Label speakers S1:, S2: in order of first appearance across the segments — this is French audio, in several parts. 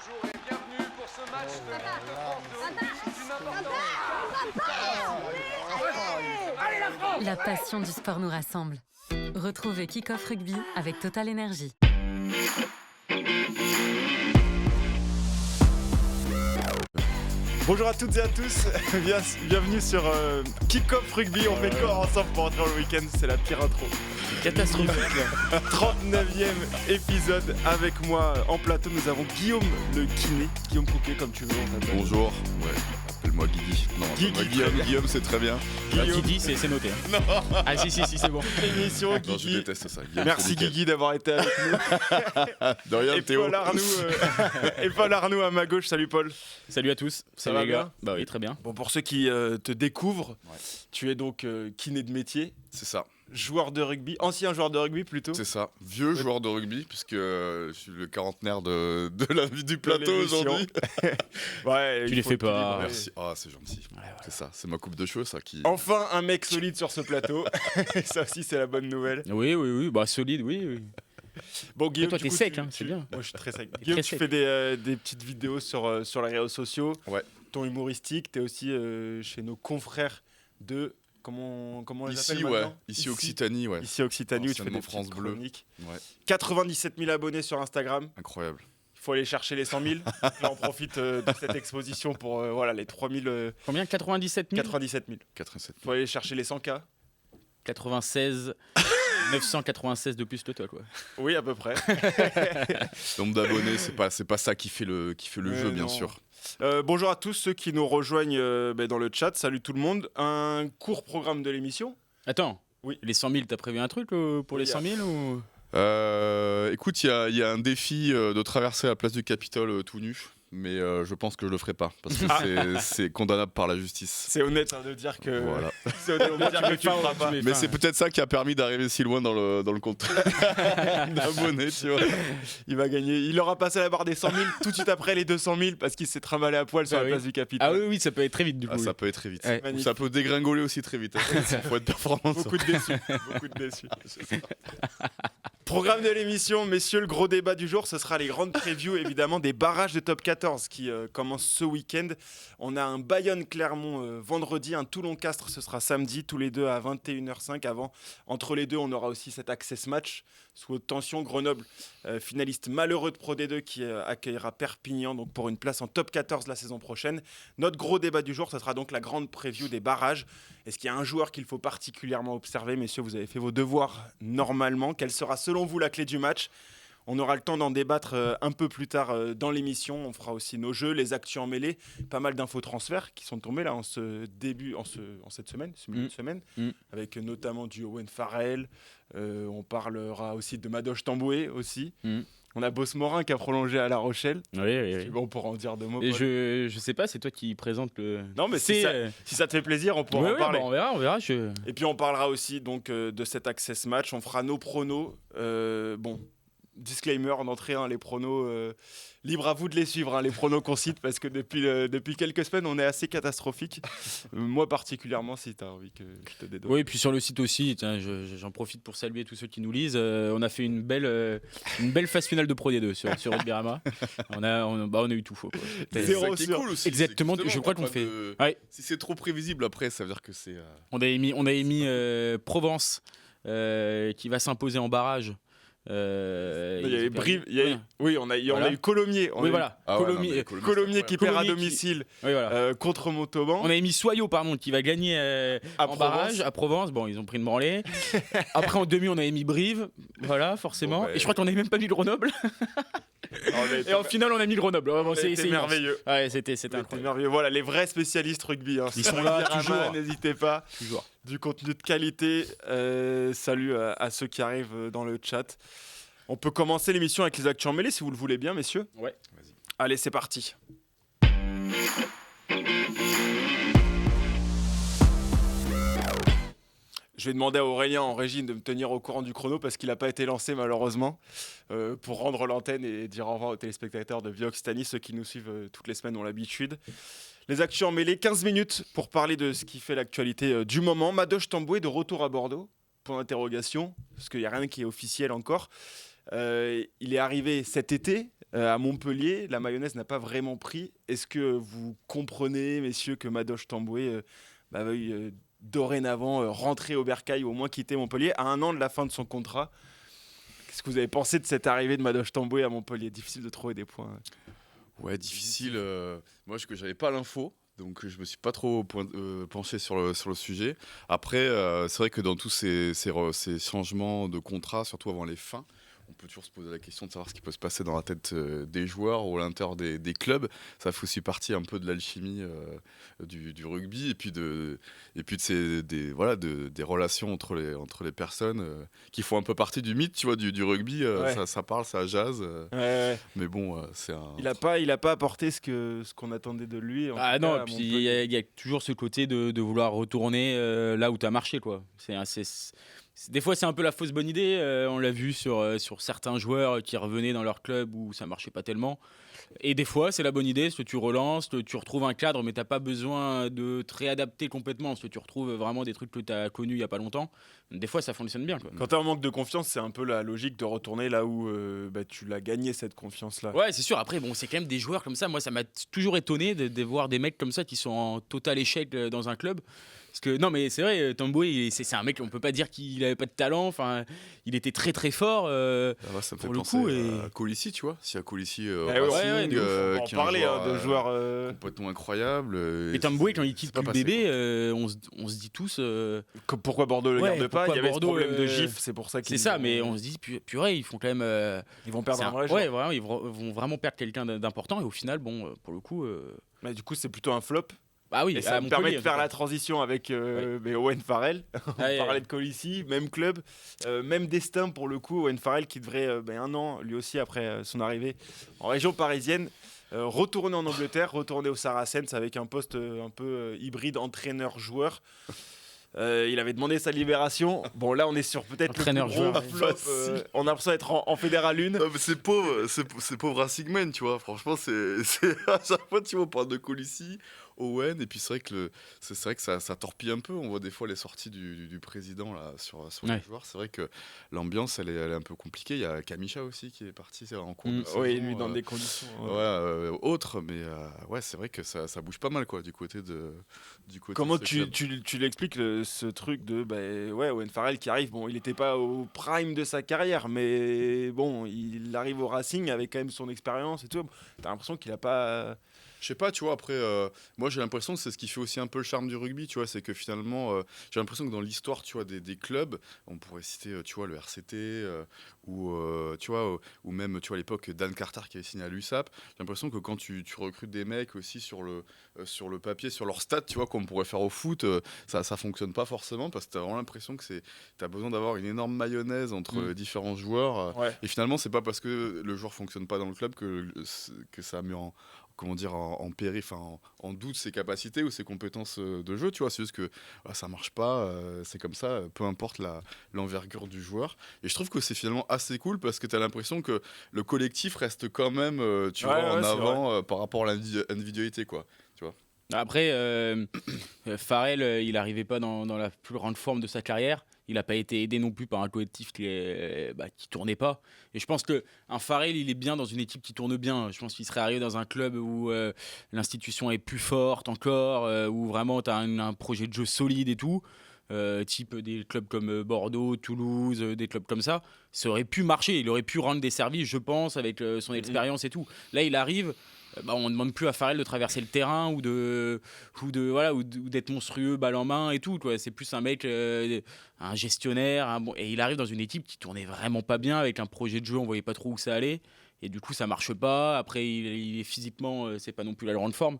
S1: Bonjour et bienvenue pour ce match de Coupe de France de rugby d'une importance.
S2: La passion du sport nous rassemble. Retrouvez Kick-Off Rugby avec Total Energy.
S3: Bonjour à toutes et à tous, bienvenue sur Kick-Off Rugby. On fait quoi ensemble pour rentrer dans le week-end? C'est la pire intro.
S4: Catastrophique.
S3: 39e épisode. Avec moi en plateau, nous avons Guillaume le kiné. Guillaume Couquet, comme tu veux. On t'appelle.
S5: Bonjour, ouais, appelle-moi Guigui. Non, Guillaume, c'est très bien.
S4: Guigui, c'est noté.
S3: Non.
S4: Ah si, c'est bon.
S3: Émission
S5: Non,
S3: Guigui.
S5: je déteste ça. Guillaume,
S3: Merci
S5: c'est nickel.
S3: Guigui d'avoir été avec nous.
S5: De rien,
S3: Et
S5: Théo.
S3: Paul Arnoux à ma gauche. Salut Paul.
S4: Salut à tous.
S3: Ça
S4: Salut
S3: va
S4: les
S3: bien
S4: gars. Bah oui, très bien.
S3: Bon, pour ceux qui te découvrent, tu es donc kiné de métier,
S5: C'est ça,
S3: joueur de rugby, ancien joueur de rugby plutôt.
S5: c'est ça. Vieux joueur de rugby, puisque je suis le quarantenaire du plateau
S3: l'émission.
S5: aujourd'hui.
S3: Ouais,
S4: Tu
S3: il
S4: les
S3: faut
S4: fais pas.
S3: équilibrer.
S5: Merci. Ah, c'est gentil. C'est ça, c'est ma coupe de cheveux, ça qui.
S3: Enfin, un mec solide sur ce plateau. Ça aussi, c'est la bonne nouvelle.
S4: Oui. Bah solide, oui.
S3: Bon, Guillaume,
S4: toi,
S3: du
S4: t'es
S3: coup,
S4: sec, hein, c'est bien.
S3: Moi, je suis très sec. Guillaume, tu
S4: très
S3: fais des petites vidéos sur les réseaux sociaux.
S5: Ouais.
S3: Ton humoristique. T'es aussi chez nos confrères de... Comment on les
S5: Ici,
S3: appelle
S5: ouais.
S3: maintenant
S5: Ici, Occitanie, ouais.
S3: Ici, Occitanie, où tu fais des
S5: Anciennement
S3: petites
S5: France Bleu.
S3: chroniques.
S5: Ouais.
S3: 97 000 abonnés sur Instagram.
S5: Incroyable.
S3: Il faut aller chercher les 100 000. Là, on profite de cette exposition pour les 3000...
S4: Combien 97 000
S3: 97 000.
S5: 87.
S3: Il faut aller chercher les 100K.
S4: 96 996 de plus que toi, quoi.
S3: Oui, à peu près.
S5: Nombre d'abonnés, c'est pas ça qui fait le jeu, bien
S3: non.
S5: sûr.
S3: Bonjour à tous ceux qui nous rejoignent dans le chat. Salut tout le monde. Un court programme de l'émission.
S4: Attends.
S3: Oui.
S4: Les 100 000, t'as prévu un truc pour les 100 000 ou...
S5: Écoute, il y a un défi de traverser la place du Capitole tout nu, mais je pense que je le ferai pas parce que c'est condamnable par la justice.
S3: C'est honnête de dire que.
S5: Voilà.
S3: C'est honnête de dire que tu le feras pas.
S5: Mais c'est peut-être ça qui a permis d'arriver si loin dans le compte d'abonnés, tu vois.
S3: Il va gagner. Il aura passé la barre des 100 000 tout de suite après les 200 000 parce qu'il s'est trimballé à poil sur
S4: Ah
S3: la
S4: oui.
S3: place du Capitole.
S4: Ah oui, ça peut être très vite du coup.
S5: Ah, ça peut être très vite.
S4: Ouais.
S5: Ou ça peut dégringoler aussi très vite. Il faut être performant.
S3: Beaucoup de déçus. Beaucoup de déçus. Programme de l'émission, messieurs, le gros débat du jour, ce sera les grandes previews évidemment des barrages de top 14 qui commencent ce week-end. On a un Bayonne-Clermont vendredi, un Toulon-Castres, ce sera samedi, tous les deux à 21h05. Entre les deux, on aura aussi cet access match sous haute tension. Grenoble, finaliste malheureux de Pro D2 qui accueillera Perpignan donc pour une place en top 14 la saison prochaine. Notre gros débat du jour, ce sera donc la grande preview des barrages. Est-ce qu'il y a un joueur qu'il faut particulièrement observer? Messieurs, vous avez fait vos devoirs normalement. Quelle sera selon vous la clé du match? On aura le temps d'en débattre un peu plus tard dans l'émission. On fera aussi nos jeux, les actus en mêlée, pas mal d'infos transferts qui sont tombés là en cette semaine, ce milieu de semaine, avec notamment du Owen Farrell. On parlera aussi de Madoche Tamboué aussi. On a Boss Morin qui a prolongé à La Rochelle.
S4: Oui.
S3: Bon, on pourra en dire deux mots.
S4: Et
S3: Paul.
S4: je sais pas, c'est toi qui présente le...
S3: Non, mais si ça te fait plaisir, on pourra en parler.
S4: Bah, on verra.
S3: Et puis on parlera aussi donc de cet access match. On fera nos pronos. Disclaimer en entrée, les pronos, libre à vous de les suivre, les pronos qu'on cite, parce que depuis quelques semaines, on est assez catastrophique. Moi particulièrement, si tu as envie que je te dédouane.
S4: Oui, et puis sur le site aussi, tiens, j'en profite pour saluer tous ceux qui nous lisent. On a fait une belle phase finale de Pro D2 sur Rugbyarama. On a eu tout faux, quoi.
S5: C'est
S3: Zéro
S5: ça qui est
S3: sur-
S5: cool aussi.
S4: Exactement,
S5: c'est que
S4: je crois
S5: justement,
S4: qu'on
S5: t'as
S4: fait.
S5: pas de-
S4: Ouais.
S5: Si c'est trop prévisible après, ça veut dire que c'est.
S4: On a émis Provence qui va s'imposer en barrage.
S3: Il y avait Brive, oui, on a eu Colomiers.
S4: Oui, voilà.
S5: Ah ouais, non, mais
S3: Colomiers qui perd à
S4: Colomiers
S3: domicile
S4: Oui, voilà.
S3: contre Montauban.
S4: On a émis Soyaux, pardon, qui va gagner en
S3: Provence.
S4: barrage à Provence. Bon, ils ont pris une branlée. Après, en demi, on a émis Brive. Voilà, forcément.
S5: Bon, ouais.
S4: Et je crois qu'on n'avait même pas mis le Grenoble. Et en finale, on a mis le Grenoble. Bon, c'est
S3: C'était
S4: immense.
S3: merveilleux.
S4: Ouais, c'était
S3: C'était
S4: incroyable.
S3: merveilleux. Voilà, les vrais spécialistes rugby.
S4: Ils sont là,
S3: Rugbyarama,
S4: toujours.
S3: N'hésitez pas.
S4: Toujours.
S3: Du contenu de qualité. Salut à ceux qui arrivent dans le chat. On peut commencer l'émission avec les actus en mêlée si vous le voulez bien, messieurs.
S4: Ouais.
S5: Vas-y.
S3: Allez, c'est parti. Je vais demander à Aurélien en régie de me tenir au courant du chrono parce qu'il n'a pas été lancé malheureusement pour rendre l'antenne et dire au revoir aux téléspectateurs de Vioxtani, ceux qui nous suivent toutes les semaines ont l'habitude. Les actus en mêlée, 15 minutes pour parler de ce qui fait l'actualité du moment. Madoche Tamboué de retour à Bordeaux, point d'interrogation, parce qu'il n'y a rien qui est officiel encore. Il est arrivé cet été à Montpellier. La mayonnaise n'a pas vraiment pris. Est-ce que vous comprenez, messieurs, que Madoche Tamboué veuille dorénavant rentrer au Bercail ou au moins quitter Montpellier à 1 an de la fin de son contrat? Qu'est-ce que vous avez pensé de cette arrivée de Madoche Tamboué à Montpellier? Difficile de trouver des points.
S5: Ouais, difficile. Moi, j'avais pas l'info. Donc je me suis pas trop penché sur le sujet. Après, c'est vrai que dans tous ces changements de contrat, surtout avant les fins, on peut toujours se poser la question de savoir ce qui peut se passer dans la tête des joueurs ou à l'intérieur des clubs. Ça fait aussi partie un peu de l'alchimie du rugby et puis des relations entre les personnes qui font un peu partie du mythe, tu vois, du rugby. Ça parle, ça jase. Mais bon, c'est un...
S3: Il a pas apporté ce qu'on attendait de lui.
S4: Non, et puis il y a toujours ce côté de vouloir retourner là où tu as marché, quoi. Des fois, c'est un peu la fausse bonne idée. On l'a vu sur certains joueurs qui revenaient dans leur club où ça marchait pas tellement. Et des fois, c'est la bonne idée, parce que tu relances, tu retrouves un cadre, mais tu n'as pas besoin de te réadapter complètement, parce que tu retrouves vraiment des trucs que tu as connus il n'y a pas longtemps. Des fois, ça fonctionne bien, quoi.
S3: Quand tu as un manque de confiance, c'est un peu la logique de retourner là où tu l'as gagné, cette confiance-là.
S4: Ouais, c'est sûr. Après, c'est quand même des joueurs comme ça. Moi, ça m'a toujours étonné de voir des mecs comme ça qui sont en total échec dans un club. Parce que non, mais c'est vrai, Tamboué, c'est un mec, on peut pas dire qu'il avait pas de talent. Enfin, il était très très fort.
S5: Ça me fait
S4: pour le
S5: penser
S4: coup,
S5: à Colissi, tu vois. S'il y a Colissi,
S3: Racing, on va en
S5: qui est
S3: parler
S5: un
S3: de joueurs.
S5: complètement incroyable.
S4: Et Tamboué, quand il quitte
S5: pas
S4: le
S5: passé,
S4: bébé, on se dit tous.
S3: Pourquoi Bordeaux le garde pas? Il y avait
S4: Bordeaux,
S3: ce problème de gif, c'est pour ça qu'ils.
S4: C'est ça, mais on se dit, purée, ils font quand même.
S3: Ils vont perdre un vrai
S4: joueur.
S3: joueur.
S4: Ouais, vraiment, ils vont vraiment perdre quelqu'un d'important. Et au final, pour le coup.
S3: Mais du coup, c'est plutôt un flop.
S4: Bah oui,
S3: et ça me permet de faire la transition avec Owen Farrell. On parlait de Colissi, même club, même destin pour le coup. Owen Farrell qui devrait 1 an, lui aussi, après son arrivée en région parisienne, retourner en Angleterre, retourner au Saracens avec un poste un peu hybride entraîneur-joueur. Il avait demandé sa libération. Bon, là, on est sur peut-être le plus gros flop. On a l'impression d'être en Fédéral 1.
S5: Non, mais c'est pauvre Racing Man, tu vois. Franchement, c'est à chaque fois, tu vois, on parle de Colissi, Owen, et puis c'est vrai que ça torpille un peu. On voit des fois les sorties du président là, sur les joueurs. C'est vrai que l'ambiance, elle est un peu compliquée. Il y a Kamisha aussi qui est parti en cours de saison.
S3: Oui, lui, dans des conditions.
S5: Autres, mais c'est vrai que ça bouge pas mal, quoi, du côté de.
S3: Comment tu l'expliques ce truc de Owen Farrell qui arrive, il n'était pas au prime de sa carrière, mais bon, il arrive au Racing avec quand même son expérience et tout. T'as l'impression qu'il a pas.
S5: Je sais pas, tu vois, après, moi j'ai l'impression que c'est ce qui fait aussi un peu le charme du rugby, tu vois, c'est que finalement, j'ai l'impression que dans l'histoire, tu vois, des clubs, on pourrait citer, tu vois, le RCT, ou même, tu vois, à l'époque, Dan Carter qui avait signé à l'USAP, j'ai l'impression que quand tu recrutes des mecs aussi sur le papier, sur leur stats, tu vois, comme on pourrait faire au foot, ça fonctionne pas forcément, parce que t'as vraiment l'impression que t'as besoin d'avoir une énorme mayonnaise entre les différents joueurs, et finalement, c'est pas parce que le joueur fonctionne pas dans le club que ça a mis en périph', en doute ses capacités ou ses compétences de jeu, tu vois. C'est juste que ça marche pas, c'est comme ça, peu importe l'envergure du joueur. Et je trouve que c'est finalement assez cool parce que tu as l'impression que le collectif reste quand même en avant par rapport à l'individualité, quoi. Tu vois.
S4: Après, Farrell, il n'arrivait pas dans la plus grande forme de sa carrière. Il n'a pas été aidé non plus par un collectif qui tournait pas. Et je pense qu'un Farrell, il est bien dans une équipe qui tourne bien. Je pense qu'il serait arrivé dans un club où l'institution est plus forte encore, où vraiment tu as un projet de jeu solide et tout. Type des clubs comme Bordeaux, Toulouse, des clubs comme ça. Ça aurait pu marcher. Il aurait pu rendre des services, je pense, avec son expérience et tout. Là, il arrive... on ne demande plus à Farrell de traverser le terrain ou d'être monstrueux balle en main et tout, quoi. C'est plus un mec, un gestionnaire, et il arrive dans une équipe qui tournait vraiment pas bien avec un projet de jeu, on voyait pas trop où ça allait. Et du coup, ça marche pas. Après, il est physiquement, c'est pas non plus la grande forme.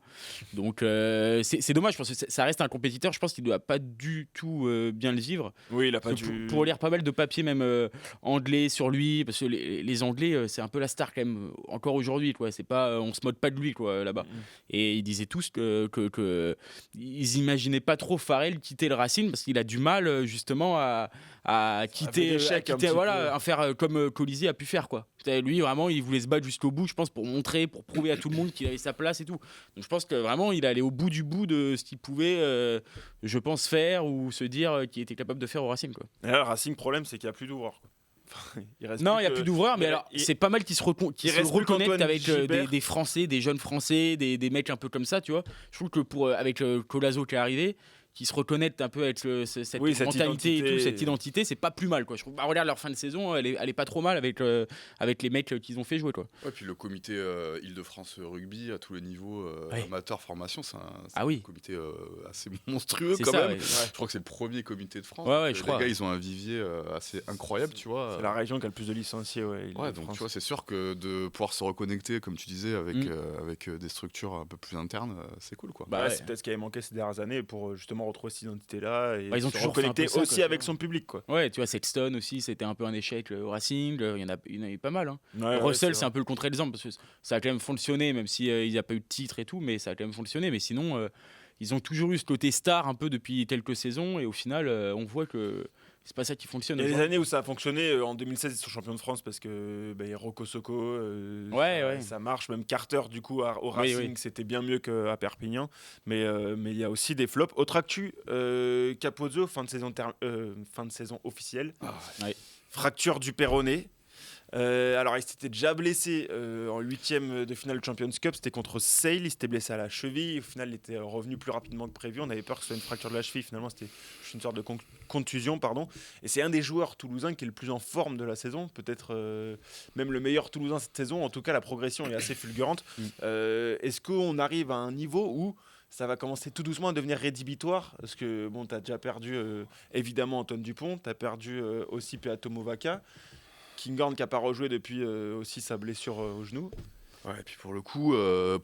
S4: Donc, c'est dommage. Je pense que ça reste un compétiteur. Je pense qu'il doit pas du tout bien le vivre.
S3: Oui, il a pas dû.
S4: Pour lire pas mal de papiers, même anglais sur lui, parce que les Anglais, c'est un peu la star quand même. Encore aujourd'hui, quoi. C'est pas, on se moque pas de lui, quoi, là-bas. Et ils disaient tous que ils imaginaient pas trop Farrell quitter le Racing parce qu'il a du mal justement à quitter, à faire comme Colisée a pu faire, quoi. Lui, vraiment, il voulait se battre jusqu'au bout, je pense, pour prouver à tout le monde qu'il avait sa place et tout. Donc je pense que vraiment, il allait au bout du bout de ce qu'il pouvait, je pense, faire ou se dire qu'il était capable de faire au Racing, quoi.
S3: Et là, le Racing, problème, c'est qu'il n'y a plus d'ouvreurs. Il reste
S4: Non,
S3: plus
S4: il n'y a
S3: que-
S4: plus d'ouvreurs, mais
S3: il-
S4: alors
S3: il-
S4: c'est pas mal qu'ils se
S3: il reste plus
S4: reconnectent
S3: qu'Antoine
S4: avec
S3: Gilbert.
S4: des Français, des jeunes Français, des mecs un peu comme ça, tu vois. Je trouve que avec Colazo qui est arrivé, qui se reconnaître un peu avec cette
S3: Oui, cette
S4: mentalité et
S3: identité.
S4: tout, cette identité, c'est pas plus mal, quoi. Je trouve, regarde leur fin de saison, elle est pas trop mal avec les mecs qu'ils ont fait jouer, quoi.
S5: Ouais, puis le comité Île-de-France Rugby à tous les niveaux,
S4: Ouais.
S5: amateur, formation, c'est
S4: Ah oui.
S5: un comité assez monstrueux
S4: C'est
S5: quand
S4: ça,
S5: même.
S4: ouais.
S5: Je crois que c'est le premier comité de France.
S4: Ouais, ouais,
S5: Donc,
S4: je
S5: les
S4: crois.
S5: gars, ils ont un vivier assez incroyable, tu vois.
S3: C'est la région qui a le plus de licenciés. Ouais,
S5: Ouais,
S3: Île-de-France.
S5: donc tu vois, c'est sûr que de pouvoir se reconnecter, comme tu disais, avec,
S4: Mm.
S5: avec des structures un peu plus internes, c'est cool, quoi.
S4: Bah
S3: Ouais,
S4: ouais.
S3: c'est peut-être ce qui avait manqué ces dernières années pour justement retrouver cette identité-là et
S4: Bah, ils ont
S3: se
S4: toujours fait un
S3: reconnecter
S4: peu ça,
S3: aussi
S4: quoi,
S3: avec
S4: tu
S3: son public. Quoi.
S4: Ouais, tu vois, Sexton aussi, c'était un peu un échec au Racing. Il y en a eu pas mal. Hein.
S3: Ouais,
S4: Russell, c'est
S3: vrai.
S4: un peu le contre-exemple parce que ça a quand même fonctionné, même s'il n'y a pas eu de titre et tout, mais ça a quand même fonctionné. Mais sinon, ils ont toujours eu ce côté star un peu depuis quelques saisons et au final, on voit que c'est pas ça qui fonctionne.
S3: Il y a des
S4: aujourd'hui.
S3: années où ça a fonctionné. En 2016, ils sont champions de France parce que il y a Rocco Socco.
S4: Ouais.
S3: Ça marche. Même Carter, du coup, au
S4: Oui,
S3: Racing,
S4: oui.
S3: c'était bien mieux qu'à Perpignan. Mais il y a aussi des flops. Autre actu, Capozzo, fin de saison officielle.
S4: Ouais.
S3: Fracture du péroné. Alors, il s'était déjà blessé en 8e de finale de Champions Cup. C'était contre Sale. Il s'était blessé à la cheville. Au final, il était revenu plus rapidement que prévu. On avait peur que ce soit une fracture de la cheville. Finalement, c'était juste une sorte de contusion. Pardon. Et c'est un des joueurs toulousains qui est le plus en forme de la saison. Peut-être même le meilleur Toulousain cette saison. En tout cas, la progression est assez fulgurante. Est-ce qu'on arrive à un niveau où ça va commencer tout doucement à devenir rédhibitoire? Parce que bon, tu as déjà perdu évidemment Antoine Dupont. Tu as perdu aussi Peato Movaca. Kinghorn qui n'a pas rejoué depuis aussi sa blessure au genou.
S5: Ouais, et puis pour le coup.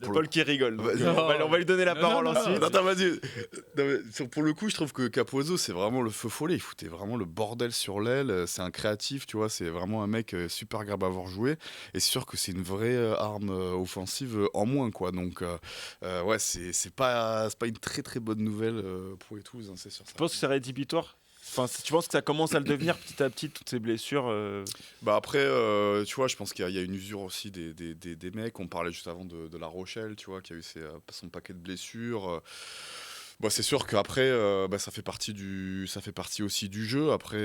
S3: Paul qui rigole. Donc,
S5: Vas-y.
S3: on va lui donner la
S4: Non,
S3: parole
S4: non, non,
S3: ensuite.
S5: Attends, vas-y. Non, mais pour le coup, je trouve que Capozzo, c'est vraiment le feu follet. Il foutait vraiment le bordel sur l'aile. C'est un créatif, tu vois. C'est vraiment un mec super agréable à avoir joué. Et c'est sûr que c'est une vraie arme offensive en moins, quoi. Donc, ouais, c'est pas une très très bonne nouvelle pour les Toulousains, c'est sûr.
S3: Tu penses que c'est rédhibitoire? Enfin, tu penses que ça commence à le devenir petit à petit, toutes ces blessures
S5: Bah après, tu vois, je pense qu'il y a une usure aussi des mecs. On parlait juste avant de La Rochelle, tu vois, qui a eu son paquet de blessures. Bah, c'est sûr qu'après, ça fait partie aussi du jeu. Après,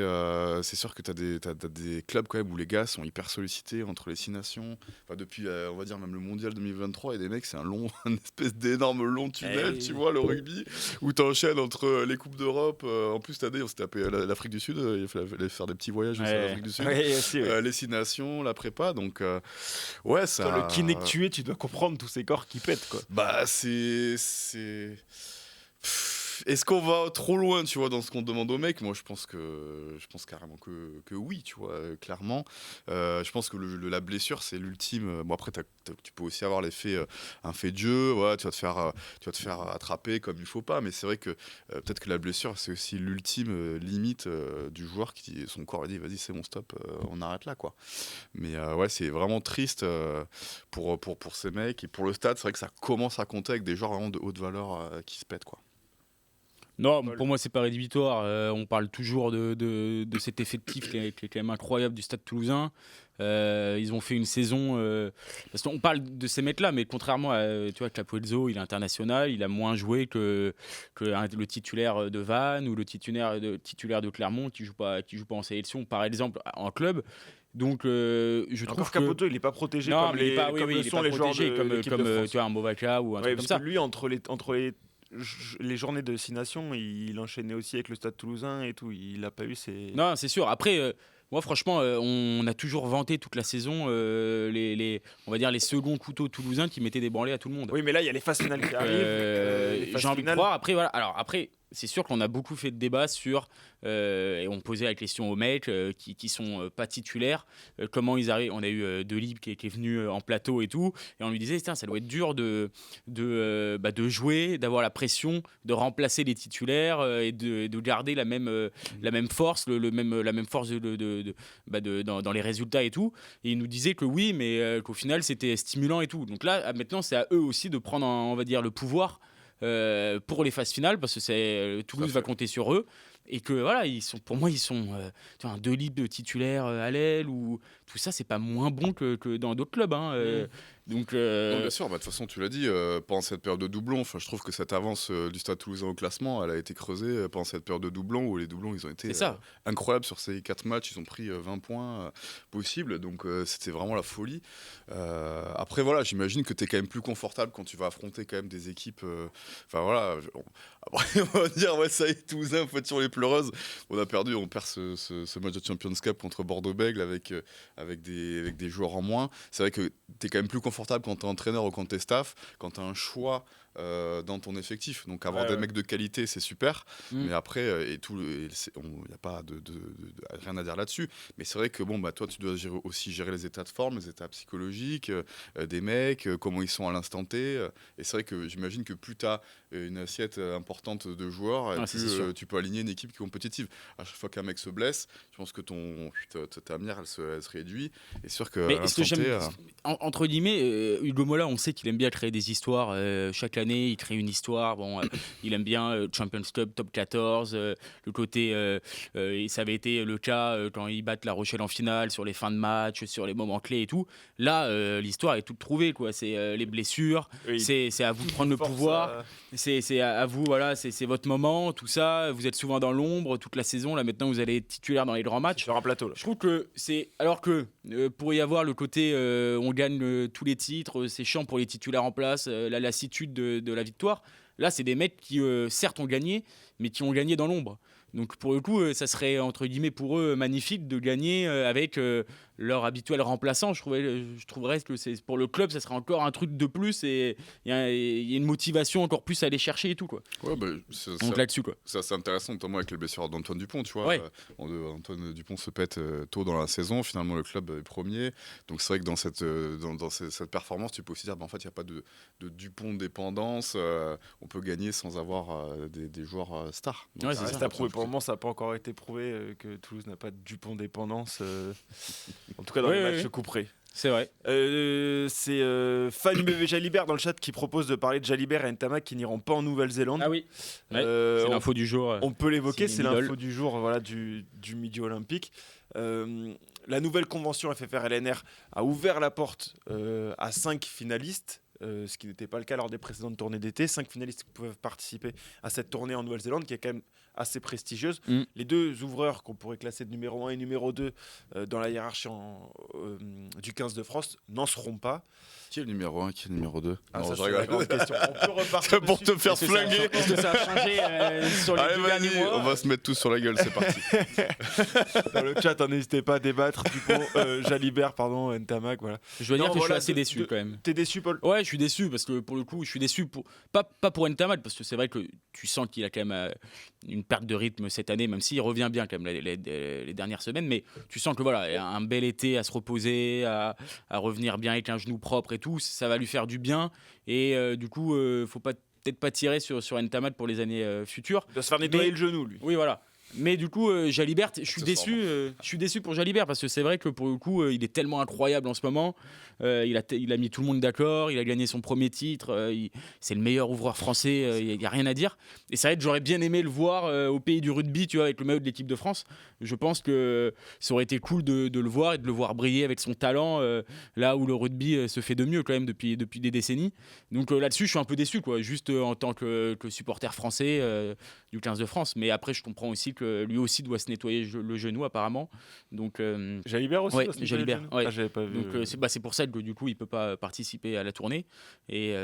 S5: c'est sûr que t'as des clubs quand même où les gars sont hyper sollicités entre les 6 nations. Enfin, depuis, on va dire même le mondial 2023, et des mecs, c'est une espèce d'énorme long tunnel, tu vois, le rugby, où t'enchaînes entre les coupes d'Europe. En plus, cette année, on s'est tapé l'Afrique du Sud. Il fallait faire des petits voyages aussi à l'Afrique du Sud.
S3: Ouais, aussi, ouais.
S5: Les 6 nations, la prépa, donc ouais, ça.
S3: Toi, le kiné que tu es, tu dois comprendre tous ces corps qui pètent, quoi.
S5: Bah, c'est. Est-ce qu'on va trop loin, tu vois, dans ce qu'on demande aux mecs? Moi, je pense carrément que oui, tu vois, clairement. Je pense que la blessure, c'est l'ultime. Bon, après, tu peux aussi avoir un fait de jeu, ouais, tu vas te faire attraper comme il faut pas. Mais c'est vrai que peut-être que la blessure, c'est aussi l'ultime limite du joueur qui son corps a dit, vas-y, c'est bon, stop, on arrête là, quoi. Mais ouais, c'est vraiment triste pour ces mecs et pour le stade. C'est vrai que ça commence à compter avec des joueurs vraiment de haute valeur qui se pètent, quoi.
S4: Non, pour moi, c'est pas rédhibitoire. On parle toujours de cet effectif qui est quand même incroyable du Stade Toulousain. Ils ont fait une saison. Parce qu'on parle de ces mecs-là, mais contrairement à Capozzo, il est international, il a moins joué que le titulaire de Vannes ou le titulaire de Clermont qui joue pas en sélection, par exemple, en club. Donc, je trouve
S3: Encore
S4: que
S3: Capoto, il n'est pas protégé
S4: non,
S3: comme
S4: mais il est pas,
S3: comme
S4: oui,
S3: le
S4: il est
S3: sont
S4: pas
S3: les joueurs
S4: protégé
S3: de
S4: comme
S3: l'équipe de France.
S4: tu vois, un Movaca ou un
S3: Ouais,
S4: truc
S3: parce
S4: comme ça.
S3: que lui, entre les journées de 6 nations, il enchaînait aussi avec le Stade Toulousain et tout. Il n'a pas eu ses...
S4: Non, c'est sûr. Après, moi, franchement, on a toujours vanté toute la saison on va dire les seconds couteaux toulousains qui mettaient des branlées à tout le monde.
S3: Oui, mais là, il y a les phases finales qui arrivent. Les phases
S4: J'ai envie de
S3: finales.
S4: croire. Après, voilà. Alors après, c'est sûr qu'on a beaucoup fait de débats sur et on posait la question aux mecs qui sont pas titulaires, comment ils arrivent. On a eu Delibes qui est venu en plateau et tout, et on lui disait ça doit être dur de jouer, d'avoir la pression, de remplacer les titulaires et de garder la même force, la même force dans les résultats et tout. Et il nous disait que oui, mais qu'au final c'était stimulant et tout. Donc là, maintenant, c'est à eux aussi de prendre, on va dire, le pouvoir pour les phases finales, parce que Toulouse va compter sur eux, et que voilà, pour moi ils sont un Delibes titulaire à l'aile, ou tout ça, c'est pas moins bon que dans d'autres clubs, hein. Donc,
S5: Non, bien sûr, de toute façon, tu l'as dit, pendant cette période de doublons, je trouve que cette avance du Stade Toulousain au classement, elle a été creusée pendant cette période de doublons où les doublons, ils ont été
S4: c'est ça.
S5: incroyables sur ces 4 matchs. Ils ont pris 20 points possibles, donc c'était vraiment la folie. Après, voilà, j'imagine que tu es quand même plus confortable quand tu vas affronter quand même des équipes. Enfin, voilà. Après, on va dire, ouais, ça y est, Toulousain, faut être sur les pleureuses. On perd ce match de Champions Cup contre Bordeaux-Bègles avec des joueurs en moins. C'est vrai que tu es quand même plus confortable quand tu es entraîneur ou quand tu es staff, quand tu as un choix dans ton effectif. Donc avoir des mecs de qualité, c'est super. Mais après, il n'y a pas rien à dire là-dessus. Mais c'est vrai que toi, tu dois aussi gérer les états de forme, les états psychologiques des mecs, comment ils sont à l'instant T. Et c'est vrai que j'imagine que plus tu as une assiette importante de joueurs, plus tu peux aligner une équipe qui est compétitive. À chaque fois qu'un mec se blesse, je pense que ta lumière, elle se réduit. Et c'est sûr que
S4: Mais ce que j'aime, entre guillemets, Hugo Mola, on sait qu'il aime bien créer des histoires. Chaque année, il crée une histoire. Il aime bien Champions Cup, Top 14. Le côté, ça avait été le cas quand ils battent La Rochelle en finale, sur les fins de match, sur les moments clés et tout. Là, l'histoire est toute trouvée, quoi. C'est les blessures.
S3: Oui.
S4: C'est à vous de prendre le pouvoir. C'est à vous, voilà. C'est votre moment, tout ça. Vous êtes souvent dans l'ombre toute la saison. Là, maintenant, vous allez être titulaire dans les grands matchs.
S3: Sur un plateau, là.
S4: Je trouve que c'est. Alors que pour y avoir le côté on gagne tous les titres, c'est chiant pour les titulaires en place, la lassitude de la victoire. Là, c'est des mecs qui, certes, ont gagné, mais qui ont gagné dans l'ombre. Donc, pour le coup, ça serait, entre guillemets, pour eux, magnifique de gagner avec leur habituel remplaçant. Je trouverais que pour le club, ça serait encore un truc de plus et il y a une motivation encore plus à aller chercher et tout, quoi.
S5: Ouais,
S4: Donc là-dessus, quoi.
S5: C'est assez intéressant, notamment avec les blessures d'Antoine Dupont, tu vois.
S4: Ouais.
S5: Antoine Dupont se pète tôt dans la saison, finalement le club est premier. Donc c'est vrai que dans cette performance, tu peux aussi dire, en fait, il n'y a pas de Dupont dépendance. On peut gagner sans avoir des joueurs stars. Donc,
S4: Ouais,
S3: Ça
S4: c'est
S3: reste
S4: ça.
S3: à prouver. Pour le moment, ça n'a pas encore été prouvé que Toulouse n'a pas de Dupont dépendance. En tout cas, dans les matchs couperés.
S4: C'est vrai.
S3: C'est Fan BV Jalibert dans le chat qui propose de parler de Jalibert et Ntamak qui n'iront pas en Nouvelle-Zélande.
S4: Ah oui. C'est l'info du jour.
S3: On peut l'évoquer, c'est
S4: Middle.
S3: l'info du jour du Midi Olympique. La nouvelle convention FFR-LNR a ouvert la porte à 5 finalistes. Ce qui n'était pas le cas lors des précédentes tournées d'été. 5 finalistes qui peuvent participer à cette tournée en Nouvelle-Zélande qui est quand même assez prestigieuse. Les deux ouvreurs qu'on pourrait classer de numéro 1 et numéro 2 dans la hiérarchie du 15 de France n'en seront pas.
S5: Qui est le numéro 1, qui est le numéro 2?
S3: Ah,
S5: Non,
S3: ça,
S5: je
S3: c'est la
S5: rigole.
S3: grande question. On peut repartir
S5: Pour
S3: dessus.
S5: te faire flinguer.
S4: Est-ce que ça a changé sur les
S5: Allez,
S4: 2 derniers
S5: vas-y,
S4: mois
S5: on va se mettre tous sur la gueule, c'est parti.
S3: Dans le chat, n'hésitez pas à débattre. Jalibert, pardon, Ntamak, voilà.
S4: Je dois dire
S3: Non,
S4: que
S3: voilà,
S4: je suis assez déçu quand même.
S3: T'es déçu, Paul?
S4: Ouais, je suis déçu parce que pour le coup, je suis déçu pas pour Ntamak parce que c'est vrai que tu sens qu'il a quand même une perte de rythme cette année, même s'il revient bien quand même les dernières semaines, mais tu sens que voilà, il y a un bel été à se reposer, à revenir bien avec un genou propre et tout, ça va lui faire du bien et du coup, faut peut-être pas tirer sur Ntamak pour les années futures.
S3: Il doit se faire nettoyer
S4: Mais-
S3: le genou, lui.
S4: Oui, voilà. Mais du coup, Jalibert, je suis
S5: Accessoirement.
S4: déçu pour Jalibert parce que c'est vrai que pour le coup, il est tellement incroyable en ce moment. Il a mis tout le monde d'accord. Il a gagné son premier titre. C'est le meilleur ouvreur français. Il n'y a rien à dire. Et c'est vrai que j'aurais bien aimé le voir au pays du rugby, tu vois, avec le maillot de l'équipe de France. Je pense que ça aurait été cool de le voir et de le voir briller avec son talent là où le rugby se fait de mieux quand même depuis des décennies. Donc là-dessus, je suis un peu déçu, quoi, juste en tant que supporter français du 15 de France. Mais après, je comprends aussi que lui aussi doit se nettoyer le genou apparemment. Donc
S3: Jalibert aussi
S4: Ouais,
S3: doit se nettoyer
S4: Jalibert,
S3: le genou.
S4: ouais.
S3: Ah, j'avais pas vu.
S4: donc c'est pour ça que du coup il peut pas participer à la tournée et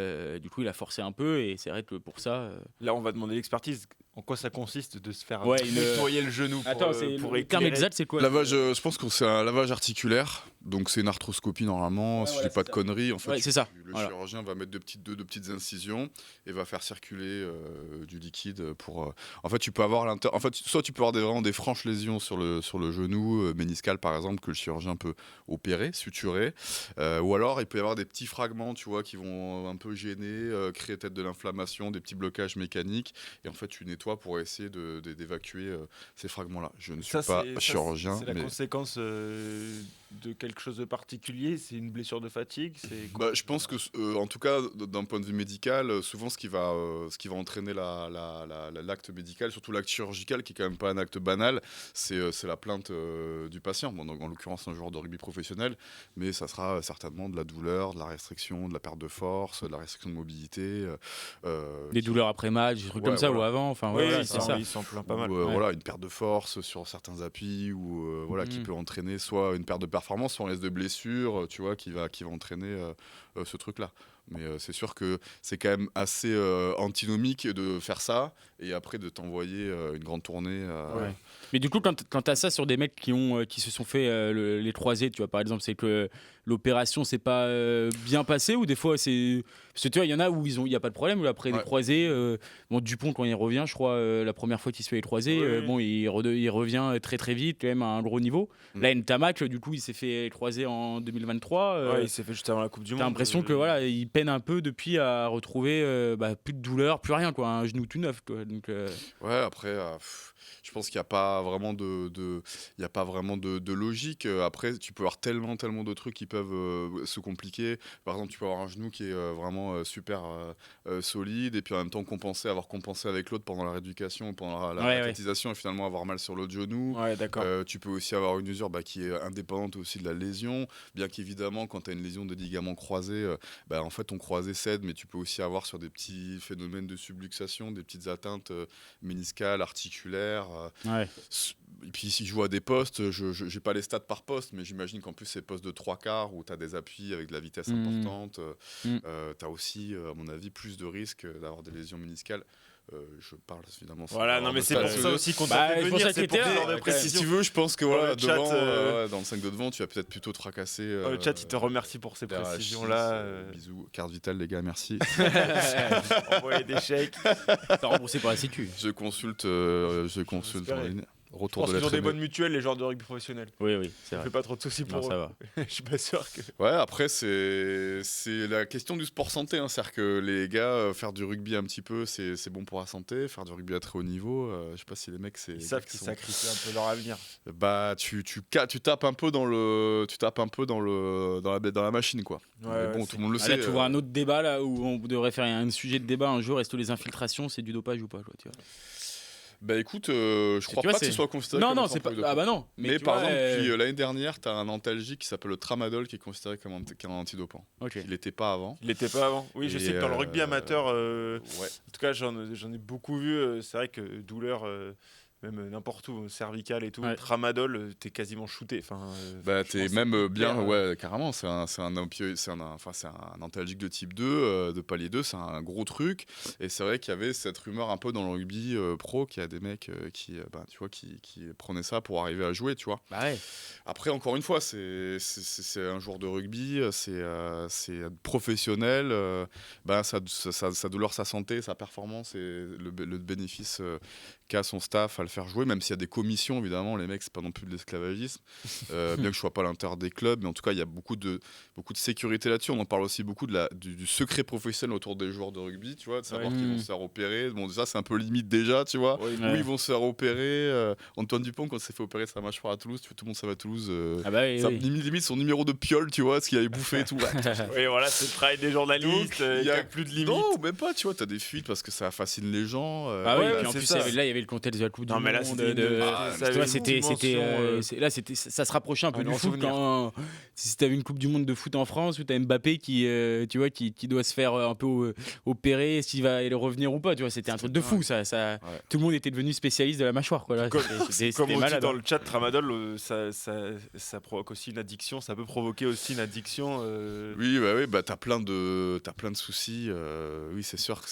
S4: du coup il a forcé un peu et c'est vrai que pour ça
S3: Là, on va demander l'expertise. En quoi ça consiste de se faire
S4: Ouais, une-
S3: nettoyer le genou pour,
S4: attends, c'est
S3: pour
S4: le terme
S3: éclairer.
S4: exact, c'est quoi?
S5: Lavage, je pense que c'est un lavage articulaire, donc c'est une arthroscopie normalement, si
S4: voilà,
S5: je dis pas
S4: c'est
S5: de
S4: ça.
S5: conneries. En fait,
S4: Ouais, c'est ça.
S5: Le
S4: Voilà.
S5: chirurgien va mettre deux petites incisions et va faire circuler du liquide pour. En fait, tu peux avoir soit tu peux avoir vraiment des franches lésions sur le genou méniscal par exemple que le chirurgien peut opérer, suturer, ou alors il peut y avoir des petits fragments, tu vois, qui vont un peu gêner, créer peut-être de l'inflammation, des petits blocages mécaniques, et en fait tu nettoies pour essayer d'évacuer ces fragments-là. Je ne suis
S3: Ça,
S5: pas
S3: c'est- ça,
S5: chirurgien,
S3: C'est la
S5: mais
S3: conséquence de quelque chose de particulier? C'est une blessure de fatigue? C'est quoi?
S5: Bah, je pense que, en tout cas, d'un point de vue médical, souvent ce qui va entraîner l'acte médical, surtout l'acte chirurgical, qui est quand même pas un acte banal, c'est la plainte du patient. Bon, donc, en l'occurrence, un joueur de rugby professionnel, mais ça sera certainement de la douleur, de la restriction, de la perte de force, de la restriction de mobilité.
S4: Des douleurs après match, des trucs comme ça, ou avant. Enfin,
S3: Oui,
S4: voilà, c'est ça.
S3: il s'en plaint pas mal.
S5: Voilà, une perte de force sur certains appuis, ou qui peut entraîner soit une perte de performance, soit un risque de blessure, tu vois, qui va entraîner ce truc-là. Mais c'est sûr que c'est quand même assez antinomique de faire ça et après de t'envoyer une grande tournée.
S4: Mais du coup, quand tu as ça sur des mecs qui se sont fait les croisés, tu vois, par exemple, c'est que l'opération s'est pas bien passée, ou des fois c'est. Parce que tu vois, il y en a où il n'y a pas de problème, où après des croisés, bon, Dupont, quand il revient, je crois, la première fois qu'il se fait les croisés, bon, il revient très très vite, quand même à un gros niveau. Là, Ntamak, du coup, il s'est fait les croisés en 2023.
S3: Il s'est fait juste avant la Coupe du Monde.
S4: T'as l'impression que voilà, il peine un peu depuis à retrouver plus de douleur, plus rien, quoi, un genou tout neuf, quoi. Donc,
S5: Ouais, après, je pense qu'il n'y a pas vraiment de logique. Après, tu peux avoir tellement de trucs qui peuvent se compliquer. Par exemple, tu peux avoir un genou qui est vraiment super solide, et puis en même temps avoir compensé avec l'autre pendant la rééducation, pendant la athlétisation, et finalement avoir mal sur l'autre genou.
S3: Ouais, d'accord.
S5: Tu peux aussi avoir une usure qui est indépendante aussi de la lésion, bien qu'évidemment, quand tu as une lésion des ligaments croisés, en fait, ton croisé cède, mais tu peux aussi avoir sur des petits phénomènes de subluxation, des petites atteintes méniscales, articulaires. Et puis si je joue à des postes, je n'ai pas les stats par poste, mais j'imagine qu'en plus ces postes de 3/4 où tu as des appuis avec de la vitesse importante, tu as aussi, à mon avis, plus de risques d'avoir des lésions méniscales. Je parle évidemment.
S3: Voilà, non, mais c'est pour ça aussi qu'on
S4: Bah,
S3: t'a fait venir.
S4: c'est pour
S3: ce
S4: ça
S3: genre de
S5: Si
S3: précision.
S5: tu veux, je pense que voilà,
S3: le chat,
S5: devant, dans le 5 de devant, tu vas peut-être plutôt te fracasser.
S3: Le chat, il te remercie pour ces précisions-là.
S5: Bisous, carte vitale, les gars, merci.
S3: Envoyer des chèques.
S4: t'as remboursé par la Sécu.
S5: Je consulte en ligne.
S3: Je
S5: Retour
S3: pense
S5: de
S3: qu'ils ont
S5: lettre
S3: des bonnes
S5: aimée.
S3: mutuelles, les joueurs de rugby professionnels.
S4: Oui, c'est
S3: Je
S4: vrai.
S3: fais pas trop de soucis pour
S4: Non, ça
S3: eux.
S4: va.
S3: Je suis pas sûr que.
S5: Ouais, après, c'est la question du sport santé. C'est-à-dire que les gars, faire du rugby un petit peu, c'est bon pour la santé. Faire du rugby à très haut niveau, je sais pas si les mecs,
S3: Ils savent qu'ils sacrifient un peu leur avenir.
S5: Bah, tu tapes un peu dans la machine, quoi. Mais bon, tout le monde le sait.
S4: Là, tu vois un autre débat là où on devrait faire un sujet de débat un jour. Est-ce que les infiltrations, c'est du dopage ou pas, quoi, tu vois.
S5: Bah écoute, je crois
S4: tu vois,
S5: pas que ce soit considéré comme
S4: Non, c'est pas. Ah bah non.
S5: Mais
S4: tu
S5: par
S4: vois,
S5: exemple, depuis l'année dernière, tu as un analgésique qui s'appelle le tramadol qui est considéré comme un antidopant.
S4: Ok.
S5: Il l'était pas avant.
S3: Il l'était pas avant. Oui, je
S5: Et
S3: sais que dans le rugby amateur,
S5: Ouais.
S3: en tout cas, j'en ai beaucoup vu. C'est vrai que douleur, même n'importe où, cervical et tout, tramadol, t'es quasiment shooté. Enfin,
S5: Bah,
S3: je
S5: t'es
S3: pense
S5: même
S3: que
S5: bien,
S3: hyper,
S5: carrément. C'est un antalgique de type 2, de palier 2, c'est un gros truc. Et c'est vrai qu'il y avait cette rumeur un peu dans le rugby pro, qu'il y a des mecs qui prenaient ça pour arriver à jouer, tu vois.
S4: Bah ouais.
S5: Après, encore une fois, c'est un joueur de rugby, c'est professionnel. Sa douleur, sa santé, sa performance et le bénéfice qu'a son staff à le faire jouer, même s'il y a des commissions, évidemment, les mecs, c'est pas non plus de l'esclavagisme. Bien que je sois pas à l'intérieur des clubs, mais en tout cas, il y a beaucoup de sécurité là-dessus. On en parle aussi beaucoup du secret professionnel autour des joueurs de rugby, tu vois, de savoir qu'ils vont se faire opérer. Bon, déjà, c'est un peu limite déjà, tu vois. Où ils vont se faire opérer. Antoine Dupont, quand il s'est fait opérer sa mâchoire à Toulouse, tout le monde savait à Toulouse. Limite son numéro de piole, tu vois, ce qu'il avait bouffé et tout.
S3: Oui, voilà, c'est le travail des journalistes. Il y a plus de limite.
S5: Non, même pas, tu vois, t'as des fuites parce que ça fascine les gens.
S4: Ah oui,
S3: ouais,
S4: puis en
S3: c'est
S4: plus,
S3: ça.
S4: il y avait le contexte de la Coupe du
S3: Non, mais là,
S4: Monde.
S3: c'était
S4: Ça se rapprochait un peu
S3: un
S4: du
S3: grand
S4: foot
S3: souvenir.
S4: quand si t'avais une Coupe du Monde de foot en France où t'as Mbappé qui doit se faire un peu opérer, s'il va y revenir ou pas, tu vois, c'était un truc de fou, ça. Tout le monde était devenu spécialiste de la mâchoire, quoi. Là,
S3: Comme
S4: c'était
S3: on dit
S4: malade.
S3: dans le chat, tramadol, ça provoque aussi une addiction. Ça peut provoquer aussi une addiction.
S5: Oui, t'as plein de soucis. Oui, c'est sûr que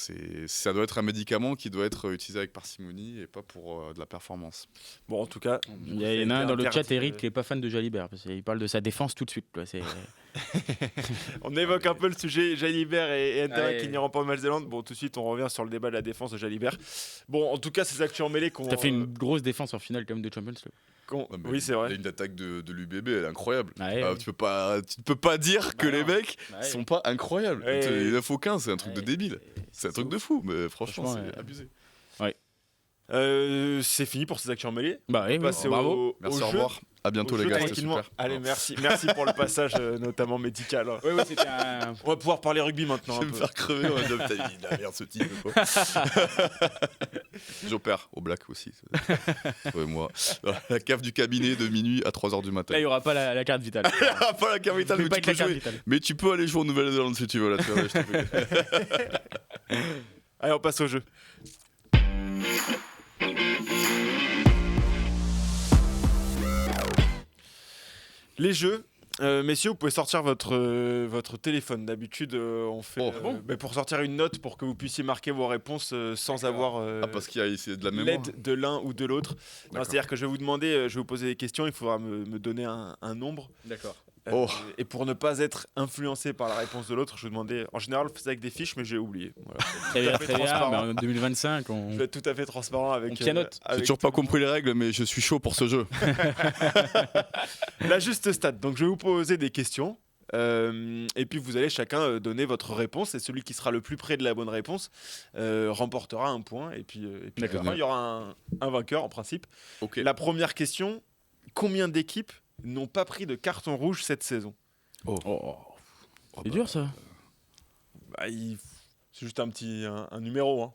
S5: ça doit être un médicament qui doit être utilisé avec parcimonie et pas pour de la performance.
S3: Bon, en tout cas,
S4: Il y en a un dans le chat, Eric, qui est pas fan de Jalibert parce qu'il parle de sa défense tout de suite. Quoi.
S3: on évoque un peu le sujet Jalibert et Ntamak qui
S4: Ouais.
S3: n'iront pas en Nouvelle-Zélande. Bon, tout de suite, on revient sur le débat de la défense de Jalibert. Bon, en tout cas, ces actions en mêlée qu'on.
S4: T'as fait une grosse défense en finale quand même de Champions League.
S3: Oui, c'est vrai.
S5: La ligne d'attaque de l'UBB, elle est incroyable.
S4: Ouais.
S5: Tu peux pas dire que
S4: Bah
S5: les
S4: non.
S5: mecs
S4: Ouais.
S5: sont pas incroyables.
S3: Ouais.
S5: Les 9 au 15, c'est un truc de
S4: Ouais.
S5: débile. C'est un truc de fou, mais franchement,
S4: Franchement,
S5: c'est abusé.
S3: C'est fini pour ces actions en mêlée.
S4: Bah oui,
S3: Passer
S4: bravo.
S3: au
S5: Merci,
S3: jeu.
S5: au revoir. À bientôt
S3: au
S5: les
S3: jeu
S5: gars, c'était
S3: tranquillement.
S5: super.
S3: Allez, merci pour le passage, notamment médical.
S4: Oui, c'était un.
S3: On va pouvoir parler rugby maintenant.
S5: Je vais
S3: un
S5: me
S3: peu.
S5: faire crever. Putain, il a merde ce type. Quoi. J'opère au black aussi. Ouais, moi. Dans la cave du cabinet de minuit à 3h du matin.
S4: Là, il n'y aura pas la carte vitale.
S5: Pas la cave vitale, mais
S4: Pas
S5: tu
S4: avec la
S5: peux
S4: carte
S5: jouer.
S4: vitale.
S5: Mais tu peux aller jouer en Nouvelle-Zélande si tu veux. Là, tu vois, je te prie.
S3: Allez, on passe au jeu. Les jeux. Messieurs, vous pouvez sortir votre téléphone. D'habitude, on fait
S5: Oh, bon.
S3: pour sortir une note pour que vous puissiez marquer vos réponses sans avoir
S5: Ah, parce qu'il y a ici de la mémoire.
S3: l'aide de l'un ou de l'autre. Non,
S5: D'accord.
S3: c'est-à-dire que je vais vous demander, je vais vous poser des questions, il faudra me donner un nombre.
S4: D'accord.
S5: Oh.
S3: Et pour ne pas être influencé par la réponse de l'autre, je vais demander. En général, c'est avec des fiches, mais j'ai oublié. Voilà.
S4: Très bien,
S3: fait
S4: très bien.
S3: transparent.
S4: Mais en 2025, on.
S3: Je vais être tout à fait transparent avec.
S4: On pianote.
S5: J'ai
S3: avec
S5: toujours pas compris les règles, mais je suis chaud pour ce jeu.
S3: la juste stade. Donc, je vais vous poser des questions. Et puis vous allez chacun donner votre réponse et celui qui sera le plus près de la bonne réponse remportera un point et puis à la
S5: D'accord.
S3: fin, il y aura un vainqueur en principe.
S5: Ok.
S3: La première question, combien d'équipes n'ont pas pris de carton rouge cette saison?
S4: Oh. C'est dur ça.
S3: C'est juste un numéro. Hein.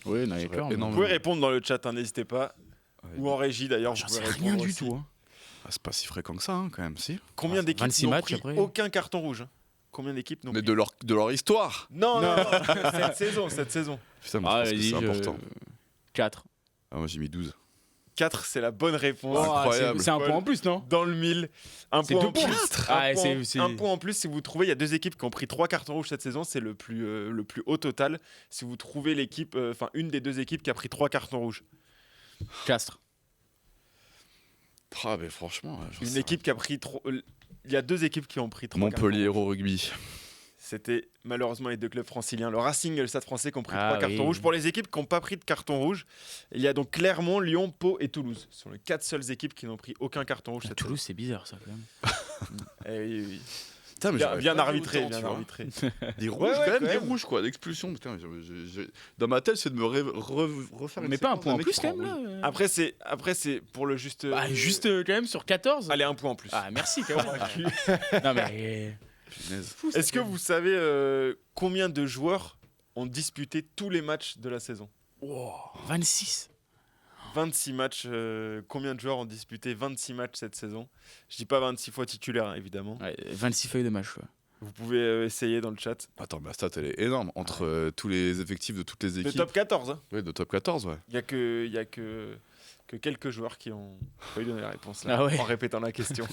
S4: Oui, non, il y a peur, mais-
S5: énorme.
S3: Vous pouvez répondre dans le chat, hein, n'hésitez pas.
S5: Ouais,
S3: Ou en régie d'ailleurs.
S4: J'en
S3: vous
S4: sais
S3: pouvez
S4: rien
S3: répondre
S4: du
S3: aussi.
S4: tout. Hein.
S5: Ah, c'est pas si fréquent que ça, hein, quand même, si.
S3: Combien d'équipes
S4: 26
S3: n'ont
S4: matchs
S3: pris
S4: après.
S3: aucun carton rouge? Combien d'équipes n'ont
S5: Mais
S3: pris
S5: de leur histoire.
S3: Non, cette saison.
S5: Putain, mais
S4: Ah,
S5: je pense que
S4: vas-y,
S5: c'est important.
S4: 4.
S5: Ah, moi j'ai mis 12.
S3: 4, c'est la bonne réponse.
S5: Incroyable.
S4: C'est un point en plus, non?
S3: Dans le mille. Un
S4: C'est
S3: point
S4: deux
S3: en
S4: points.
S3: plus.
S4: Ah,
S3: Un point-
S4: c'est-
S3: un point en plus si vous trouvez. Il y a 2 équipes qui ont pris 3 cartons rouges cette saison. C'est le plus haut total. Si vous trouvez l'équipe, une des 2 équipes qui a pris 3 cartons rouges.
S4: Castres.
S5: Ah, mais franchement. j'en
S3: Une
S5: sais
S3: équipe qui a pris il y a 2 équipes qui ont pris 3
S5: rien. Montpellier
S3: cartons rouges.
S5: Héros Rugby.
S3: C'était malheureusement les 2 clubs franciliens, le Racing et le Stade Français, qui ont pris
S4: Ah
S3: 3 cartons
S4: oui.
S3: rouges. Pour les équipes qui n'ont pas pris de carton rouge, il y a donc Clermont, Lyon, Pau et Toulouse. Ce sont les 4 seules équipes qui n'ont pris aucun carton rouge cette
S4: Toulouse, c'est bizarre ça quand même.
S3: saison. Eh oui, oui.
S5: Putain, mais
S3: Bien,
S5: j'aurais
S3: bien
S5: pas vu
S3: arbitré,
S5: autant,
S3: bien
S5: tu vois.
S3: arbitré.
S5: Des rouges,
S3: Ouais,
S5: quand même,
S3: quand
S5: des
S3: même.
S5: rouges, quoi, d'expulsion. Putain, dans ma tête, c'est de me refaire une
S4: Mais pas un
S5: séquence
S4: point
S5: d'un
S4: en
S5: mec
S4: plus
S5: qui
S4: quand
S5: prend
S4: même
S5: rouge.
S4: là.
S3: Après, c'est pour le juste.
S4: Bah, juste quand même sur 14.
S3: Allez, un point en plus.
S4: Ah, merci quand même. Non, mais.
S5: Punaise.
S3: Est-ce que vous savez combien de joueurs ont disputé tous les matchs de la saison?
S4: Wow, 26.
S3: 26 matchs. Combien de joueurs ont disputé 26 matchs cette saison? Je dis pas 26 fois titulaire, hein, évidemment.
S4: Ouais, 26 feuilles de match. Ouais.
S3: Vous pouvez essayer dans le chat.
S5: Attends, ma stat, elle est énorme. Entre tous les effectifs de toutes les
S3: De
S5: équipes.
S3: top 14, hein.
S5: Ouais, de top 14, ouais.
S3: Il y a que quelques joueurs qui ont pas eu donné la réponse là,
S4: Ah ouais.
S3: en répétant la question.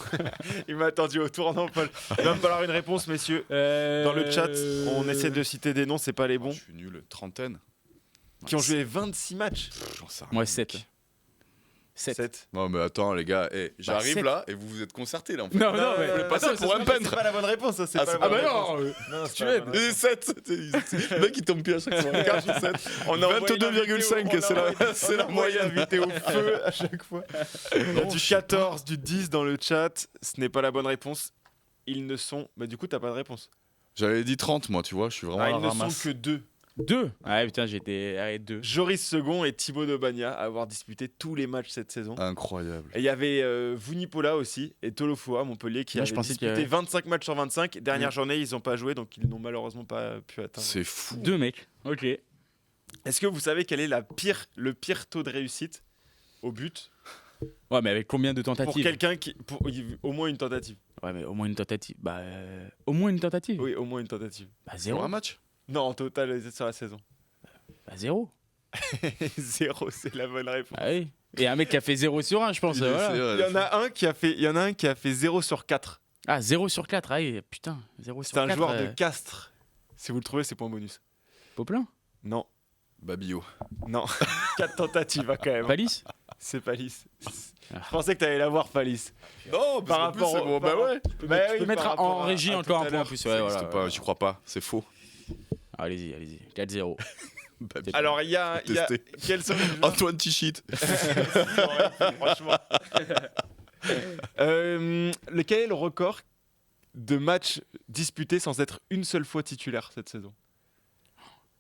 S3: Il m'a attendu au tournant, Paul. Il va me falloir une réponse, messieurs. Dans le chat, on essaie de citer des noms, c'est pas les bons.
S5: Je suis nul. Trentaine.
S3: Qui ont joué 26 matchs.
S5: J'en sais rien.
S4: Moi, 7. 7.
S3: 7.
S5: Non, mais attends, les gars, j'arrive
S4: 7.
S5: là et vous vous êtes concertés là. En fait.
S4: Non, non, mais.
S5: vous voulez passer pour un
S3: C'est
S5: peintre.
S3: pas la bonne réponse, ça, c'est
S5: Ah,
S3: pas
S5: c'est
S3: la
S5: pas-
S3: bonne
S5: ah, bah
S3: réponse. Non, c'est
S4: Tu
S3: pas la
S4: aides.
S3: bonne
S5: Et
S3: réponse.
S5: 7. Le mec, il tombe plus à chaque fois. Regarde, j'ai 7.
S3: On a envoyé
S5: 22,5,
S3: l'invité au-
S5: c'est la-
S3: on a
S5: c'est la
S3: envoyé
S5: moyenne.
S3: l'invité au feu à chaque fois. Il y a du 14, du 10 dans le chat. Ce n'est pas la bonne réponse. Ils ne sont. Bah, du coup, t'as pas de réponse.
S5: J'avais dit 30, moi, tu vois, je suis vraiment
S3: Ah,
S5: à
S3: ils
S5: la
S3: ne
S5: ramasse.
S3: sont que 2.
S4: 2. Ah, putain, j'étais. Allez, 2.
S3: Joris Second et Thibaut de Bagna à avoir disputé tous les matchs cette saison.
S5: Incroyable.
S3: Et il y avait Vunipola aussi et Tolofua à Montpellier qui
S4: Moi,
S3: avaient
S4: je pensais qu'il y
S3: disputé
S4: avait-
S3: 25 matchs sur 25. Dernière journée, ils n'ont pas joué, donc ils n'ont malheureusement pas pu atteindre.
S5: C'est fou.
S4: 2 mecs. Ok.
S3: Est-ce que vous savez quel est le pire taux de réussite au but
S4: Ouais, mais avec combien de
S3: pour
S4: tentatives?
S3: quelqu'un qui... Au moins une tentative.
S4: Ouais, mais au moins une tentative. Bah, au moins une tentative.
S3: Oui, au moins une tentative.
S4: Bah,
S5: Sur
S4: 0.
S5: un match.
S3: Non, en total, sur la saison.
S4: Bah, 0.
S3: 0, c'est la bonne réponse.
S4: Ah oui. Et un mec qui a fait 0 sur 1, je pense. Voilà.
S3: Il y en a un qui a fait 0 sur 4.
S4: Ah, 0 sur 4. Ah oui, putain. 0 sur
S3: C'est
S4: 4.
S3: un joueur de Castres. Si vous le trouvez, c'est point bonus.
S4: Popelin.
S3: Non,
S5: Babillot.
S3: non. 4 tentatives hein, quand même.
S4: Palis.
S3: C'est Palis.
S4: Ah.
S3: Je pensais que tu allais l'avoir, Palis.
S5: Non,
S3: Par rapport au-
S5: Bah ouais.
S3: Bah
S4: Tu
S3: oui,
S4: peux mettre
S3: par rapport
S4: en
S3: à-
S4: régie
S3: à
S4: encore
S3: tout
S4: un
S3: à
S4: point en
S3: l'heure.
S4: plus.
S5: Ça
S4: Ouais,
S5: existe
S4: voilà.
S5: pas, j'y crois pas, c'est faux.
S4: Allez-y, allez-y. 4-0.
S5: Babillot.
S3: Alors, il y a.
S5: Testé.
S3: Quels sont les joueurs
S5: Antoine Tichit.
S3: Franchement. Lequel est le record de matchs disputés sans être une seule fois titulaire cette saison?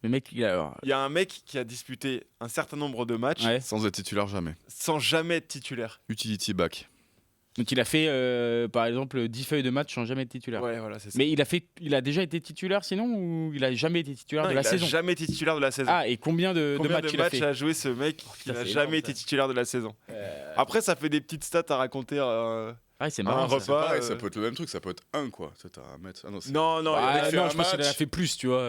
S4: Le mec, il a.
S3: Il y a un mec qui a disputé un certain nombre de matchs
S4: Ouais.
S5: Sans être titulaire jamais.
S3: sans jamais être titulaire.
S5: Utility back.
S4: Donc il a fait, par exemple, 10 feuilles de match sans jamais être titulaire.
S3: Ouais, voilà, c'est ça.
S4: Mais il a déjà été titulaire sinon ou il a jamais été titulaire
S3: Non,
S4: de la
S3: il a
S4: saison
S3: jamais été titulaire de la saison.
S4: Ah, et combien de
S3: Combien
S4: matchs
S3: de
S4: il a
S3: matchs
S4: fait
S3: a joué ce mec qui
S4: putain,
S3: n'a
S4: c'est
S3: jamais
S4: énorme,
S3: été
S4: ça.
S3: titulaire de la saison? Après, ça fait des petites stats à raconter.
S4: Ah, c'est
S3: un
S4: marrant. ça.
S3: repas.
S5: Pareil, ça peut être le même truc, ça peut être 1 quoi. Tu sais, t'as un mètre. Ah non,
S3: Non, non,
S4: Ah,
S5: il a fait
S4: non,
S5: un
S4: je pense qu'il en a
S5: match.
S4: fait plus, tu vois.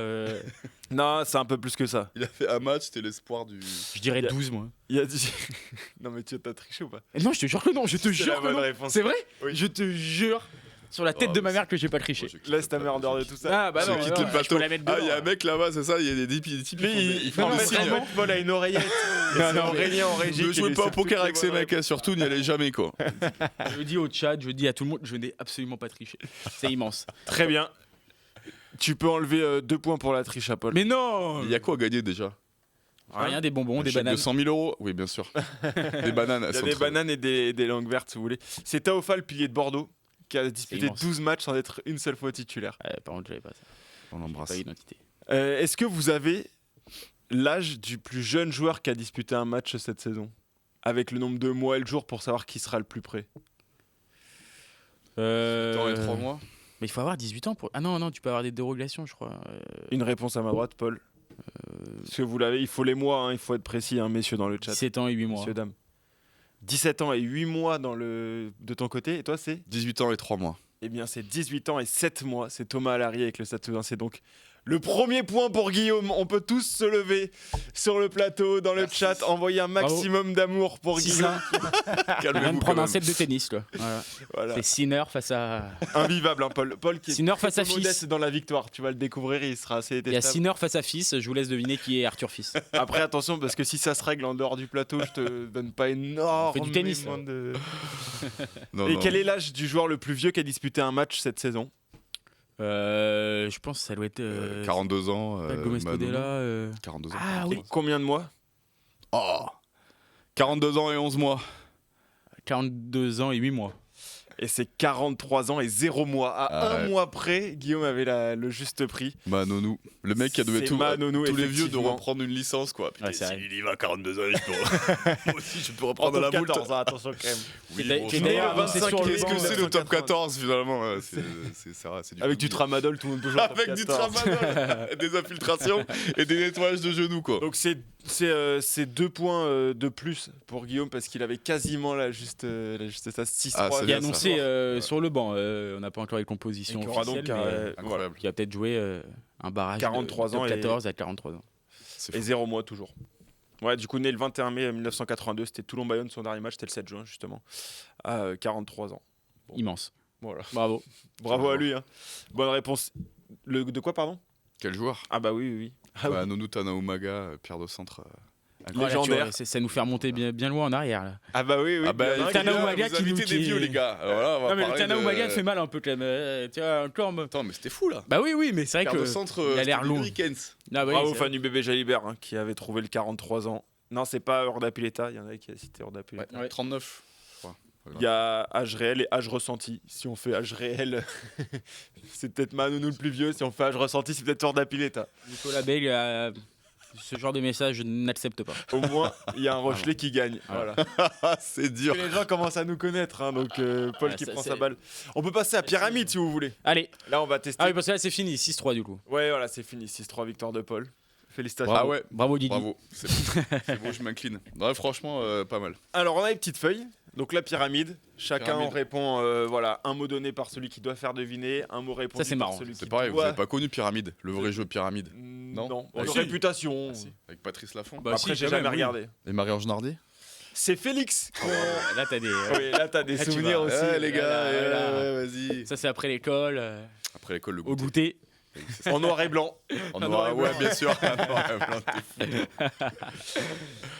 S3: non, c'est un peu plus que ça.
S5: il a fait un match, c'était l'espoir du.
S4: Je dirais
S3: Il y a-
S4: 12, moi.
S3: Il a dit. Non, mais tu as triché ou pas?
S4: Non, je te jure que non, je te
S3: C'est la
S4: jure que
S3: bonne
S4: non.
S3: réponse.
S4: C'est vrai
S3: Oui.
S4: Je te jure sur la tête
S5: Oh,
S4: de ma
S5: mais
S4: mère que j'ai pas triché.
S5: Moi, je quitte
S3: Laisse
S5: le
S3: ta mère en
S5: plateau.
S3: dehors de tout ça.
S4: Ah, bah
S5: Je
S4: non,
S5: quitte
S4: non,
S5: le
S4: je
S5: plateau.
S4: peux la mettre
S5: Ah, il
S4: dedans.
S5: y a un mec là-bas, c'est ça, il y a des types.
S3: Lui,
S5: Ils font
S3: non,
S5: des
S3: mais
S5: signes.
S3: vraiment, Paul a une oreillette. Et
S4: Non,
S3: c'est
S4: non,
S3: Aurélien en régie.
S5: Ne
S3: qui
S5: jouez
S3: lui
S5: pas au
S3: sort
S5: poker
S3: toutes les
S5: avec ces
S3: bonnes
S5: mecs, hein, surtout n'y allez jamais quoi.
S4: Je dis au chat, je dis à tout le monde, je n'ai absolument pas triché. C'est immense.
S3: réponses. Très bien. Tu peux enlever 2 points pour la triche à Paul.
S4: Mais non
S5: Il y a quoi à gagner déjà?
S4: Rien, des bonbons,
S5: Un
S4: des
S5: chèque
S4: bananes.
S5: de 100 000 euros? Oui, bien sûr. Des bananes.
S3: Il
S5: elles
S3: y a
S5: sont
S3: des
S5: trop-
S3: bananes et des langues vertes si vous voulez. C'est Taofa, le pilier de Bordeaux, qui a disputé
S4: immense.
S3: 12 matchs sans être une seule fois titulaire.
S4: Par contre, j'avais pas ça.
S5: On l'embrasse.
S4: Pas identité.
S3: Est-ce que vous avez l'âge du plus jeune joueur qui a disputé un match cette saison? Avec le nombre de mois et le jour pour savoir qui sera le plus près.
S5: Dans les 3 mois?
S4: Mais il faut avoir 18 ans pour. Ah non, non, tu peux avoir des dérogations, je crois.
S3: Une réponse à ma droite, Paul. Parce que vous l'avez, il faut les mois, hein, il faut être précis, hein, messieurs dans le chat.
S4: 17 ans et 8 mois.
S3: Messieurs, dames. 17 ans et 8 mois de ton côté, et toi c'est?
S5: 18 ans et 3 mois.
S3: Eh bien c'est 18 ans et 7 mois, c'est Thomas Alary avec le Stade Toulousain, c'est donc le premier point pour Guillaume. On peut tous se lever sur le plateau, dans le chat, envoyer un maximum d'amour pour Guillaume.
S4: 6-1. On vient de
S5: Calmez-vous.
S4: prendre
S5: quand
S4: un
S5: même.
S4: set de tennis, là. Voilà.
S3: Voilà.
S4: C'est Sinner face à.
S3: Invivable, hein, Paul. Paul qui est
S4: Sinner
S3: très
S4: face à
S3: peu modeste
S4: Fils.
S3: dans la victoire, tu vas le découvrir, il sera assez
S4: Il y a
S3: détestable.
S4: Sinner face à Fils, je vous laisse deviner qui est Arthur Fils.
S3: Après attention, parce que si ça se règle en dehors du plateau, je te donne pas énormément
S4: du tennis, là.
S3: de...
S5: Non,
S3: Et
S5: non.
S3: quel est l'âge du joueur le plus vieux qui a disputé un match cette saison?
S4: Je pense que ça doit être.
S5: 42 ans.
S4: pas Gomez
S5: Manono.
S4: Podella.
S5: 42 ans.
S4: Ah oui.
S3: Combien de mois?
S5: Oh 42 ans et 11 mois.
S4: 42 ans et 8 mois.
S3: Et c'est 43 ans et 0 mois. À
S5: Ah
S3: un
S5: ouais.
S3: mois près, Guillaume avait le juste prix.
S5: Manonou. Le mec qui a donné
S3: C'est
S5: tout.
S3: Manonou,
S5: tous les vieux
S3: effectivement.
S5: devront prendre une licence quoi.
S4: Ouais, c'est vrai.
S5: il y va à 42 ans, je peux... moi aussi je peux
S3: En
S5: reprendre la
S3: top
S5: boule.
S3: 14, hein, attention quand même.
S5: Oui,
S4: Qui
S5: bon,
S4: était
S5: ça
S4: d'ailleurs
S5: va.
S4: avancé
S3: sur le
S5: Qu'est-ce
S3: banc,
S5: que c'est le top
S3: 180.
S5: 14 finalement? C'est
S3: Avec du tramadol, tout le monde peut jouer en top
S5: Avec du
S3: 14.
S5: tramadol, des infiltrations et des nettoyages de genoux quoi.
S3: Donc c'est 2 points de plus pour Guillaume parce qu'il avait quasiment la juste ça 6-3.
S5: Ah, c'est
S4: Qui est
S5: bien, ça.
S4: annoncé
S5: Ouais.
S4: sur le banc. On n'a pas encore les compositions
S3: Et qui aura
S4: officielles,
S3: donc
S4: mais
S5: Incroyable.
S4: qui a peut-être joué un barrage
S3: 43
S4: de
S3: ans
S4: top
S3: et-
S4: 14 à 43 ans.
S5: C'est
S3: Et
S5: fou.
S3: 0 mois toujours. Ouais, du coup, né le 21 mai 1982, c'était Toulon-Bayonne, son dernier match, c'était le 7 juin, justement, à 43 ans.
S4: Immense.
S3: Voilà.
S4: Bravo.
S3: Bravo à lui. Hein. Bonne réponse. De quoi, pardon?
S5: Quel joueur?
S3: Ah bah oui, oui, oui. Ah oui.
S5: Bah, Nonou Tanaumaga, Pierre de centre.
S4: Voilà, tu
S3: Légendaire.
S4: vois, ça nous fait remonter bien loin en arrière. Là.
S3: Ah bah oui, oui.
S5: Ah bah,
S3: Il y en a un
S4: Tana
S3: qui-
S4: Oumaga
S5: vous
S4: qui nous
S5: invitez des
S4: qui-
S5: vieux les gars. Alors là, on va
S4: Non, mais le
S5: parler
S4: Tana
S5: de-
S4: Oumaga fait mal un peu quand même. Tu vois, encore.
S5: Attends, mais c'était fou là.
S4: Bah oui, mais c'est vrai
S5: Pierre de
S4: que.
S5: centre.
S4: il a l'air
S5: c'était
S4: long.
S5: Hurricanes.
S4: Ah, oui,
S3: Bravo
S4: c'est-
S3: fan du bébé Jalibert hein, qui avait trouvé le 43 ans. Non, c'est pas Urda Pileta, il y en a qui a cité Urda Pileta.
S4: Ouais.
S5: 39. je crois.
S3: Il y a âge réel et âge ressenti. Si on fait âge réel, c'est peut-être Manonou le plus vieux. Si on fait âge ressenti, c'est peut-être Urda Pileta.
S4: Nicolas Bell, ce genre de message, je n'accepte pas.
S3: Au moins, il y a un Rochelet qui gagne.
S4: Voilà.
S3: Voilà.
S5: Ah, c'est dur.
S3: Et les gens commencent à nous connaître, hein, donc Paul
S4: Ah,
S3: qui
S4: ça,
S3: prend
S4: c'est-
S3: sa balle. On peut passer à Pyramide si vous voulez.
S4: Allez.
S3: Là, on va tester.
S4: Ah oui, parce que là, c'est fini. 6-3 du coup.
S3: Ouais, voilà, c'est fini. 6-3 victoire de Paul. Félicitations.
S5: Ah ouais.
S4: Bravo Didi.
S5: Bravo. C'est bon, je m'incline. Ouais, franchement, pas mal.
S3: Alors, on a une petite feuille. Donc, la pyramide. Chacun
S5: Pyramide.
S3: répond voilà, un mot donné par celui qui doit faire deviner, un mot répondu
S4: c'est
S3: par
S4: marrant.
S3: celui qui
S5: C'est pareil, vous
S3: doit...
S5: avez pas connu Pyramide, le vrai jeu Pyramide.
S3: Non,
S5: Ah,
S3: de
S5: si.
S3: réputation.
S5: Ah, si, avec Patrice Laffont.
S4: Bah,
S3: Après,
S4: si,
S3: j'ai
S4: quand
S3: jamais
S4: même, oui.
S3: regardé.
S5: Et Marie-Ange Nardi.
S3: C'est Félix.
S4: Là, t'as des.
S3: Oui, là, t'as des
S4: Là, tu
S3: souvenirs
S4: vas.
S3: aussi.
S5: Eh, les gars,
S4: voilà.
S5: vas-y.
S4: Ça, c'est après l'école,
S5: Après l'école, le
S4: au
S5: goûter.
S4: goûter.
S3: En noir et blanc.
S5: En
S3: Un
S5: noir,
S3: noir et
S5: ouais,
S3: blanc.
S5: bien sûr. En noir et blanc, t'es fou.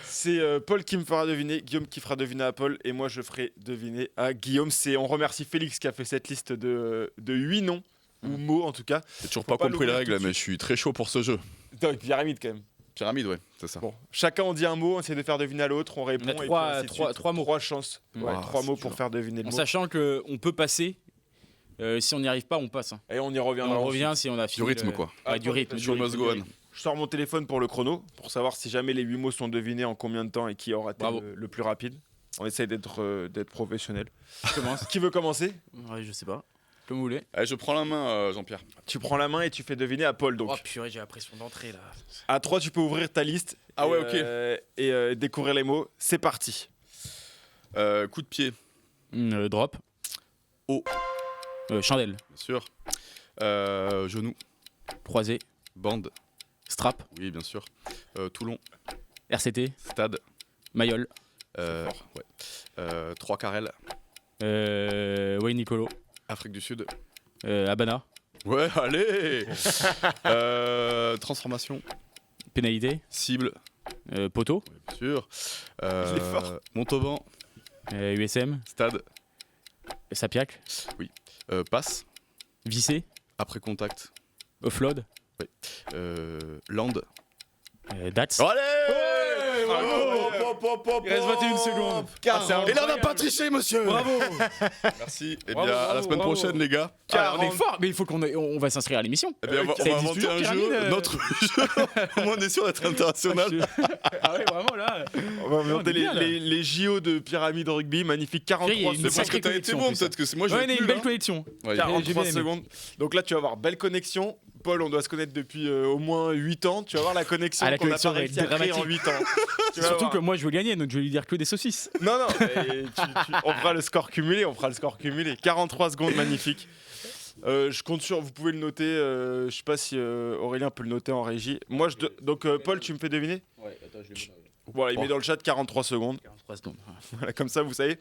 S3: C'est Paul qui me fera deviner, Guillaume qui fera deviner à Paul, et moi je ferai deviner à Guillaume. On remercie Félix qui a fait cette liste de 8 noms, ou mots en tout cas.
S5: J'ai toujours
S3: Faut
S5: pas
S3: pas
S5: compris les
S3: l'ouvrir
S5: règles,
S3: tout de
S5: mais je suis très chaud pour ce jeu.
S3: Donc, pyramide quand même.
S5: Pyramide, ouais, c'est ça.
S3: Bon, chacun on dit un mot, on essaie de faire deviner à l'autre, on répond.
S4: On a
S3: et puis
S4: trois-
S3: ainsi de
S4: trois-
S3: suite.
S4: trois mots.
S3: 3 chances.
S4: Mm.
S3: Ouais,
S5: Ah,
S3: 3
S5: c'est
S3: mots
S5: dur.
S3: pour faire deviner le
S4: En
S3: mot.
S4: sachant qu'on peut passer. Si on n'y arrive pas, on passe. Hein.
S3: Et on y reviendra.
S4: On
S3: ensuite.
S4: revient si on a
S5: Du
S4: fini.
S5: rythme, quoi.
S4: Ouais, du rythme.
S5: Show
S4: du
S5: must
S4: rythme,
S5: go
S4: du
S5: on.
S4: rythme.
S3: Je sors mon téléphone pour le chrono, pour savoir si jamais les 8 mots sont devinés, en combien de temps et qui aura été
S4: Bravo.
S3: le plus rapide. On essaye d'être professionnel.
S4: Je commence.
S3: Qui veut commencer?
S4: Ouais, je sais pas. Comme vous voulez.
S5: Allez, je prends la main, Jean-Pierre.
S3: Tu prends la main et tu fais deviner à Paul. Donc,
S4: Oh purée, j'ai la pression d'entrée là.
S3: à 3, tu peux ouvrir ta liste.
S5: Ah ouais,
S3: et découvrir les mots. C'est parti.
S5: Coup de pied,
S4: Drop.
S5: Haut.
S4: Chandelle.
S5: bien sûr. Genou,
S4: Croisé.
S5: bande,
S4: Strap.
S5: oui, bien sûr. Toulon,
S4: RCT.
S5: stade,
S4: Mayol.
S5: ouais. 3 carrel,
S4: Wayne Nicolo.
S5: Afrique du Sud.
S4: Habana.
S5: Ouais, allez. Transformation,
S4: Pénalité.
S5: cible,
S4: Poteau.
S5: bien sûr.
S3: Il est fort.
S5: Montauban,
S4: USM.
S5: stade,
S4: Sapiac.
S5: passe,
S4: Vissé.
S5: après contact,
S4: Offload.
S5: land.
S4: Dats.
S5: Allez,
S4: Il reste 21 secondes.
S5: Et là, on n'a pas triché, monsieur.
S4: Bravo.
S5: Merci. Et
S4: Bravo,
S5: bien, à la
S4: bravo,
S5: semaine
S4: bravo.
S5: prochaine, les gars.
S4: On est fort, mais il faut on va s'inscrire à l'émission.
S5: Eh bien, on
S4: Ça
S5: va
S4: existe
S5: inventer
S4: toujours,
S5: un
S4: Pyramide,
S5: jeu, notre jeu. Au moins, on est sûr d'être international.
S4: Ah ouais, vraiment là.
S3: On va inventer
S4: on est bien, là.
S3: les JO de Pyramide Rugby. Magnifique.
S4: Il y a
S3: 43
S4: une
S5: C'est
S3: secondes.
S5: parce que
S4: sacrée
S5: t'as été
S4: connexion,
S5: bon,
S4: en plus.
S5: peut-être que c'est moi, je
S4: Ouais,
S5: vais
S4: on a une
S5: plus,
S4: belle
S5: là.
S4: connexion.
S5: Ouais,
S4: J'ai bien
S3: 43
S4: aimé.
S3: secondes. Donc là, tu vas avoir belle connexion. Paul, on doit se connaître depuis au moins 8 ans. Tu vas voir la connexion
S4: Ah, la
S3: qu'on n'a pas
S4: connexion va
S3: réussi
S4: être
S3: à créer en
S4: dramatique.
S3: 8 ans. Tu vas
S4: Surtout
S3: voir.
S4: que moi je veux gagner, donc je vais lui dire que des saucisses.
S3: Non, non, mais on fera le score cumulé. 43 secondes, magnifique. Je compte sur, vous pouvez le noter. Je sais pas si Aurélien peut le noter en régie. Moi, donc Paul, tu me fais deviner.
S4: Ouais, attends, je l'ai
S3: Voilà, il met dans le chat 43 secondes.
S4: 43 secondes.
S3: Voilà, comme ça, vous savez.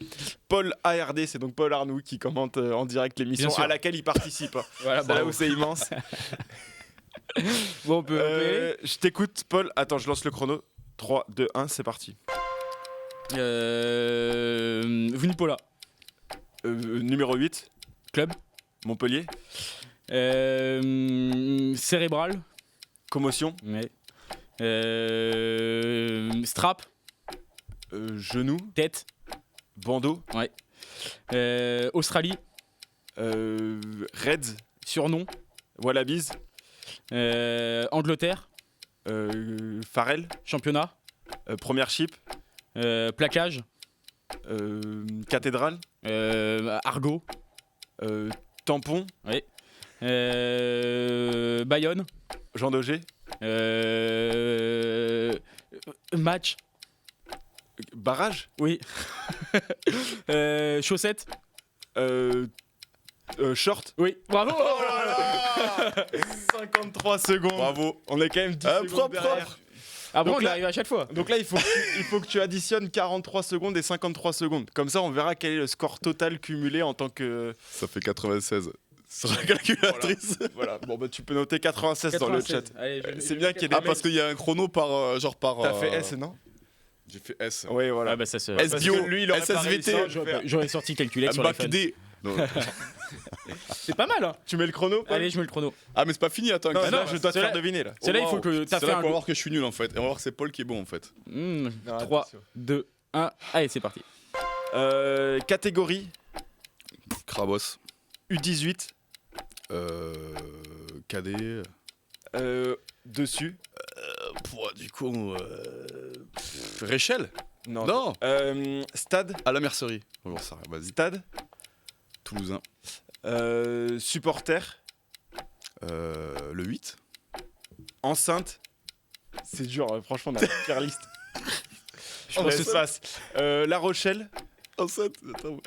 S3: Paul ARD, c'est donc Paul Arnoux qui commente en direct l'émission
S4: Bien sûr.
S3: à laquelle il participe.
S4: Voilà,
S3: C'est là où c'est immense.
S4: Bon, on peut y aller.
S3: Je t'écoute, Paul. Attends, je lance le chrono. 3, 2, 1, c'est parti.
S4: Vunipola.
S3: Numéro 8,
S4: Club.
S3: Montpellier.
S4: Cérébral.
S3: Commotion.
S4: Ouais. Strap.
S3: Genou.
S4: Tête.
S3: Bandeau.
S4: Australie.
S3: Reds.
S4: Surnom.
S3: Wallabies.
S4: Angleterre.
S3: Farrell.
S4: Championnat.
S3: Première chip.
S4: Plaquage.
S3: Cathédrale.
S4: Argot.
S3: Tampon.
S4: Bayonne.
S3: Jean Daugé.
S4: Match.
S3: Barrage.
S4: Oui. Chaussettes.
S3: Short.
S4: Oui. Bravo.
S3: 53 secondes.
S5: Bravo.
S3: On est quand même 10 secondes
S5: Propre,
S3: derrière.
S5: propre.
S4: Ah bon,
S3: Donc
S4: on y
S3: là-
S4: arrive à chaque fois.
S3: Donc là, il faut que tu additionnes 43 secondes et 53 secondes. Comme ça, on verra quel est le score total cumulé en tant que...
S5: Ça fait 96. Sur la calculatrice.
S3: Voilà, bon bah tu peux noter 96 dans le chat.
S4: Allez,
S3: C'est bien qu'il y ait des
S5: Ah, parce qu'il y a un chrono par. Genre par.
S3: T'as fait S, non?
S5: J'ai fait S.
S3: Oui, voilà.
S4: Ah bah ça se.
S5: S
S3: Parce
S5: bio,
S3: que lui, il aurait pas
S5: SSVT,
S3: réussi à le faire.
S4: J'aurais sorti calculette sur l'iPhone.
S5: BACD. Non.
S4: C'est pas mal, hein.
S3: Tu mets le chrono, Paul?
S4: Allez, je mets le chrono.
S5: Ah, mais c'est pas fini, attends.
S3: Non,
S5: que-
S3: non, je dois te
S4: Celle-là-
S3: faire deviner là.
S4: Celle-là, il faut que t'as
S5: C'est
S4: fait
S5: là
S4: un.
S5: qu'on va voir que je suis nul en fait. Et on va voir que c'est Paul qui est bon en fait.
S4: 3, 2, 1. Allez, c'est parti.
S3: Catégorie
S5: Krabos.
S3: U18.
S5: KD.
S3: Dessus.
S5: Du coup. Réchel. Non.
S3: Stade.
S5: À la mercerie. Bonjour, ça, vas-y.
S3: Stade.
S5: Toulousain.
S3: Supporter.
S5: Le 8.
S3: Enceinte. C'est dur, franchement, on a la pire liste. Je
S5: Oh,
S3: laisse
S5: c'est
S3: passe. La Rochelle.
S5: Enceinte. Attends.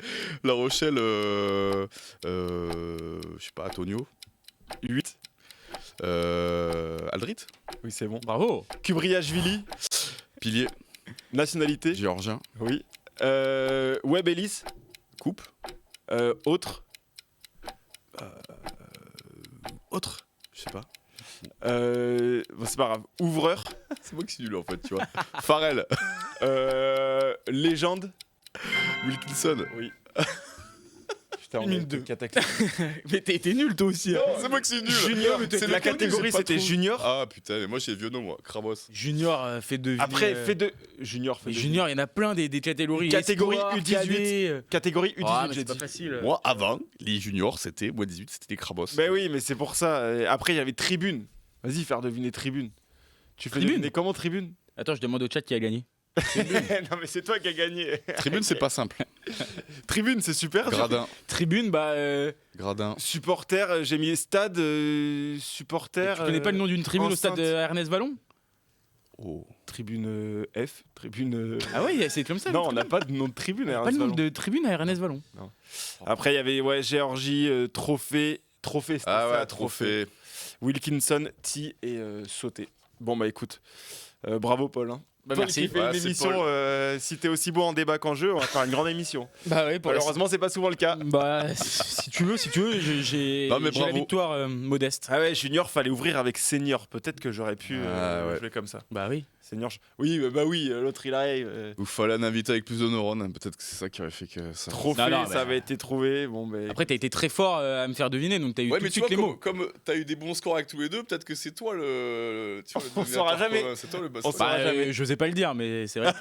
S5: La Rochelle. Je sais pas, Antonio.
S3: 8.
S5: Aldrit.
S3: Oui, c'est bon.
S4: Bravo.
S3: Kubriashvili.
S5: Pilier.
S3: Nationalité.
S5: Géorgien.
S3: Oui. Web Ellis.
S5: Coupe.
S3: Autre.
S5: Autre. Je sais pas.
S3: Bon, c'est pas grave. Ouvreur.
S5: C'est moi qui suis nul en fait, tu vois. Farrell.
S3: Légende.
S5: Wilkinson.
S3: Oui. Putain,
S4: Une minute deux.
S3: cataclysme.
S4: Mais t'es nul toi aussi. Hein.
S5: C'est moi qui suis nul.
S3: Junior.
S5: C'est
S3: La
S5: le point que
S3: catégorie,
S5: j'ai pas
S3: c'était
S5: trop.
S3: junior.
S5: Ah putain, mais moi j'ai Vionneau, moi. Krabos.
S4: Junior fait deviner.
S3: Après, fait de. Junior, fait
S4: Mais
S3: de.
S4: Junior, il y en a plein des catégories.
S3: Catégorie
S4: Espoir,
S3: U18.
S4: cadet.
S3: Catégorie U18,
S4: Ah, mais
S3: j'ai
S4: c'est pas
S3: dit.
S4: facile.
S5: Moi, avant, les juniors, c'était. Moi, 18, c'était des Krabos.
S3: Ben oui, mais c'est pour ça. Et après, il y avait Tribune. Vas-y, faire deviner Tribune. Tu fais
S4: Tribune
S3: deviner comment Tribune?
S4: Attends, je demande au chat qui a gagné.
S3: Non, mais c'est toi qui as gagné.
S5: Tribune, c'est pas simple.
S3: Tribune, c'est super.
S5: Gradin.
S4: Tribune,
S5: Gradin.
S3: Supporter, j'ai mis stade, supporter.
S4: tu connais pas le nom d'une tribune au stade
S3: enceinte.
S4: Ernest Vallon?
S5: Oh.
S3: Tribune F, tribune.
S4: Ah ouais, c'est comme ça.
S3: Non, on n'a pas de nom de tribune. à
S4: pas de
S3: Ernest
S4: nom
S3: Vallon.
S4: de tribune à Ernest Vallon.
S3: Après, il y avait Géorgie, trophée, c'était
S5: Ah
S3: ça,
S5: ouais, trophée.
S3: Wilkinson, T et sauté. Bon bah écoute, bravo Paul. Hein.
S4: Bah,
S3: Paul
S4: merci.
S3: qui fait
S5: Ouais,
S3: une
S5: c'est
S3: émission. Si t'es aussi beau en débat qu'en jeu, on va faire une grande émission.
S4: Bah ouais,
S3: Malheureusement, c'est pas souvent le cas.
S4: Bah si tu veux, j'ai
S5: Non, mais
S4: j'ai la
S5: bravo.
S4: victoire modeste.
S3: Ah ouais, junior, fallait ouvrir avec senior. Peut-être que j'aurais pu
S5: Ah ouais.
S3: jouer comme ça.
S4: Bah oui.
S3: Senior, oui, bah oui, l'autre il arrive.
S5: Ou fallait un invité avec plus de neurones. hein. Peut-être que c'est ça qui aurait fait que ça.
S3: Trophée,
S4: Non,
S3: ça
S4: mais-
S3: avait été trouvé. Bon, bah,
S4: Après t'as été très fort à me faire deviner, donc t'as eu
S5: Ouais,
S4: tout
S5: mais
S4: de
S5: tu
S4: suite
S5: vois,
S4: les mots.
S5: comme t'as eu des bons scores avec tous les deux, peut-être que c'est toi le. Tu vois, le
S3: On saura
S5: dominateur
S3: jamais.
S5: commun. C'est toi le boss.
S3: On saura
S4: Bah,
S3: jamais.
S4: j'osais pas le dire, mais c'est vrai.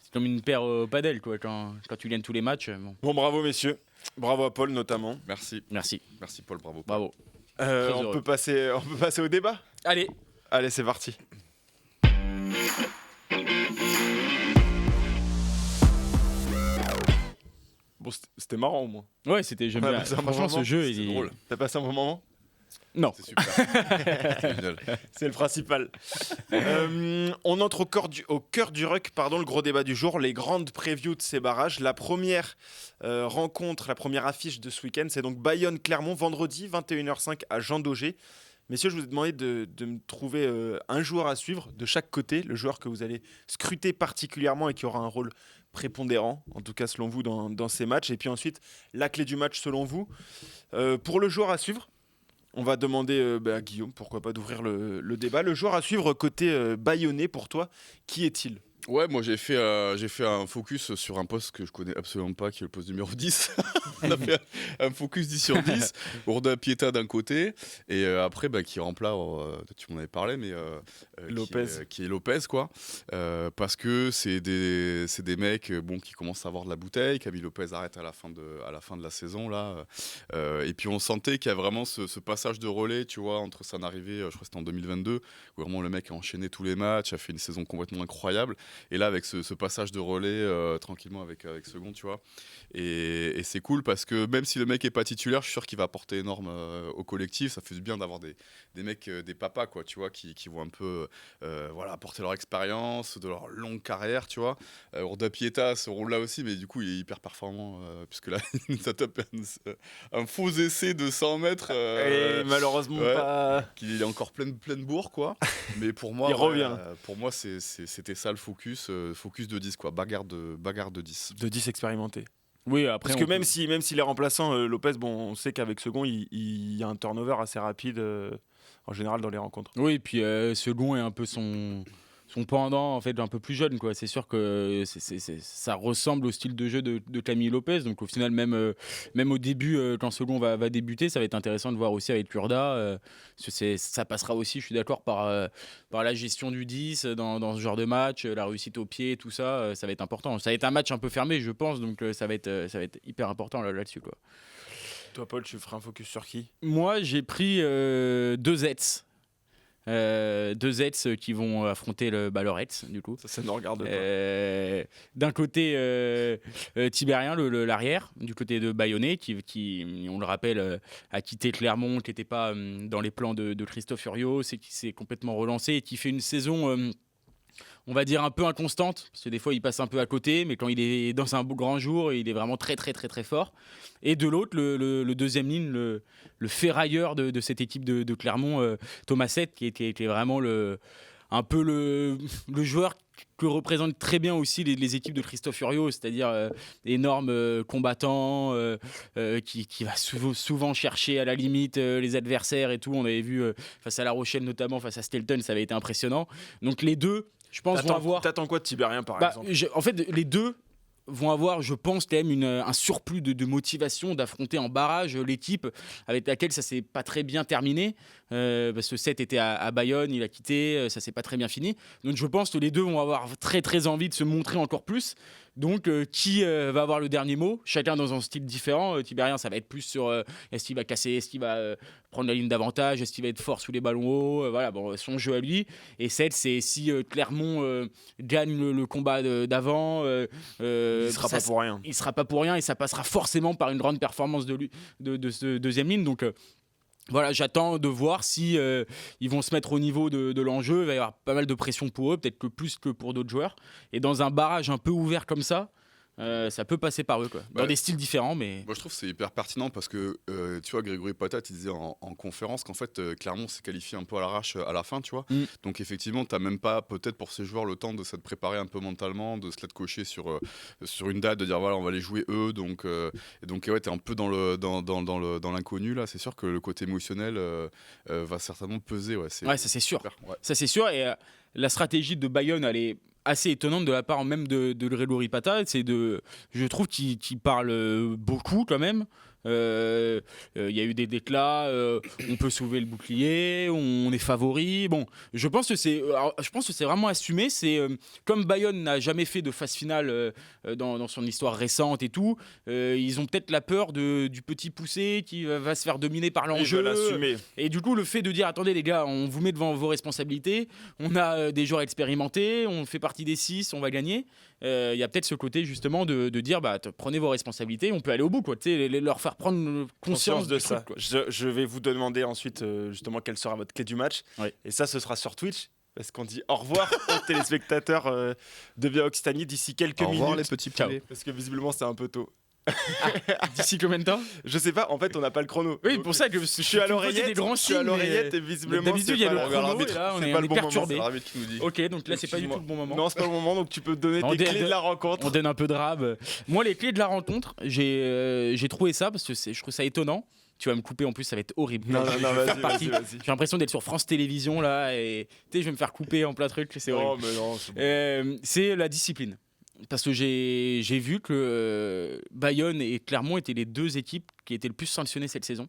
S4: C'est comme une paire au padel, quoi. Quand tu gagnes tous les matchs, bon.
S3: Bon, bravo messieurs. Bravo à Paul notamment.
S5: Merci.
S4: Merci,
S5: Merci Paul, bravo.
S4: bravo.
S3: On
S4: heureux.
S3: peut passer au débat.
S4: Allez,
S3: Allez, c'est parti. Bon, c'était marrant au moins.
S4: ouais, j'aime
S3: On a
S4: bien.
S3: passé un bon
S4: Franchement, ce
S3: moment,
S4: jeu,
S5: c'est
S4: il est
S5: drôle.
S3: T'as passé un bon moment?
S4: Non.
S5: C'est super. C'est génial.
S3: C'est le principal. On entre au cœur du ruck, le gros débat du jour, les grandes previews de ces barrages. La première rencontre, la première affiche de ce week-end, c'est donc Bayonne-Clermont, vendredi, 21h05 à Jean Daugé. Messieurs, je vous ai demandé de me trouver un joueur à suivre de chaque côté, le joueur que vous allez scruter particulièrement et qui aura un rôle prépondérant, en tout cas selon vous, dans ces matchs. Et puis ensuite, la clé du match selon vous. Pour le joueur à suivre, on va demander à Guillaume, pourquoi pas, d'ouvrir le débat. Le joueur à suivre côté bayonnais, pour toi, qui est-il ?
S5: Ouais, moi j'ai fait un focus sur un poste que je connais absolument pas, qui est le poste numéro 10. On a fait un focus 10 sur 10. Urda Pieta d'un côté, et après qui remplace, tu m'en avais parlé, mais
S3: Lopez.
S5: qui est Lopez, quoi. Parce que c'est des mecs qui commencent à avoir de la bouteille. Camille Lopez arrête à la fin de la saison, là. Et puis on sentait qu'il y a vraiment ce passage de relais, tu vois, entre son arrivée, je crois que c'était en 2022, où vraiment le mec a enchaîné tous les matchs, a fait une saison complètement incroyable. Et là, avec ce passage de relais, tranquillement avec Second, tu vois. Et c'est cool parce que même si le mec est pas titulaire, je suis sûr qu'il va apporter énorme au collectif. Ça fait du bien d'avoir des mecs, des papas, quoi, tu vois, qui vont un peu apporter leur expérience, de leur longue carrière, tu vois. Urda Pieta, ce rôle-là aussi, mais du coup, il est hyper performant, puisque là, ça tape un faux essai de 100 mètres.
S3: Et malheureusement
S5: ouais.
S3: pas.
S5: Qu'il est encore pleine bourre, quoi. Mais pour moi,
S3: Il revient.
S5: pour moi c'était ça le focus de 10, quoi. Bagarre de 10.
S3: De 10 expérimentés.
S4: Oui, après.
S3: Parce que même s'il est remplaçant, Lopez, on sait qu'avec Second, il y a un turnover assez rapide en général dans les rencontres.
S4: Oui, et puis Second est un peu son pendant, en fait, un peu plus jeune, quoi. C'est sûr que ça ressemble au style de jeu de Camille Lopez. Donc au final, même au début, quand Second va débuter, ça va être intéressant de voir aussi avec Urda. Ça passera aussi, je suis d'accord, par la gestion du 10 dans ce genre de match, la réussite au pied, tout ça, ça va être important. Ça va être un match un peu fermé, je pense, donc ça va être hyper important là-dessus, quoi.
S3: Toi, Paul, tu feras un focus sur qui ?
S4: Moi, j'ai pris deux Zets. Deux Zets qui vont affronter le Reds, du coup.
S3: Ça ne regarde pas.
S4: D'un côté, Tibérien, l'arrière, du côté de Bayonnais, qui on le rappelle, a quitté Clermont, qui n'était pas dans les plans de Christophe Furios, et qui s'est complètement relancé, et qui fait une saison, on va dire, un peu inconstante, parce que des fois il passe un peu à côté, mais quand il est dans un grand jour, il est vraiment très très très très fort. Et de l'autre, le deuxième ligne, le ferrailleur de cette équipe de Clermont, Thomas Sett, qui était vraiment un peu le joueur que représentent très bien aussi les équipes de Christophe Furios, c'est-à-dire énorme combattant qui va souvent chercher à la limite les adversaires et tout. On avait vu face à La Rochelle, notamment face à Stelton, ça avait été impressionnant. Donc les deux, je pense, vont avoir...
S3: T'attends quoi de Tibérien, par exemple ?
S4: En fait, les deux vont avoir, je pense, quand même un surplus de motivation d'affronter en barrage l'équipe avec laquelle ça s'est pas très bien terminé, parce que Seth était à Bayonne, il a quitté, ça s'est pas très bien fini. Donc je pense que les deux vont avoir très très envie de se montrer encore plus. Donc qui va avoir le dernier mot, chacun dans un style différent. Tibérien, ça va être plus sur est-ce qu'il va casser, est-ce qu'il va prendre la ligne d'avantage, est-ce qu'il va être fort sous les ballons hauts, voilà, bon, son jeu à lui. Et 7, c'est si Clermont gagne le combat d'avant,
S3: Il sera pas pour rien.
S4: il sera pas pour rien et ça passera forcément par une grande performance de ce deuxième ligne. Donc voilà, j'attends de voir si ils vont se mettre au niveau de l'enjeu. Il va y avoir pas mal de pression pour eux, peut-être que plus que pour d'autres joueurs. Et dans un barrage un peu ouvert comme ça, ça peut passer par eux, quoi. Dans des styles différents, mais...
S5: Moi, je trouve que c'est hyper pertinent parce que, tu vois, Grégory Poitat, il disait en conférence qu'en fait, Clermont s'est qualifié un peu à l'arrache à la fin, tu vois. Donc, effectivement, tu n'as même pas, peut-être pour ces joueurs, le temps de s'être préparé un peu mentalement, de se la cocher sur une date, de dire, voilà, on va les jouer eux. Donc, et donc ouais, tu es un peu dans l'inconnu, là. C'est sûr que le côté émotionnel va certainement peser. Ouais,
S4: ça, c'est sûr.
S5: Super, ouais.
S4: Ça, c'est sûr. Et la stratégie de Bayonne, elle est assez étonnante de la part même de Grégory Poitat. Je trouve qu'il parle beaucoup quand même. Il y a eu des déclats, on peut soulever le bouclier, on est favori. Bon, je pense que c'est vraiment assumé. C'est comme Bayonne n'a jamais fait de phase finale dans son histoire récente et tout. Ils ont peut-être la peur du petit poussé qui va se faire dominer par l'enjeu. Et du coup, le fait de dire attendez les gars, on vous met devant vos responsabilités. On a des joueurs expérimentés, on fait partie des 6, on va gagner. Il y a peut-être ce côté justement de dire prenez vos responsabilités, on peut aller au bout, quoi. Leur faire prendre conscience
S3: de
S4: du
S3: ça.
S4: truc, quoi.
S3: Je vais vous demander ensuite justement quelle sera votre clé du match.
S4: Ouais.
S3: Et ça, ce sera sur Twitch. Parce qu'on dit au revoir aux téléspectateurs de Via Occitanie d'ici quelques
S5: Au revoir,
S3: minutes.
S5: les petits
S4: Ciao.
S5: poulets.
S3: Parce que visiblement, c'est un peu tôt.
S4: D'ici combien de temps?
S3: Je sais pas, en fait, on n'a pas le chrono.
S4: Oui,
S3: Donc,
S4: pour ça que
S3: je suis à l'oreillette.
S4: des grands
S3: Je suis à
S4: signes,
S3: l'oreillette
S4: mais
S3: et visiblement.
S4: d'habitude, il y a
S3: c'est
S4: le
S3: pas
S4: chrono,
S3: l'arbitre,
S4: et là,
S3: c'est
S4: on
S3: pas
S4: est
S3: le bon moment.
S4: perturbé.
S5: C'est l'arbitre qui nous dit.
S4: Ok, donc là, c'est pas du tout
S3: Excuse-moi.
S4: le bon moment.
S3: Non, c'est pas le moment, donc tu peux donner
S4: On
S3: tes
S4: dé-
S3: clés de la rencontre.
S4: On donne un peu de rab. Moi, les clés de la rencontre, j'ai trouvé ça parce que je trouve ça étonnant. Tu vas me couper en plus, ça va être horrible.
S3: Non,
S4: Je vais faire
S3: vas-y,
S4: partie.
S3: vas-y.
S4: J'ai l'impression d'être sur France Télévisions là et tu sais, je vais me faire couper en plein truc, c'est horrible.
S3: Oh, mais non, c'est bon.
S4: C'est la discipline. Parce que j'ai vu que Bayonne et Clermont étaient les deux équipes qui étaient le plus sanctionnées cette saison.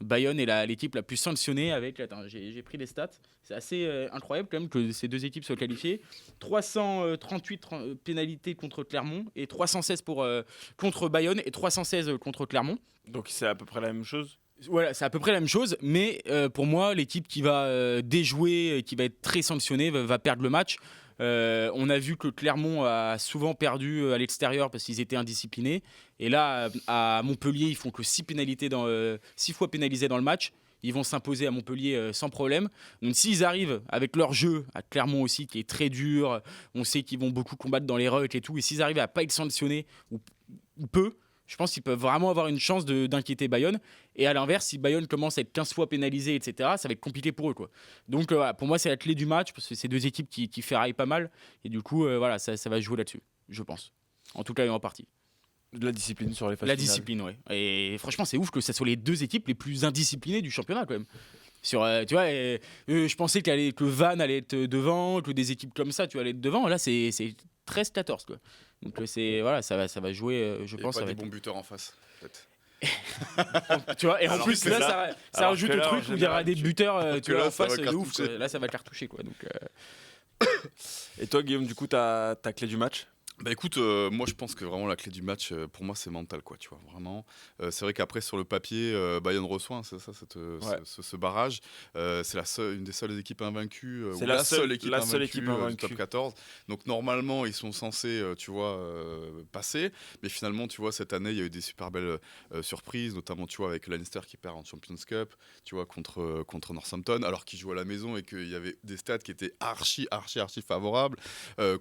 S4: Bayonne est l'équipe la plus sanctionnée avec... Attends, j'ai pris les stats. C'est assez incroyable quand même que ces deux équipes soient qualifiées. 338 pénalités contre Clermont et 316 contre Bayonne et 316 contre Clermont.
S3: Donc c'est à peu près la même chose.
S4: Voilà, c'est à peu près la même chose, mais pour moi, l'équipe qui va déjouer, et qui va être très sanctionnée, va perdre le match. On a vu que Clermont a souvent perdu à l'extérieur parce qu'ils étaient indisciplinés. Et là, à Montpellier, ils font que 6 fois pénalisés dans le match. Ils vont s'imposer à Montpellier sans problème. Donc s'ils arrivent avec leur jeu, à Clermont aussi, qui est très dur, on sait qu'ils vont beaucoup combattre dans les rucks et tout, et s'ils arrivent à pas être sanctionnés ou peu, je pense qu'ils peuvent vraiment avoir une chance d'inquiéter Bayonne. Et à l'inverse, si Bayonne commence à être 15 fois pénalisé, etc., ça va être compliqué pour eux, quoi. Donc voilà, pour moi, c'est la clé du match, parce que c'est deux équipes qui ferraillent pas mal. Et du coup, voilà, ça va jouer là-dessus, je pense. En tout cas, en partie.
S3: De la discipline sur les phases
S4: La
S3: finales.
S4: discipline, ouais. Et franchement, c'est ouf que ça soit les deux équipes les plus indisciplinées du championnat, quand même. Tu vois, je pensais que Vannes allait être devant, que des équipes comme ça, tu allais être devant. Là, c'est 13-14, quoi. Donc voilà, ça va jouer, je pense.
S5: Pas
S4: Ça va
S5: des
S4: être...
S5: bons buteurs en face, peut-être.
S4: Tu vois, et en
S3: Alors
S4: plus
S3: que
S4: là,
S3: là-
S4: ça
S3: alors
S4: rajoute
S3: que
S4: le
S3: là, en
S4: truc où il y aura
S3: général,
S4: des buteurs tu
S5: que
S4: vois,
S5: là,
S4: en
S5: ça
S4: face
S5: va
S4: de ouf.
S5: cartoucher.
S4: Là, ça va cartoucher, quoi. Donc,
S3: Et toi, Guillaume, du coup, ta clé du match?
S5: Bah écoute, moi je pense que vraiment la clé du match, pour moi c'est mental, quoi, tu vois, vraiment. C'est vrai qu'après sur le papier, Bayonne reçoit, c'est ça, ce barrage. C'est une des seules équipes invaincues,
S3: C'est
S5: ou
S3: la
S5: la
S3: seule
S5: seule équipe invaincue du
S3: invaincue.
S5: top 14. Donc normalement ils sont censés, tu vois, passer. Mais finalement, tu vois, cette année il y a eu des super belles surprises, notamment tu vois avec Leinster qui perd en Champions Cup, tu vois, contre Northampton, alors qu'ils jouent à la maison et qu'il y avait des stats qui étaient archi favorables.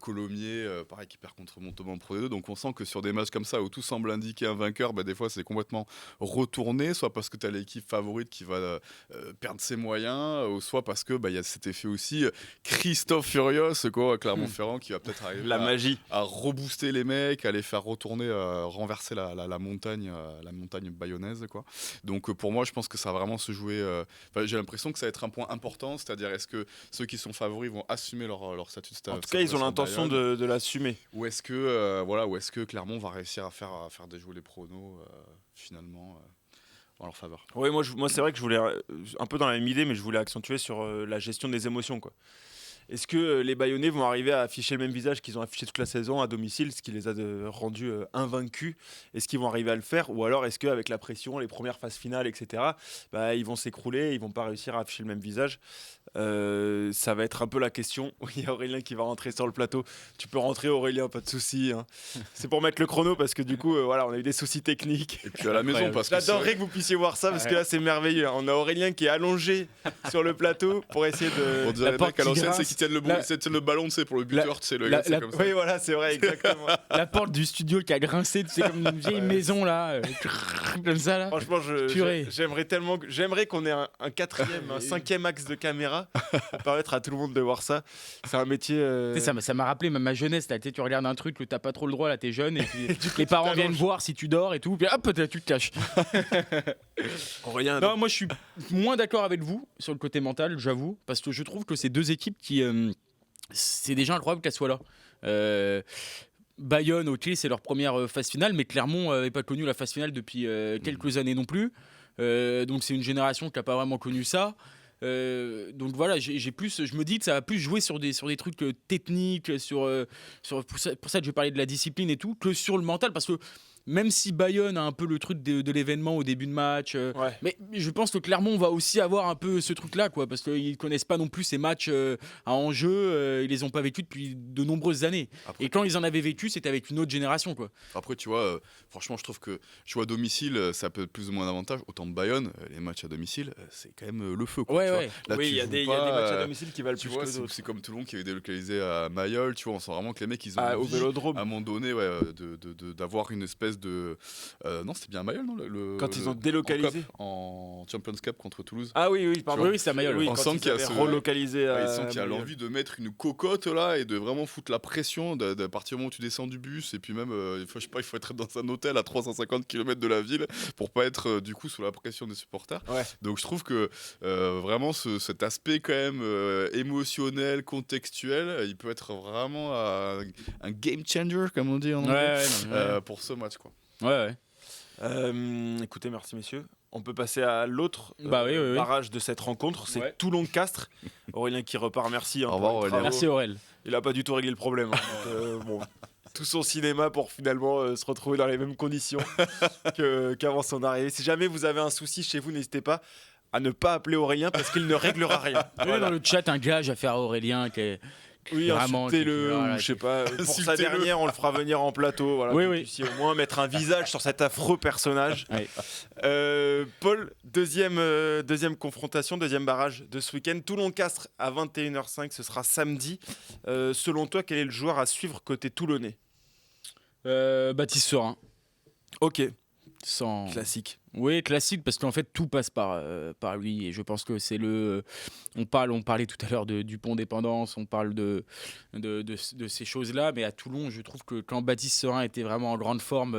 S5: Colomiers, pareil, qui perd contre Montauban Pro D2. Donc on sent que sur des matchs comme ça où tout semble indiquer un vainqueur, des fois c'est complètement retourné, soit parce que tu as l'équipe favorite qui va perdre ses moyens, ou soit parce que il y a cet effet aussi Christophe Furios, quoi, Clermont-Ferrand, qui va peut-être arriver
S3: La magie.
S5: à rebooster les mecs, à les faire retourner, renverser la montagne bayonnaise, quoi. Donc pour moi, je pense que ça va vraiment se jouer. J'ai l'impression que ça va être un point important, c'est-à-dire est-ce que ceux qui sont favoris vont assumer leur statut de
S3: En tout cas, ils ont l'intention de l'assumer.
S5: ou est-ce que Clermont va réussir à faire déjouer les pronos finalement en leur faveur.
S3: Oui, moi c'est vrai que je voulais un peu dans la même idée, mais je voulais accentuer sur la gestion des émotions, quoi. Est-ce que les Bayonnais vont arriver à afficher le même visage qu'ils ont affiché toute la saison à domicile, ce qui les a rendus invaincus? Est-ce qu'ils vont arriver à le faire? Ou alors est-ce qu'avec la pression, les premières phases finales, etc., ils vont s'écrouler, ils vont pas réussir à afficher le même visage? Ça va être un peu la question. Oui, il y a Aurélien qui va rentrer sur le plateau. Tu peux rentrer, Aurélien, pas de souci. Hein. C'est pour mettre le chrono parce que du coup, on a eu des soucis techniques.
S5: Et puis à la maison, parce que
S3: J'adorerais que vous puissiez voir ça parce que là, c'est merveilleux. On a Aurélien qui est allongé sur le plateau pour essayer de.
S5: on dirait
S4: La porte
S5: qu'à
S4: qui
S5: l'ancienne,
S4: grince.
S5: c'est qu'ils tiennent le ballon, tu sais, pour le buteur, tu sais, le gars, c'est comme ça.
S3: Oui, voilà, c'est vrai, exactement.
S4: La porte du studio qui a grincé, tu sais, comme une vieille maison là, comme ça là.
S3: Franchement,
S4: Purée.
S3: j'aimerais tellement, j'aimerais qu'on ait un quatrième, un cinquième axe de caméra pour permettre à tout le monde de voir ça. C'est un métier.
S4: Tu sais, ça m'a rappelé ma jeunesse là. Tu sais, tu regardes un truc, t'as pas trop le droit là, t'es jeune et puis les parents viennent voir si tu dors et tout, puis hop, tu te caches.
S3: Aurélien,
S4: Non, moi je suis moins d'accord avec vous sur le côté mental, j'avoue, parce que je trouve que c'est deux équipes qui, c'est déjà incroyable qu'elles soient là. Bayonne, ok, c'est leur première phase finale, mais Clermont n'avait pas connu la phase finale depuis quelques années non plus. Donc c'est une génération qui n'a pas vraiment connu ça. Donc voilà, j'ai plus, je me dis que ça va plus jouer sur des trucs techniques, pour ça que je vais parler de la discipline et tout, que sur le mental, parce que même si Bayonne a un peu le truc de l'événement au début de match,
S3: ouais.
S4: mais je pense que Clermont va aussi avoir un peu ce truc-là, quoi, parce qu'ils connaissent pas non plus ces matchs à enjeu, ils les ont pas vécus depuis de nombreuses années.
S5: Après,
S4: Et quand ils en avaient vécu, c'était avec une autre génération, quoi.
S5: Après, tu vois, franchement, je trouve que jouer à domicile, ça peut être plus ou moins d'avantage. Autant de Bayonne, les matchs à domicile, c'est quand même le feu, quoi.
S4: Ouais,
S5: tu vois.
S4: ouais.
S5: Là,
S3: oui,
S5: tu
S3: il y a
S5: joues
S3: des
S5: pas,
S3: matchs à domicile qui valent
S5: tu
S3: plus
S5: vois,
S3: que
S5: c'est
S3: d'autres.
S5: comme Toulon qui est délocalisé à Mayol, tu vois, on sent vraiment que les mecs, ils ont
S3: Au
S5: envie,
S3: Vélodrome.
S5: à un moment donné, d'avoir une espèce de... non, c'était bien à Mayol, non
S3: Quand ils ont délocalisé
S5: en Champions Cup contre Toulouse.
S3: Ah oui, pardon.
S4: Oui, c'est à Mayol.
S3: Oui,
S5: On
S3: quand
S5: sent
S3: ils
S5: qu'il y a
S3: avaient
S5: ce-
S3: relocalisé.
S5: Ouais, ils sentent qu'il y a
S3: Mayol.
S5: l'envie de mettre une cocotte là et de vraiment foutre la pression de partir du moment où tu descends du bus et puis même il faut être dans un hôtel à 350 km de la ville pour pas être du coup sous la pression des supporters.
S3: Ouais.
S5: Donc je trouve que vraiment cet aspect quand même émotionnel, contextuel, il peut être vraiment un game changer comme on dit en anglais, pour ce match quoi.
S4: Ouais.
S3: Écoutez, merci messieurs. On peut passer à l'autre
S4: Oui.
S3: barrage de cette rencontre, c'est
S4: Ouais.
S3: Toulon-Castres. Aurélien qui repart, merci.
S5: Au revoir,
S3: pour les
S5: Aurélien.
S3: travaux.
S4: Merci Aurel.
S3: Il a pas du tout réglé le problème. Bon, tout son cinéma pour finalement se retrouver dans les mêmes conditions qu'avant son arrivée. Si jamais vous avez un souci chez vous, n'hésitez pas à ne pas appeler Aurélien parce qu'il ne réglera rien.
S4: Voilà. Dans le chat, un gage à faire à Aurélien qui est...
S3: Oui,
S4: Vraiment,
S3: insultez-le,
S4: voilà,
S3: ou je sais pas. Pour sa
S5: Insultez-le.
S3: dernière, on le fera venir en plateau. Voilà,
S4: Oui,
S3: que vous
S4: oui.
S3: puissiez au moins mettre un visage sur cet affreux personnage.
S4: Ouais.
S3: Paul, deuxième confrontation, deuxième barrage de ce week-end. Toulon-Castres à 21h05, ce sera samedi. Selon toi, quel est le joueur à suivre côté toulonnais?
S4: Baptiste Serin.
S3: Ok,
S4: Sans...
S3: classique.
S4: Oui, classique, parce qu'en fait, tout passe par lui. Et je pense que c'est le... On parlait tout à l'heure de Dupont-Dépendance, on parle de ces choses-là, mais à Toulon, je trouve que quand Baptiste Serin était vraiment en grande forme,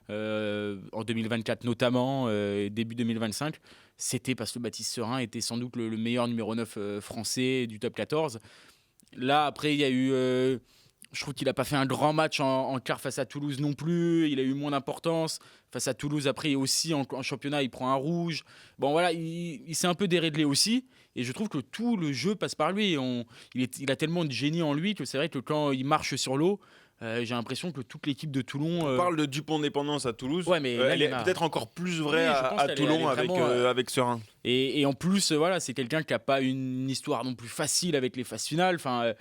S4: en 2024 notamment, et début 2025, c'était parce que Baptiste Serin était sans doute le meilleur numéro 9 français du top 14. Là, après, il y a eu... je trouve qu'il n'a pas fait un grand match en quart face à Toulouse non plus. Il a eu moins d'importance. Face à Toulouse, après aussi en championnat, il prend un rouge. Bon, voilà, il s'est un peu déréglé aussi. Et je trouve que tout le jeu passe par lui. Il a tellement de génie en lui que c'est vrai que quand il marche sur l'eau, j'ai l'impression que toute l'équipe de Toulon...
S3: On parle de Dupont-Dépendance à Toulouse.
S4: Ouais, mais là,
S3: elle
S4: il y
S3: est
S4: en a.
S3: peut-être encore plus vraie
S4: Oui, je pense
S3: à
S4: qu'elle est-
S3: Toulon
S4: elle est vraiment,
S3: avec Serin.
S4: Et en plus, voilà, c'est quelqu'un qui n'a pas une histoire non plus facile avec les phases finales. Enfin,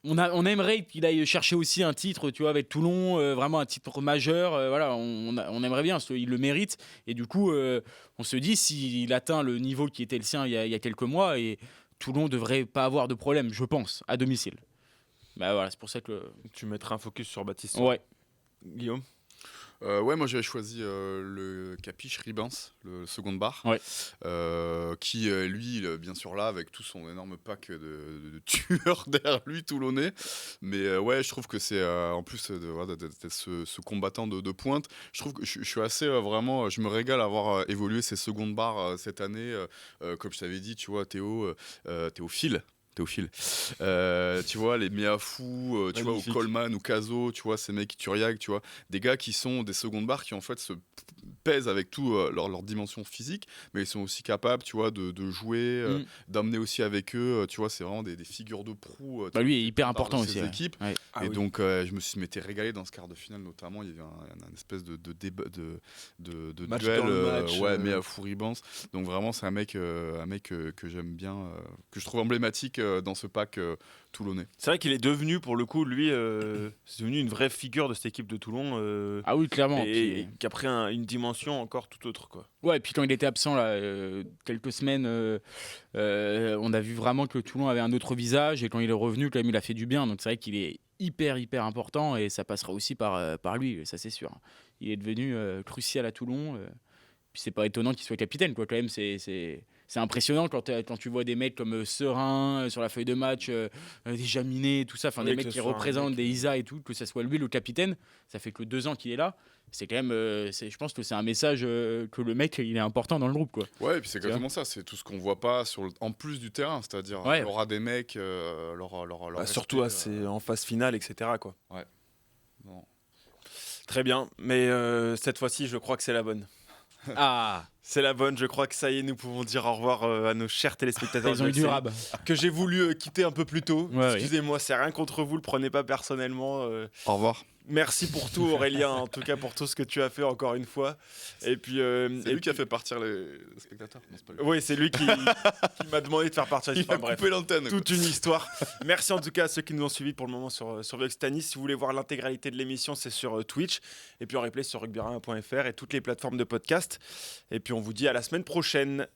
S4: on aimerait qu'il aille chercher aussi un titre, tu vois, avec Toulon, vraiment un titre majeur. Voilà, on aimerait bien, parce qu'il le mérite. Et du coup, on se dit, s'il atteint le niveau qui était le sien il y a quelques mois, et Toulon devrait pas avoir de problème, je pense, à domicile. Bah voilà, c'est pour ça que...
S3: Tu mettras un focus sur Baptiste.
S4: Ouais.
S3: Guillaume.
S5: Ouais, moi j'avais choisi le Capiche Ribens, le second bar,
S4: Ouais.
S5: qui lui, bien sûr là, avec tout son énorme pack de tueurs derrière lui, toulonnais. Mais ouais, je trouve que c'est en plus d'être ce combattant de pointe, je trouve que je suis assez vraiment, je me régale à avoir évolué ces secondes barres cette année, comme je t'avais dit, tu vois, Théophile. Tu vois, les Miafou, tu vois, ou
S3: Magnifique.
S5: Coleman ou Caso, tu vois, ces mecs Turiag, tu vois, des gars qui sont des secondes barres qui en fait se pèsent avec tout leur dimension physique, mais ils sont aussi capables, tu vois, de jouer, d'emmener aussi avec eux, tu vois, c'est vraiment des figures de proue.
S4: Lui est hyper
S5: par
S4: important
S5: ces
S4: aussi. Ouais.
S5: équipes.
S4: Ouais.
S5: Donc je m'étais régalé dans ce quart de finale notamment. Il y avait un espèce de débat, de
S3: Match
S5: duel,
S3: dans le match,
S5: mais à Fouribans. Donc vraiment c'est un mec que j'aime bien, que je trouve emblématique dans ce pack toulonnais.
S3: C'est vrai qu'il est devenu, pour le coup, lui, c'est devenu une vraie figure de cette équipe de Toulon.
S4: Ah oui, clairement.
S3: Et qui a pris une dimension encore tout autre, quoi.
S4: Ouais, et puis quand il était absent là, quelques semaines, on a vu vraiment que Toulon avait un autre visage, et quand il est revenu, quand même, il a fait du bien. Donc c'est vrai qu'il est hyper important, et ça passera aussi par lui, ça c'est sûr. Il est devenu crucial à Toulon. Puis c'est pas étonnant qu'il soit capitaine, quoi. Quand même, c'est impressionnant quand tu vois des mecs comme Serein sur la feuille de match, des Jaminet, tout ça, enfin
S3: Oui,
S4: des mecs qui représentent des Isa et tout, que ça soit lui le capitaine. Ça fait que 2 ans qu'il est là. C'est quand même, je pense que c'est un message que le mec il est important dans le groupe, quoi.
S5: Ouais, et puis c'est exactement ça, c'est tout ce qu'on voit pas en plus du terrain, c'est-à-dire l'aura des mecs, leur
S3: surtout
S5: respect,
S3: en phase finale, etc., quoi.
S5: Ouais. Non.
S3: Très bien, mais cette fois-ci, je crois que c'est la bonne.
S4: Ah,
S3: C'est la bonne, je crois que ça y est, nous pouvons dire au revoir à nos chers téléspectateurs
S4: ils ont eu du rab.
S3: que j'ai voulu quitter un peu plus tôt.
S4: Ouais,
S3: Excusez-moi, c'est rien contre vous, le prenez pas personnellement.
S5: Au revoir.
S3: Merci pour tout, Aurélien, en tout cas pour tout ce que tu as fait encore une fois. Et puis,
S5: C'est lui qui a fait partir les spectateurs. Non, c'est pas lui.
S3: oui, c'est lui qui m'a demandé de faire partir.
S5: Il a
S3: Enfin, bref.
S5: coupé l'antenne.
S3: Toute une histoire. Merci en tout cas à ceux qui nous ont suivis pour le moment sur Vox-Stanis. Si vous voulez voir l'intégralité de l'émission, c'est sur Twitch. Et puis en replay sur rugbyrain.fr et toutes les plateformes de podcast. Et puis on vous dit à la semaine prochaine.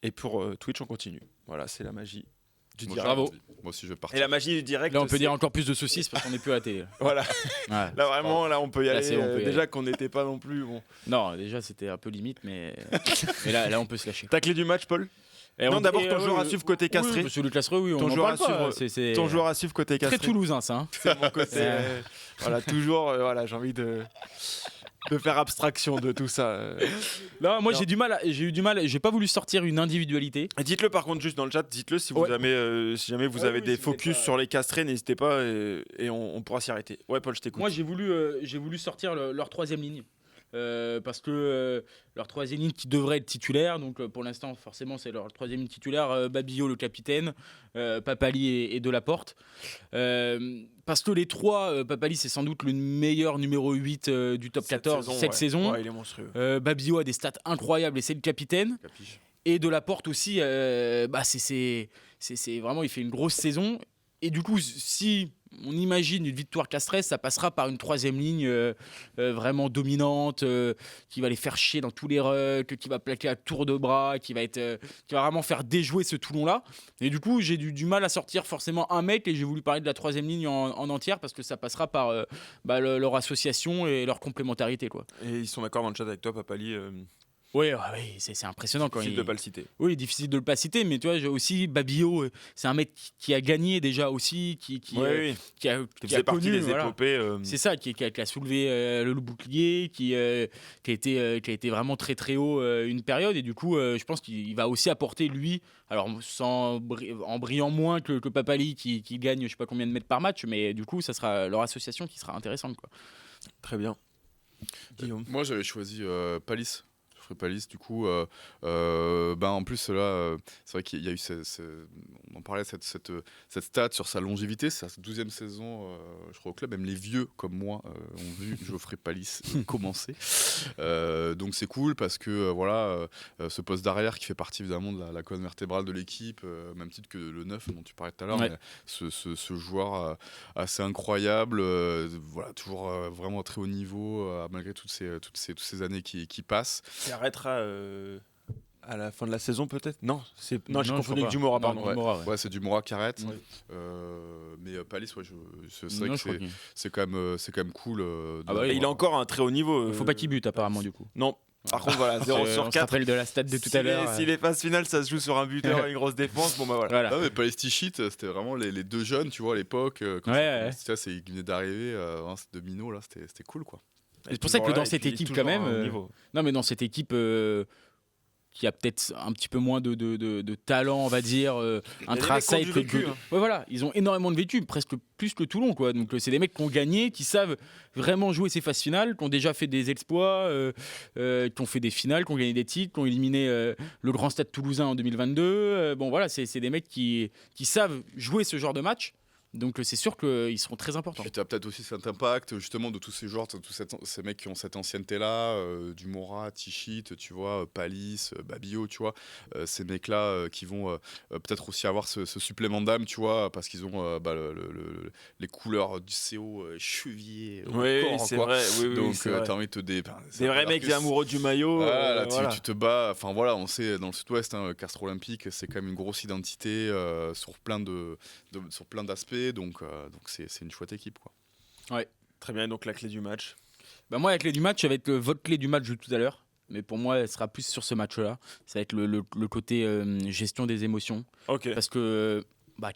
S3: Et pour Twitch, on continue. Voilà, c'est la magie du direct.
S4: Bravo.
S5: Moi aussi, je vais partir.
S3: Et la magie du direct.
S4: Là, on peut
S3: c'est-
S4: dire encore plus de saucisses parce qu'on n'est plus à la télé.
S3: Voilà.
S4: Ouais.
S3: Là vraiment, là on peut y
S4: Là,
S3: aller.
S4: c'est bon, on peut y
S3: Déjà qu'on n'était pas non plus. Bon.
S4: Non, déjà c'était un peu limite, mais là on peut se lâcher.
S3: Ta clé du match, Paul. Non, d'abord ton joueur à suivre côté Castré.
S4: Oui, sur le Cassereux, oui, on
S3: Ton
S4: en
S3: joueur
S4: parle
S3: à
S4: pas.
S3: suivre-
S4: C'est
S3: Ton joueur à suivre côté
S4: très
S3: Castré.
S4: toulousain, ça. Hein.
S3: C'est mon côté. Voilà, toujours. Voilà, j'ai envie de faire abstraction de tout ça.
S4: Là, moi
S3: Non.
S4: j'ai eu du mal. J'ai pas voulu sortir une individualité.
S3: Dites-le par contre juste dans le chat, dites-le si vous
S4: Ouais.
S3: avez, si jamais vous
S4: Ouais,
S3: avez
S4: oui,
S3: des
S4: si vous
S3: focus
S4: êtes pas-
S3: sur les castrés, n'hésitez pas et on pourra s'y arrêter. Ouais, Paul, je t'écoute.
S4: Moi j'ai voulu sortir leur troisième ligne. Parce que leur troisième ligne qui devrait être titulaire, donc pour l'instant forcément c'est leur troisième ligne titulaire, Babillot le capitaine, Papali et Delaporte. Parce que les trois, Papali c'est sans doute le meilleur numéro 8 du top 14 cette saison.
S3: Ouais, il est monstrueux.
S4: Babillot a des stats incroyables et c'est le capitaine.
S5: Capiche.
S4: Et Delaporte aussi, c'est vraiment, il fait une grosse saison. Et du coup, si on imagine une victoire Castres, ça passera par une troisième ligne vraiment dominante, qui va les faire chier dans tous les rucks, qui va plaquer à tour de bras, qui va vraiment faire déjouer ce Toulon-là. Et du coup, j'ai du mal à sortir forcément un mec, et j'ai voulu parler de la troisième ligne en entière, parce que ça passera par leur association et leur complémentarité, quoi.
S3: Et ils sont d'accord dans le chat avec toi, Papali.
S4: Oui, c'est impressionnant quand
S3: Difficile de pas le citer.
S4: Oui, difficile de le pas citer, mais tu vois, j'ai aussi Babillot, c'est un mec qui a gagné déjà aussi, qui
S3: Oui,
S4: a,
S3: qui
S4: qui
S3: faisait
S4: a
S3: partie
S4: connu,
S3: des
S4: voilà.
S3: épopées.
S4: C'est ça, qui a soulevé le bouclier, qui a été vraiment très très haut une période, et du coup, je pense qu'il va aussi apporter lui, alors en brillant moins que Papali qui gagne je sais pas combien de mètres par match, mais du coup, ça sera leur association qui sera intéressante, quoi.
S3: Très bien. Guillaume.
S5: Moi, j'avais choisi Palis. Palis, du coup, en plus là, c'est vrai qu'il y a eu, on en parlait, cette stat sur sa longévité, c'est sa 12e saison, je crois, au club. Même les vieux comme moi ont vu Geoffrey Palis commencer. Donc c'est cool parce que ce poste d'arrière qui fait partie évidemment de la colonne vertébrale de l'équipe, même titre que le 9 dont tu parlais tout à l'heure,
S4: Ouais.
S5: mais ce joueur assez incroyable, toujours vraiment très haut niveau, malgré toutes ces années qui passent.
S3: Qui arrêtera à la fin de la saison peut-être. Non, j'ai
S4: Non, je
S3: confondu
S4: crois
S3: avec
S4: pas.
S3: Dumora,
S4: Non,
S3: pardon.
S4: non. Dumora, ouais.
S5: Ouais, c'est du Moura qui arrête.
S4: Ouais.
S5: Mais Palis, c'est vrai
S4: Non,
S5: que
S4: je crois qu'il-
S5: c'est quand même cool.
S4: Ah bah oui,
S3: Et il a encore un très haut niveau.
S4: faut pas qu'il bute apparemment du coup.
S3: Non. Par contre, voilà, 0
S4: On
S3: sur
S4: se
S3: 4.
S4: rappelle de la stat de tout à l'heure.
S3: Si les phases finales, ça se joue sur un buteur et une grosse défense, bon bah voilà.
S4: Voilà.
S5: Ah, mais Palis Tichit, c'était vraiment les deux jeunes, tu vois, à l'époque. Quand
S4: Ouais.
S5: ils venaient d'arriver, de Minot, là, c'était cool, quoi.
S4: C'est pour ça que dans cette équipe, quand même, non mais dans cette équipe, qui a peut-être un petit peu moins de talent, on va dire, intrinsèque.
S3: mecs qui ont du vécu, hein.
S4: Ouais, voilà, ils ont énormément de vécu, presque plus que Toulon, quoi. Donc c'est des mecs qui ont gagné, qui savent vraiment jouer ces phases finales, qui ont déjà fait des exploits, qui ont fait des finales, qui ont gagné des titres, qui ont éliminé le Grand Stade Toulousain en 2022. Bon voilà, c'est des mecs qui savent jouer ce genre de match. Donc c'est sûr qu'ils seront très importants.
S5: Et tu as peut-être aussi cet impact justement de tous ces joueurs, ces mecs qui ont cette ancienneté-là, du Mora, Tichit, tu vois, Palis, Babio, tu vois, ces mecs-là qui vont peut-être aussi avoir ce supplément d'âme, tu vois, parce qu'ils ont les couleurs du CO chevillé au
S3: Oui,
S5: corps,
S3: c'est
S5: quoi.
S3: vrai. Oui,
S5: Donc
S3: c'est vrai.
S5: t'as envie de te
S3: Des vrais mecs amoureux du maillot.
S5: Voilà,
S3: voilà.
S5: tu te bats. Enfin voilà, on sait dans le Sud-Ouest, Castres Olympique, c'est quand même une grosse identité sur plein d'aspects. Donc c'est une chouette équipe, quoi.
S3: Très bien, donc la clé du match.
S4: Bah moi, la clé du match, ça va être votre clé du match de tout à l'heure. Mais pour moi, elle sera plus sur ce match-là. Ça va être le côté gestion des émotions.
S3: Ok.
S4: Parce que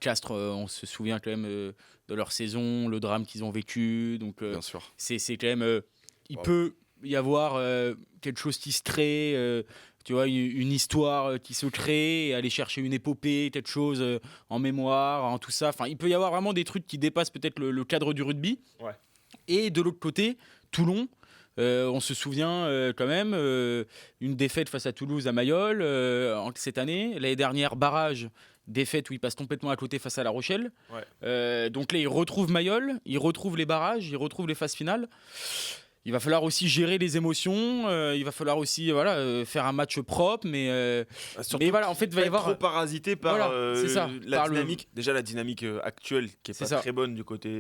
S4: Castres, on se souvient quand même de leur saison, le drame qu'ils ont vécu. Donc
S5: Bien sûr.
S4: c'est quand même... il peut y avoir quelque chose qui se crée... tu vois, une histoire qui se crée, et aller chercher une épopée, quelque chose en mémoire, en tout ça. Enfin, il peut y avoir vraiment des trucs qui dépassent peut-être le cadre du rugby.
S3: Ouais.
S4: Et de l'autre côté, Toulon, on se souvient quand même, une défaite face à Toulouse à Mayol cette année. L'année dernière, barrage, défaite où ils passent complètement à côté face à La Rochelle.
S3: Ouais.
S4: Donc là, ils retrouvent Mayol, ils retrouvent les barrages, ils retrouvent les phases finales. Il va falloir aussi gérer les émotions. Il va falloir aussi faire un match propre, mais voilà, en fait, il va y avoir
S3: trop parasité par
S4: Voilà, c'est ça,
S3: la
S4: par
S3: dynamique. Déjà la dynamique actuelle qui est
S4: C'est
S3: pas
S4: ça.
S3: très bonne du côté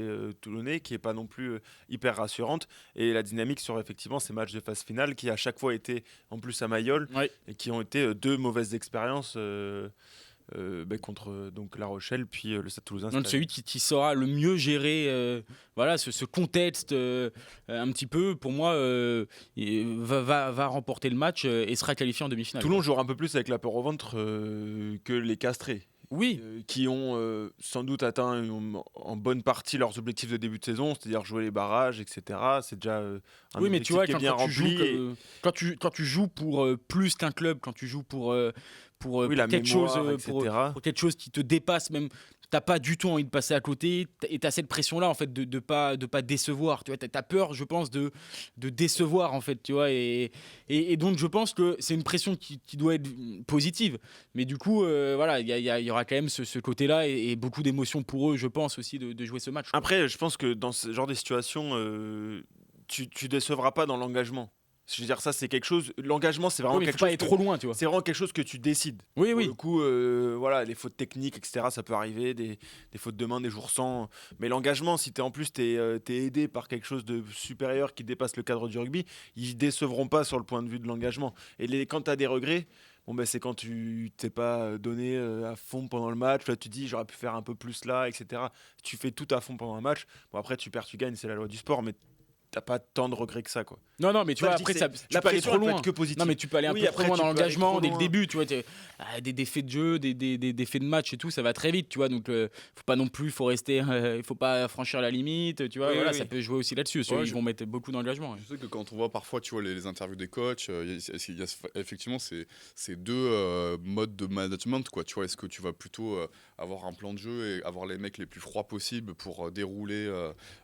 S3: toulonnais, qui est pas non plus hyper rassurante, et la dynamique sur effectivement ces matchs de phase finale qui à chaque fois étaient en plus à Mayol
S4: Ouais.
S3: et qui ont été deux mauvaises expériences. Contre donc La Rochelle puis le Stade Toulousain.
S4: Donc, celui qui saura le mieux gérer ce contexte un petit peu, pour moi, va remporter le match et sera qualifié en demi-finale.
S3: Toulon jouera un peu plus avec la peur au ventre que les Castrés.
S4: Oui,
S3: Qui ont sans doute atteint en bonne partie leurs objectifs de début de saison, c'est-à-dire jouer les barrages, etc. C'est déjà un
S4: oui, mais
S3: objectif
S4: tu vois,
S3: qui est bien
S4: quand tu
S3: rempli.
S4: joues, quand tu joues pour plus qu'un club, quand tu joues pour
S3: La
S4: quelque
S3: mémoire,
S4: chose,
S3: etc.
S4: pour quelque chose qui te dépasse, même t'as pas du tout envie de passer à côté, et t'as cette pression là en fait de pas décevoir, tu vois, t'as peur, je pense, de décevoir en fait, tu vois, et donc je pense que c'est une pression qui doit être positive, mais du coup voilà, il y aura quand même ce côté là et beaucoup d'émotions pour eux, je pense aussi, de jouer ce match.
S3: Après, je pense que dans ce genre de situation, tu décevras pas dans l'engagement. Je veux dire, ça, c'est quelque chose. L'engagement, c'est vraiment
S4: Ouais, mais
S3: quelque
S4: faut pas
S3: chose.
S4: aller trop loin, tu vois.
S3: C'est vraiment quelque chose que tu décides.
S4: Oui,
S3: Pour
S4: oui.
S3: le coup, voilà, les fautes techniques, etc., ça peut arriver, des fautes de main, des jours sans. Mais l'engagement, si en plus t'es aidé par quelque chose de supérieur qui dépasse le cadre du rugby, ils décevront pas sur le point de vue de l'engagement. Et quand tu as des regrets, c'est quand tu t'es pas donné à fond pendant le match. Là, tu dis, j'aurais pu faire un peu plus là, etc. Tu fais tout à fond pendant un match. Bon, après, tu perds, tu gagnes, c'est la loi du sport, mais t'as pas tant de regrets que ça, quoi.
S4: Non, mais tu
S3: Ça,
S4: vois,
S3: je dis,
S4: après,
S3: c'est-
S4: tu
S3: la
S4: peux aller
S3: pression,
S4: trop
S3: elle peut
S4: loin.
S3: être que positive.
S4: Non, mais tu peux aller un
S3: Oui,
S4: peu
S3: après,
S4: trop loin
S3: tu
S4: dans
S3: peux aller
S4: l'engagement
S3: trop
S4: dès le
S3: loin.
S4: début, tu vois, des défaites de jeu, des faits de match et tout, ça va très vite, tu vois, donc faut pas non plus, faut rester, il faut pas franchir la limite, tu vois,
S3: Oui,
S4: voilà,
S3: oui,
S4: ça
S3: oui.
S4: peut jouer aussi là-dessus,
S5: Ouais,
S4: ils vont mettre beaucoup d'engagement.
S5: Je sais que quand on voit parfois, tu vois, les interviews des coachs, il y a effectivement ces deux modes de management, quoi. Tu vois, est-ce que tu vas plutôt avoir un plan de jeu et avoir les mecs les plus froids possibles pour dérouler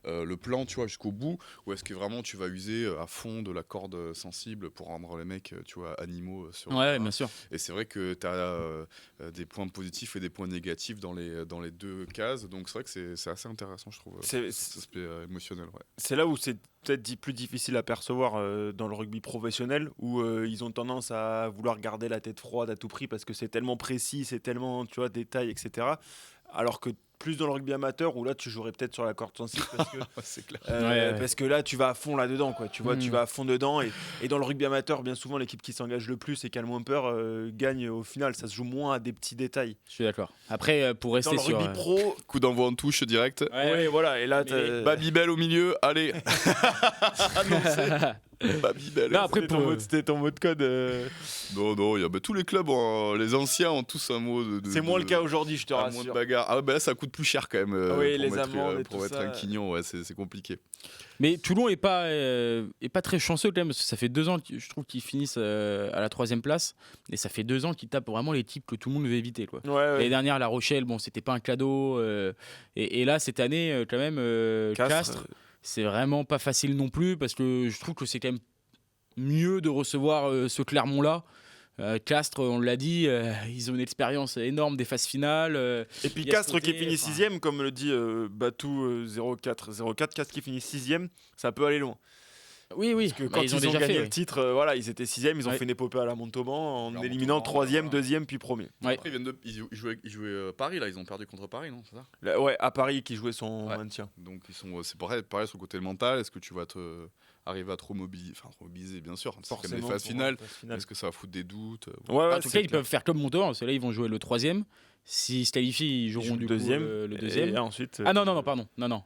S5: le plan, tu vois, jusqu'au bout, ou est-ce que vraiment tu vas user à fond de la corde sensible pour rendre les mecs, tu vois, animaux sur le
S4: Ouais,
S5: terrain.
S4: bien sûr.
S5: Et c'est vrai que tu as des points positifs et des points négatifs dans les deux cases, donc c'est vrai que c'est assez intéressant, je trouve,
S3: C'est-
S5: cet aspect émotionnel. Ouais.
S3: C'est là où c'est peut-être plus difficile à percevoir dans le rugby professionnel, où ils ont tendance à vouloir garder la tête froide à tout prix parce que c'est tellement précis, c'est tellement, tu vois, détail, etc. Alors que plus dans le rugby amateur, où là tu jouerais peut-être sur la corde sensible parce que,
S5: C'est clair.
S4: Ouais.
S3: parce que là tu vas à fond là-dedans, quoi. Tu vois, tu
S4: Mm.
S3: vas à fond dedans, et dans le rugby amateur, bien souvent l'équipe qui s'engage le plus et qui a le moins peur gagne au final. Ça se joue moins à des petits détails.
S4: Je suis d'accord. Après, pour
S3: Dans
S4: rester
S3: le
S4: sur...
S3: rugby pro,
S5: Coup d'envoi en touche direct.
S3: ouais, voilà, et là
S4: Mais-
S5: Babybel au milieu, allez. Babybel.
S4: Là, après,
S3: C'était ton mot de code.
S5: Non, tous les clubs, les anciens ont tous un mot de.
S3: C'est moins le cas aujourd'hui, je te
S5: moins de
S3: rassure.
S5: bagarre. Ah là, ça coûte plus cher quand même.
S3: Oui,
S5: pour
S3: les
S5: mettre,
S3: amendes et
S5: pour
S3: tout
S5: mettre
S3: ça.
S5: un quignon, ouais, c'est compliqué.
S4: Mais Toulon est pas très chanceux quand même, parce que ça fait 2 ans, je trouve, qu'ils finissent à la 3e place. Et ça fait 2 ans qu'ils tapent vraiment les types que tout le monde veut éviter, quoi.
S3: Ouais, ouais.
S4: L'année dernière, La Rochelle, bon, c'était pas un cadeau. Et là, cette année, quand même, Castres, c'est vraiment pas facile non plus, parce que je trouve que c'est quand même mieux de recevoir ce Clermont-là. Castres, on l'a dit, ils ont une expérience énorme des phases finales.
S3: Et puis
S4: il y a ce
S3: Castres qui
S4: côté,
S3: finit
S4: enfin-
S3: 6ème, comme le dit Batou 04. Castres qui finit 6ème, ça peut aller loin.
S4: Oui,
S3: Parce que quand
S4: ils ont déjà
S3: gagné
S4: fait.
S3: le titre, voilà, ils étaient 6ème, ils ont
S4: Ouais.
S3: fait une épopée à la Montauban en
S5: La
S3: éliminant
S5: Montauban,
S3: 3ème,
S5: voilà.
S3: 2ème, puis 1er.
S4: Ouais.
S5: Après, ils jouaient Paris, là, ils ont perdu contre Paris, non? C'est ça?
S3: Là, ouais, à Paris qui jouait son
S5: Ouais.
S3: maintien.
S5: Donc, c'est pareil sur le côté mental. Est-ce que tu vas arriver à trop mobiliser, bien sûr, c'est comme les phases finales. Est-ce que ça va foutre des doutes?
S3: Ouais, ouais,
S4: En tout cas, ils peuvent faire comme Montauban, parce que là, ils vont jouer le 3e. S'ils se qualifient, ils joueront
S3: le
S4: du
S3: deuxième.
S4: coup le
S3: Et
S4: 2e.
S3: ensuite.
S4: Ah non, pardon. Non.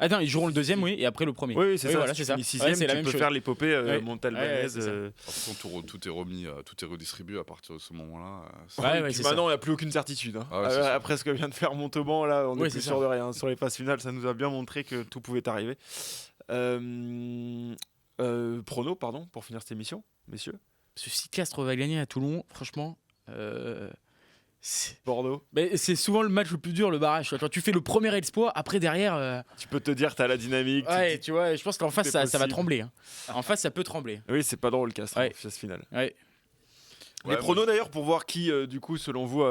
S4: Attends, ils joueront le 2e, oui, et après le 1er.
S3: Oui, c'est ça.
S4: voilà,
S3: Si
S4: c'est
S3: tu
S4: ça.
S3: finis
S4: Ouais,
S3: 6ème,
S4: c'est la
S3: tu
S4: même
S3: peux
S4: chose.
S3: faire l'épopée
S4: Ouais.
S3: montalbanaise.
S4: Ouais, c'est ça.
S5: De toute façon, tout est remis, tout est redistribué à partir de ce moment-là.
S4: Ouais,
S3: Et puis
S4: c'est
S3: maintenant,
S4: ça.
S3: il n'y a plus aucune certitude. Hein.
S5: Ah ouais, c'est ça.
S3: Après ce que vient de faire Montauban, là, on n'est
S4: Ouais,
S3: plus
S4: c'est
S3: sûr
S4: ça.
S3: de rien. Sur les phases finales, ça nous a bien montré que tout pouvait arriver. Prono, pardon, pour finir cette émission, messieurs.
S4: Parce que si Castres va gagner à Toulon, franchement,
S3: Bordeaux.
S4: c'est souvent le match le plus dur, le barrage. Quand tu fais le premier exploit, après derrière.
S3: Tu peux te dire, tu as la dynamique.
S4: Ouais, tu vois, je pense qu'en face,
S3: c'est
S4: ça va
S3: possible.
S4: trembler. Hein. En face, ça peut trembler.
S3: Oui, c'est pas drôle, Castres,
S4: Ouais.
S3: en phase finale.
S4: Ouais.
S3: Les
S5: Ouais,
S3: pronos d'ailleurs pour voir qui, du coup, selon vous,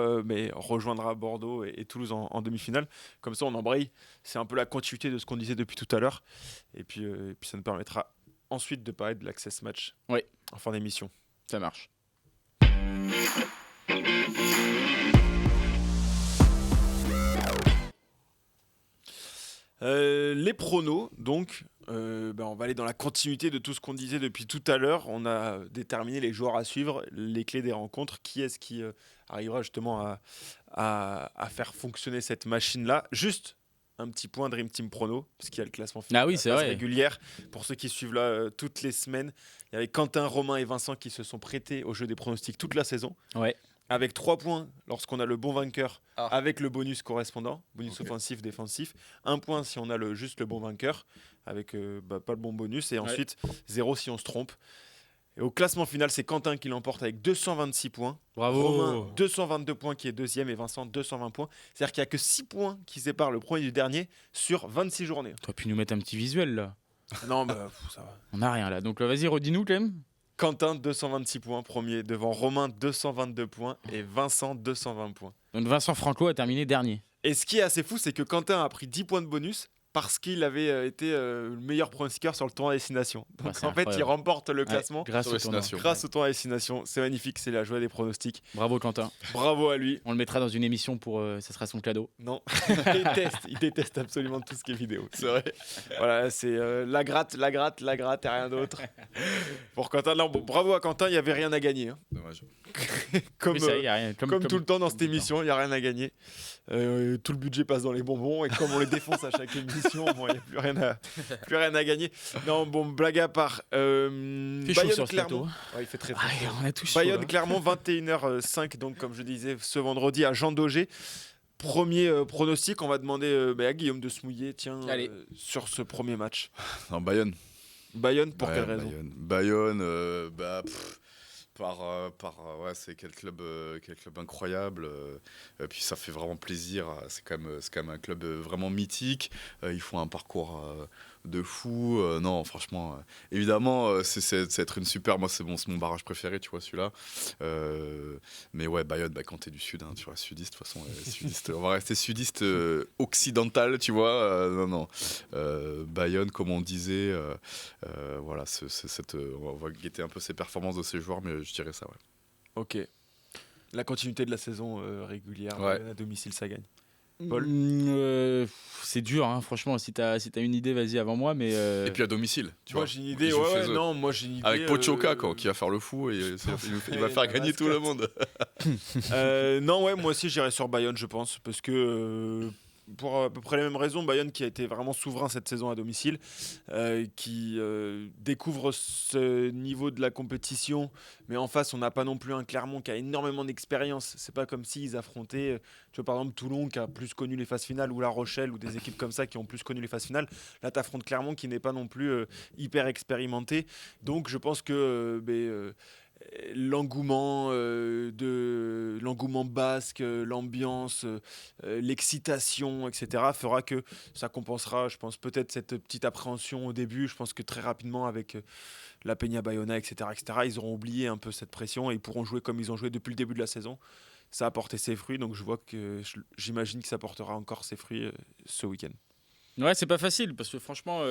S3: rejoindra Bordeaux et Toulouse en demi-finale. Comme ça, on embraye. C'est un peu la continuité de ce qu'on disait depuis tout à l'heure. Et puis ça nous permettra ensuite de parler de l'Access Match
S4: Ouais.
S3: en fin d'émission.
S4: Ça marche.
S3: Les pronos, donc, on va aller dans la continuité de tout ce qu'on disait depuis tout à l'heure. On a déterminé les joueurs à suivre, les clés des rencontres, qui est-ce qui arrivera justement à faire fonctionner cette machine-là. Juste un petit point Dream Team Prono, parce qu'il y a le classement final
S4: Ah oui,
S3: la
S4: c'est
S3: phase
S4: vrai.
S3: régulière. Pour ceux qui suivent là toutes les semaines, il y avait Quentin, Romain et Vincent qui se sont prêtés au jeu des pronostics toute la saison.
S4: Ouais.
S3: Avec 3 points lorsqu'on a le bon vainqueur,
S5: Ah.
S3: avec le bonus correspondant, bonus
S5: Ok.
S3: offensif, défensif. 1 point si on a juste le bon vainqueur, avec pas le bon bonus. Et ensuite, 0 si on se trompe. Et au classement final, c'est Quentin qui l'emporte avec 226 points.
S4: Bravo.
S3: Romain, 222 points qui est deuxième. Et Vincent, 220 points. C'est-à-dire qu'il n'y a que 6 points qui séparent le premier du dernier sur 26 journées.
S4: T'aurais pu nous mettre un petit visuel là.
S3: Non, ça va.
S4: On n'a rien là. Donc vas-y, redis-nous quand même.
S3: Quentin, 226 points, premier. Devant Romain, 222 points. Et Vincent, 220 points.
S4: Donc Vincent Franco a terminé dernier.
S3: Et ce qui est assez fou, c'est que Quentin a pris 10 points de bonus parce qu'il avait été le meilleur pronostiqueur sur le tournoi Destination. Donc
S4: c'est
S3: en fait, il
S4: incroyable.
S3: remporte le classement
S4: Ouais, grâce
S5: Sur
S4: au
S5: les
S4: tournoi.
S5: Destination.
S3: grâce au tournoi Destination. C'est magnifique, c'est la joie des pronostics.
S4: Bravo Quentin.
S3: Bravo à lui.
S4: On le mettra dans une émission pour. Ça sera son cadeau.
S3: Non, il déteste absolument tout ce qui est vidéo.
S5: C'est vrai.
S3: Voilà, c'est la gratte et rien d'autre. Pour Quentin, non, bon, bravo à Quentin, il n'y avait rien à gagner. Hein.
S5: Dommage.
S3: Comme,
S4: Oui, c'est vrai, y a rien.
S3: comme tout le temps dans cette
S4: tout le temps.
S3: émission, il n'y a rien à gagner. Tout le budget passe dans les bonbons et comme on les défonce à chaque émission, il n'y a plus rien à gagner. Non, bon, blague à part.
S4: Il fait chaud
S3: Bayonne
S4: sur ce
S3: Clermont.
S4: plateau.
S3: Ouais, il fait très
S4: Ah,
S3: chaud.
S4: on a tous chaud,
S3: Bayonne
S4: là.
S3: Clermont 21h05 donc comme je disais ce vendredi à Jean Daugé. Premier pronostic, on va demander à Guillaume de se mouiller tiens
S4: Allez.
S3: sur ce premier match.
S5: Non, Bayonne.
S3: Bayonne pour
S5: Ouais,
S3: quelle raison?
S5: Bayonne, ouais, c'est quel club incroyable. Puis ça fait vraiment plaisir. C'est quand même un club vraiment mythique. Ils font un parcours de fou. Non, franchement, évidemment, c'est être une super. Moi, c'est mon barrage préféré, tu vois, celui-là. Mais ouais, Bayonne, quand t'es du sud, hein, tu vois, sudiste, de toute façon, sudiste. On va rester sudiste occidental, tu vois. Non. Bayonne, comme on disait, voilà, on va guetter un peu ses performances de ces joueurs, mais je dirais ça, ouais.
S3: Ok. La continuité de la saison régulière,
S5: Ouais.
S3: à domicile ça gagne. Paul
S4: C'est dur, hein, franchement. Si t'as une idée, vas-y avant moi. Mais
S5: Et puis à domicile, tu
S3: moi
S5: vois.
S3: j'ai une
S5: Ils
S3: idée,
S5: jouent
S3: ouais,
S5: chez eux.
S3: non, moi j'ai une idée.
S5: Avec Pochoka, qui va faire le fou et il va faire
S3: la
S5: gagner tout le
S3: mascotte.
S5: monde.
S3: Non, ouais, moi aussi j'irai sur Bayonne, je pense, parce que pour à peu près les mêmes raisons. Bayonne qui a été vraiment souverain cette saison à domicile, qui découvre ce niveau de la compétition, mais en face on n'a pas non plus un Clermont qui a énormément d'expérience. C'est pas comme s'ils affrontaient, tu vois, par exemple Toulon qui a plus connu les phases finales, ou La Rochelle, ou des équipes comme ça qui ont plus connu les phases finales. Là tu affrontes Clermont qui n'est pas non plus hyper expérimenté. Donc je pense que l'engouement l'engouement basque, l'ambiance, l'excitation, etc. fera que ça compensera, je pense, peut-être cette petite appréhension au début. Je pense que très rapidement avec la Peña Bayona, etc., ils auront oublié un peu cette pression et ils pourront jouer comme ils ont joué depuis le début de la saison. Ça a porté ses fruits, donc j'imagine que ça portera encore ses fruits ce week-end.
S4: Ouais, c'est pas facile parce que franchement,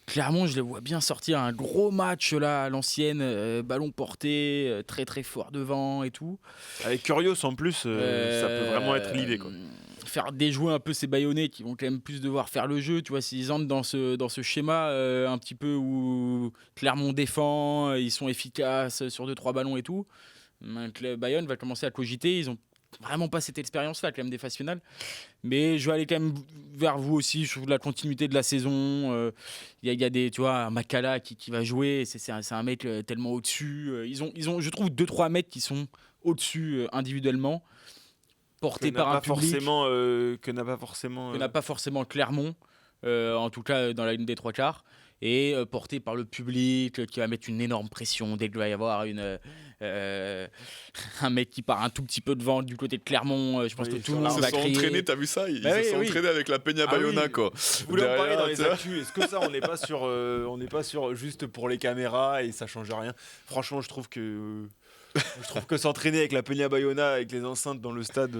S4: Clermont, je les vois bien sortir un gros match là à l'ancienne, ballon porté, très très fort devant et tout.
S3: Avec Curios en plus, ça peut vraiment être l'idée, quoi.
S4: Faire déjouer un peu ces Bayonnais qui vont quand même plus devoir faire le jeu, tu vois, s'ils entrent dans ce schéma un petit peu où Clermont défend, ils sont efficaces sur 2-3 ballons et tout. Bayonne va commencer à cogiter, ils ont vraiment pas cette expérience-là, quand même, des phases finales. Mais je vais aller quand même vers vous aussi sur la continuité de la saison. Il y a des, tu vois, un Makala qui va jouer. C'est un mec tellement au-dessus. Ils ont, je trouve, 2-3 mecs qui sont au-dessus individuellement, portés par un public
S3: que n'a pas forcément
S4: Clermont, en tout cas dans la ligne des trois quarts. Et porté par le public qui va mettre une énorme pression dès qu'il va y avoir un mec qui part un tout petit peu devant du côté de Clermont. Je pense que tout le monde va crier.
S5: Ils se sont entraînés, t'as vu ça? Ils se sont entraînés avec la Peña Bayona, quoi.
S3: Je voulais en parler dans les actus. Est-ce que ça, on n'est pas sur juste pour les caméras et ça change rien? Franchement, je trouve que s'entraîner avec la Peña Bayona, avec les enceintes dans le stade.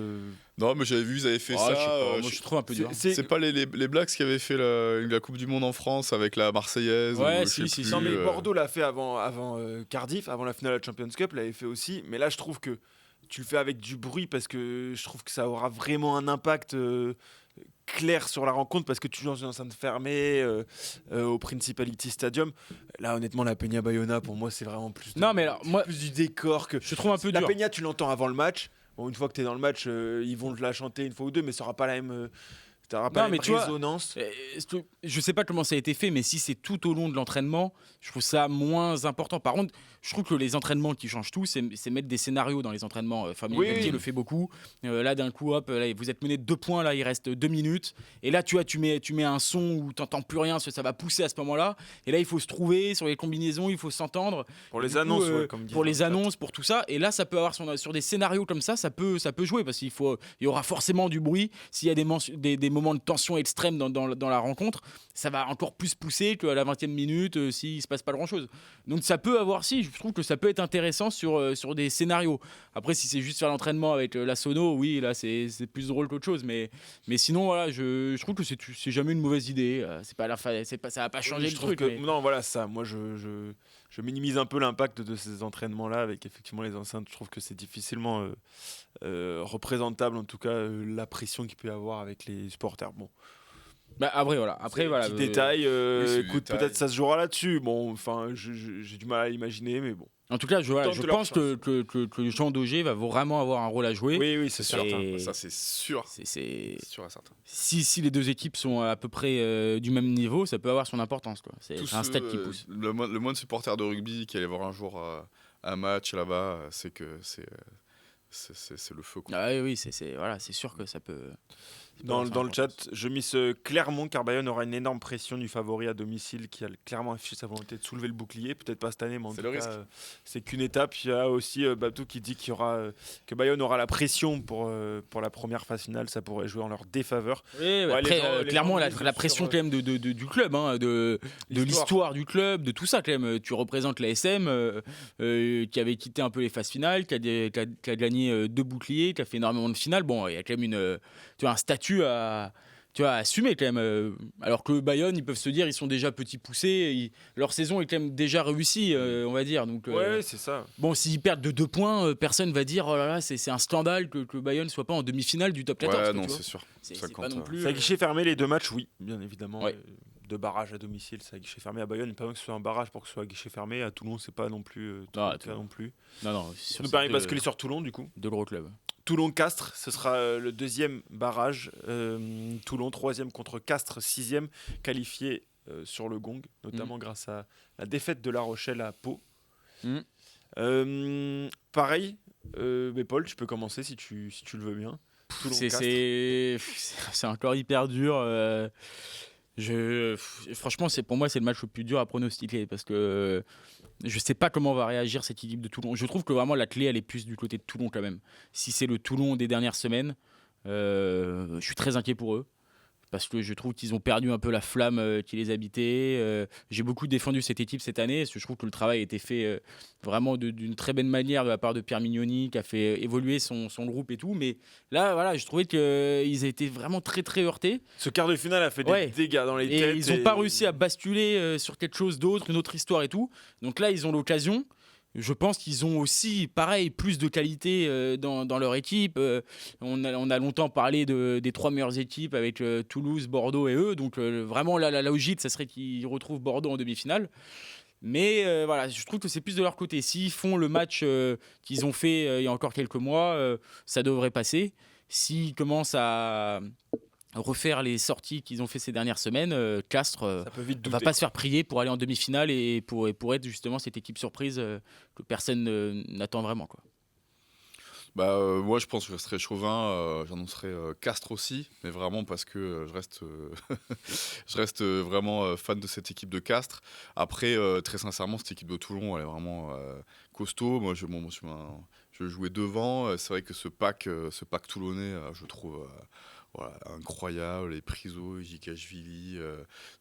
S5: Non, mais j'avais vu, ils avaient fait ça.
S4: Moi, je trouve un peu dur.
S5: C'est pas les Blacks qui avaient fait la Coupe du Monde en France avec la Marseillaise.
S4: Ouais,
S5: si.
S3: Non, mais Bordeaux l'a fait avant Cardiff, avant la finale de la Champions Cup, l'avait fait aussi. Mais là, je trouve que tu le fais avec du bruit parce que je trouve que ça aura vraiment un impact clair sur la rencontre parce que tu joues dans une enceinte fermée au Principality Stadium. Là, honnêtement, la Peña Bayona, pour moi, c'est vraiment plus du décor que.
S4: Je trouve un peu
S3: la
S4: dur.
S3: Peña, tu l'entends avant le match. Bon, une fois que tu es dans le match, ils vont te la chanter une fois ou deux, mais ça n'aura pas la même. Résonance.
S4: Je sais pas comment ça a été fait, mais si c'est tout au long de l'entraînement, je trouve ça moins important. Par contre, je trouve que les entraînements qui changent tout, c'est mettre des scénarios dans les entraînements. Fabien Galtier le fait beaucoup. Là, d'un coup, hop, là, vous êtes mené de 2 points, là, il reste 2 minutes. Et là, tu vois, tu mets un son où tu n'entends plus rien, ça va pousser à ce moment-là. Et là, il faut se trouver sur les combinaisons, il faut s'entendre.
S3: Pour les annonces,
S4: pour les annonces, pour tout ça. Et là, ça peut avoir sur des scénarios comme ça peut jouer parce qu'il y aura forcément du bruit. S'il y a des moments de tension extrême dans la rencontre, ça va encore plus pousser qu'à la 20e minute s'il ne se passe pas grand-chose. Donc ça peut avoir, je trouve que ça peut être intéressant sur des scénarios. Après, si c'est juste faire l'entraînement avec la sono, oui, là c'est plus drôle qu'autre chose. Mais sinon, voilà, je trouve que c'est jamais une mauvaise idée. Ça va pas changer le truc.
S3: Non, voilà, ça. Moi, je minimise un peu l'impact de ces entraînements-là avec effectivement les enceintes. Je trouve que c'est difficilement représentable, en tout cas, la pression qu'il peut y avoir avec les supporters. Bon.
S4: Après, voilà.
S3: Petit détail. Écoute,
S5: détail.
S3: peut-être ça se jouera là-dessus. Bon, enfin, j'ai du mal à l'imaginer, mais bon.
S4: En tout cas, je pense que Jean Daugé va vraiment avoir un rôle à jouer.
S3: Oui, c'est certain.
S5: Ça, c'est sûr.
S4: C'est
S5: sûr et certain.
S4: Si les deux équipes sont à peu près du même niveau, ça peut avoir son importance, quoi. C'est un stade qui pousse.
S5: Le moins de supporters de rugby qui allait voir un jour un match là-bas, c'est que c'est le feu, quoi.
S4: Ah oui, c'est sûr que ça peut.
S3: Dans le chat, je mise Clermont car Bayonne aura une énorme pression du favori à domicile qui a clairement affiché sa volonté de soulever le bouclier. Peut-être pas cette année, mais en tout cas, c'est qu'une étape. Il y a aussi Babtou qui dit que Bayonne aura la pression pour la première phase finale. Ça pourrait jouer en leur défaveur.
S4: Oui, après, clairement, la pression quand même du club, hein, de l'histoire du club, de tout ça quand même. Tu représentes la SM qui avait quitté un peu les phases finales, qui a gagné 2 boucliers, qui a fait énormément de finales. Bon, il y a quand même un statut à assumer quand même. Alors que Bayonne, ils peuvent se dire ils sont déjà petits poussés, leur saison est quand même déjà réussie, on va dire. Donc,
S3: ouais, c'est ça.
S4: Bon, s'ils perdent de 2 points, personne va dire oh là là, c'est un scandale que Bayonne soit pas en demi-finale du top 14.
S5: Ouais, non, c'est sûr.
S4: C'est pas non plus.
S3: C'est à guichet fermé les 2 matchs, oui, bien évidemment.
S4: Ouais.
S3: 2 barrages à domicile, c'est à guichet fermé. À Bayonne, pas que ce soit un barrage pour que ce soit à guichet fermé. À Toulon, c'est pas non plus. Non plus.
S4: Non.
S3: Ça nous permet de basculer sur Toulon, du coup.
S4: 2 gros clubs.
S3: Toulon-Castres, ce sera le deuxième barrage. Toulon, troisième contre Castres, sixième, qualifié sur le gong, notamment grâce à la défaite de La Rochelle à Pau. Pareil, mais Paul, tu peux commencer si tu le veux bien.
S4: C'est encore hyper dur. Franchement, pour moi, c'est le match le plus dur à pronostiquer parce que je sais pas comment va réagir cette équipe de Toulon. Je trouve que vraiment la clé, elle est plus du côté de Toulon quand même. Si c'est le Toulon des dernières semaines, je suis très inquiet pour eux. Parce que je trouve qu'ils ont perdu un peu la flamme qui les habitait. J'ai beaucoup défendu cette équipe cette année, parce que je trouve que le travail a été fait vraiment d'une très belle manière de la part de Pierre Mignoni, qui a fait évoluer son groupe et tout. Mais là, voilà, je trouvais qu'ils étaient vraiment très, très heurtés.
S3: Ce quart de finale a fait des dégâts dans les têtes.
S4: Et ils n'ont pas réussi à basculer sur quelque chose d'autre, une autre histoire et tout. Donc là, ils ont l'occasion. Je pense qu'ils ont aussi, pareil, plus de qualité dans leur équipe. On a longtemps parlé des trois meilleures équipes avec Toulouse, Bordeaux et eux. Donc vraiment, la logique, ça serait qu'ils retrouvent Bordeaux en demi-finale. Mais voilà, je trouve que c'est plus de leur côté. S'ils font le match qu'ils ont fait il y a encore quelques mois, ça devrait passer. S'ils commencent à refaire les sorties qu'ils ont fait ces dernières semaines, Castres ne va pas se faire prier pour aller en demi-finale et pour être justement cette équipe surprise que personne n'attend vraiment, quoi.
S5: Moi, je pense que je resterai chauvin. J'annoncerai Castres aussi, mais vraiment parce que je reste vraiment fan de cette équipe de Castres. Après, très sincèrement, cette équipe de Toulon, elle est vraiment costaud. Moi, je jouais devant. C'est vrai que ce pack toulonnais, je trouve incroyable. Les Priso, Jikashvili,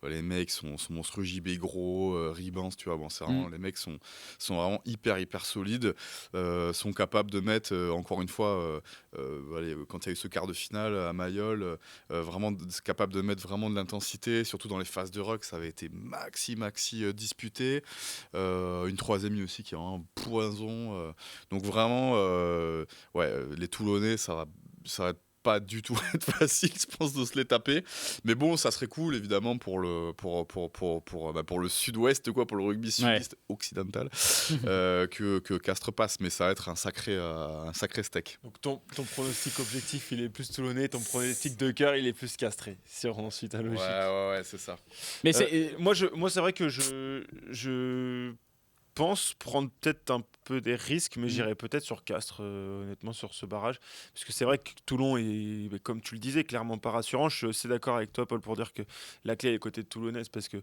S5: les mecs sont monstrueux. JB Gros, Ribans, tu vois. Bon, c'est vraiment, les mecs sont vraiment hyper solides. Sont capables de mettre, encore une fois, quand il y a eu ce quart de finale à Mayol, vraiment capable de mettre vraiment de l'intensité, surtout dans les phases de ruck. Ça avait été maxi disputé. Une troisième ligne aussi qui est vraiment poison. Donc vraiment, les Toulonnais, ça va pas du tout être facile, je pense, de se les taper. Mais bon, ça serait cool, évidemment, pour le sud-ouest, quoi, pour le rugby sudiste occidental, que Castres passe. Mais ça va être un sacré steak.
S3: Donc ton pronostic objectif, il est plus toulonnais. Ton pronostic de cœur, il est plus castré. Si on rentre suite à logique.
S5: Ouais, c'est ça.
S3: Mais moi, c'est vrai que je pense prendre peut-être un peu des risques, mais j'irai peut-être sur Castres, honnêtement, sur ce barrage. Parce que c'est vrai que Toulon est, comme tu le disais, clairement pas rassurant. Je suis assez d'accord avec toi, Paul, pour dire que la clé est côté Toulonnais, parce que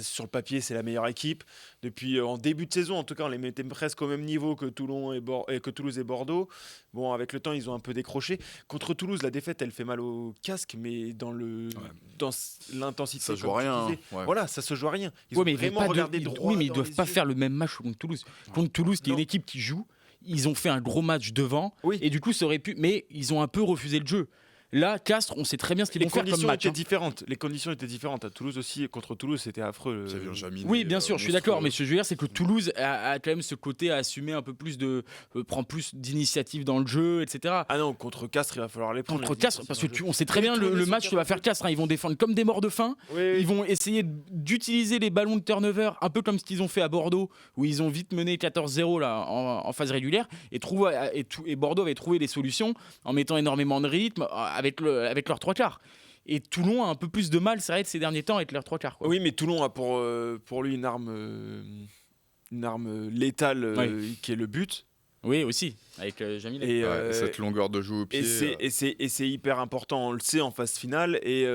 S3: sur le papier, c'est la meilleure équipe. Depuis en début de saison, en tout cas, on les mettait presque au même niveau que que Toulouse et Bordeaux. Bon, avec le temps, ils ont un peu décroché. Contre Toulouse, la défaite, elle fait mal au casque, mais dans l'intensité.
S5: Ça se joue à rien.
S3: Voilà, ça se joue à rien.
S4: Ils doivent pas faire le même match contre Toulouse. Contre Toulouse, qui est une équipe qui joue, ils ont fait un gros match devant, et du coup, ça aurait pu. Mais ils ont un peu refusé le jeu. Là, Castres, on sait très bien ce qu'il est faire comme match.
S3: Les conditions étaient différentes. À Toulouse aussi, contre Toulouse, c'était affreux.
S4: Oui, bien sûr, je suis d'accord. Mais ce que je veux dire, c'est que Toulouse a quand même ce côté à assumer un peu plus prend plus d'initiative dans le jeu, etc.
S3: Ah non, contre Castres, il va falloir les prendre.
S4: Contre Castres, parce que on sait très bien le match que va faire Castres. Ils vont défendre comme des morts de faim. Ils vont essayer d'utiliser les ballons de turnover, un peu comme ce qu'ils ont fait à Bordeaux, où ils ont vite mené 14-0 là, en phase régulière. Et Bordeaux avait trouvé des solutions en mettant énormément de rythme, avec leurs trois quarts. Et Toulon a un peu plus de mal, c'est vrai, ces derniers temps avec leurs trois quarts.
S3: Oui, mais Toulon a pour lui une arme létale qui est le but.
S4: Oui, aussi, avec Jamil.
S5: Cette longueur de jeu au pied.
S3: Et c'est hyper important, on le sait, en phase finale. Et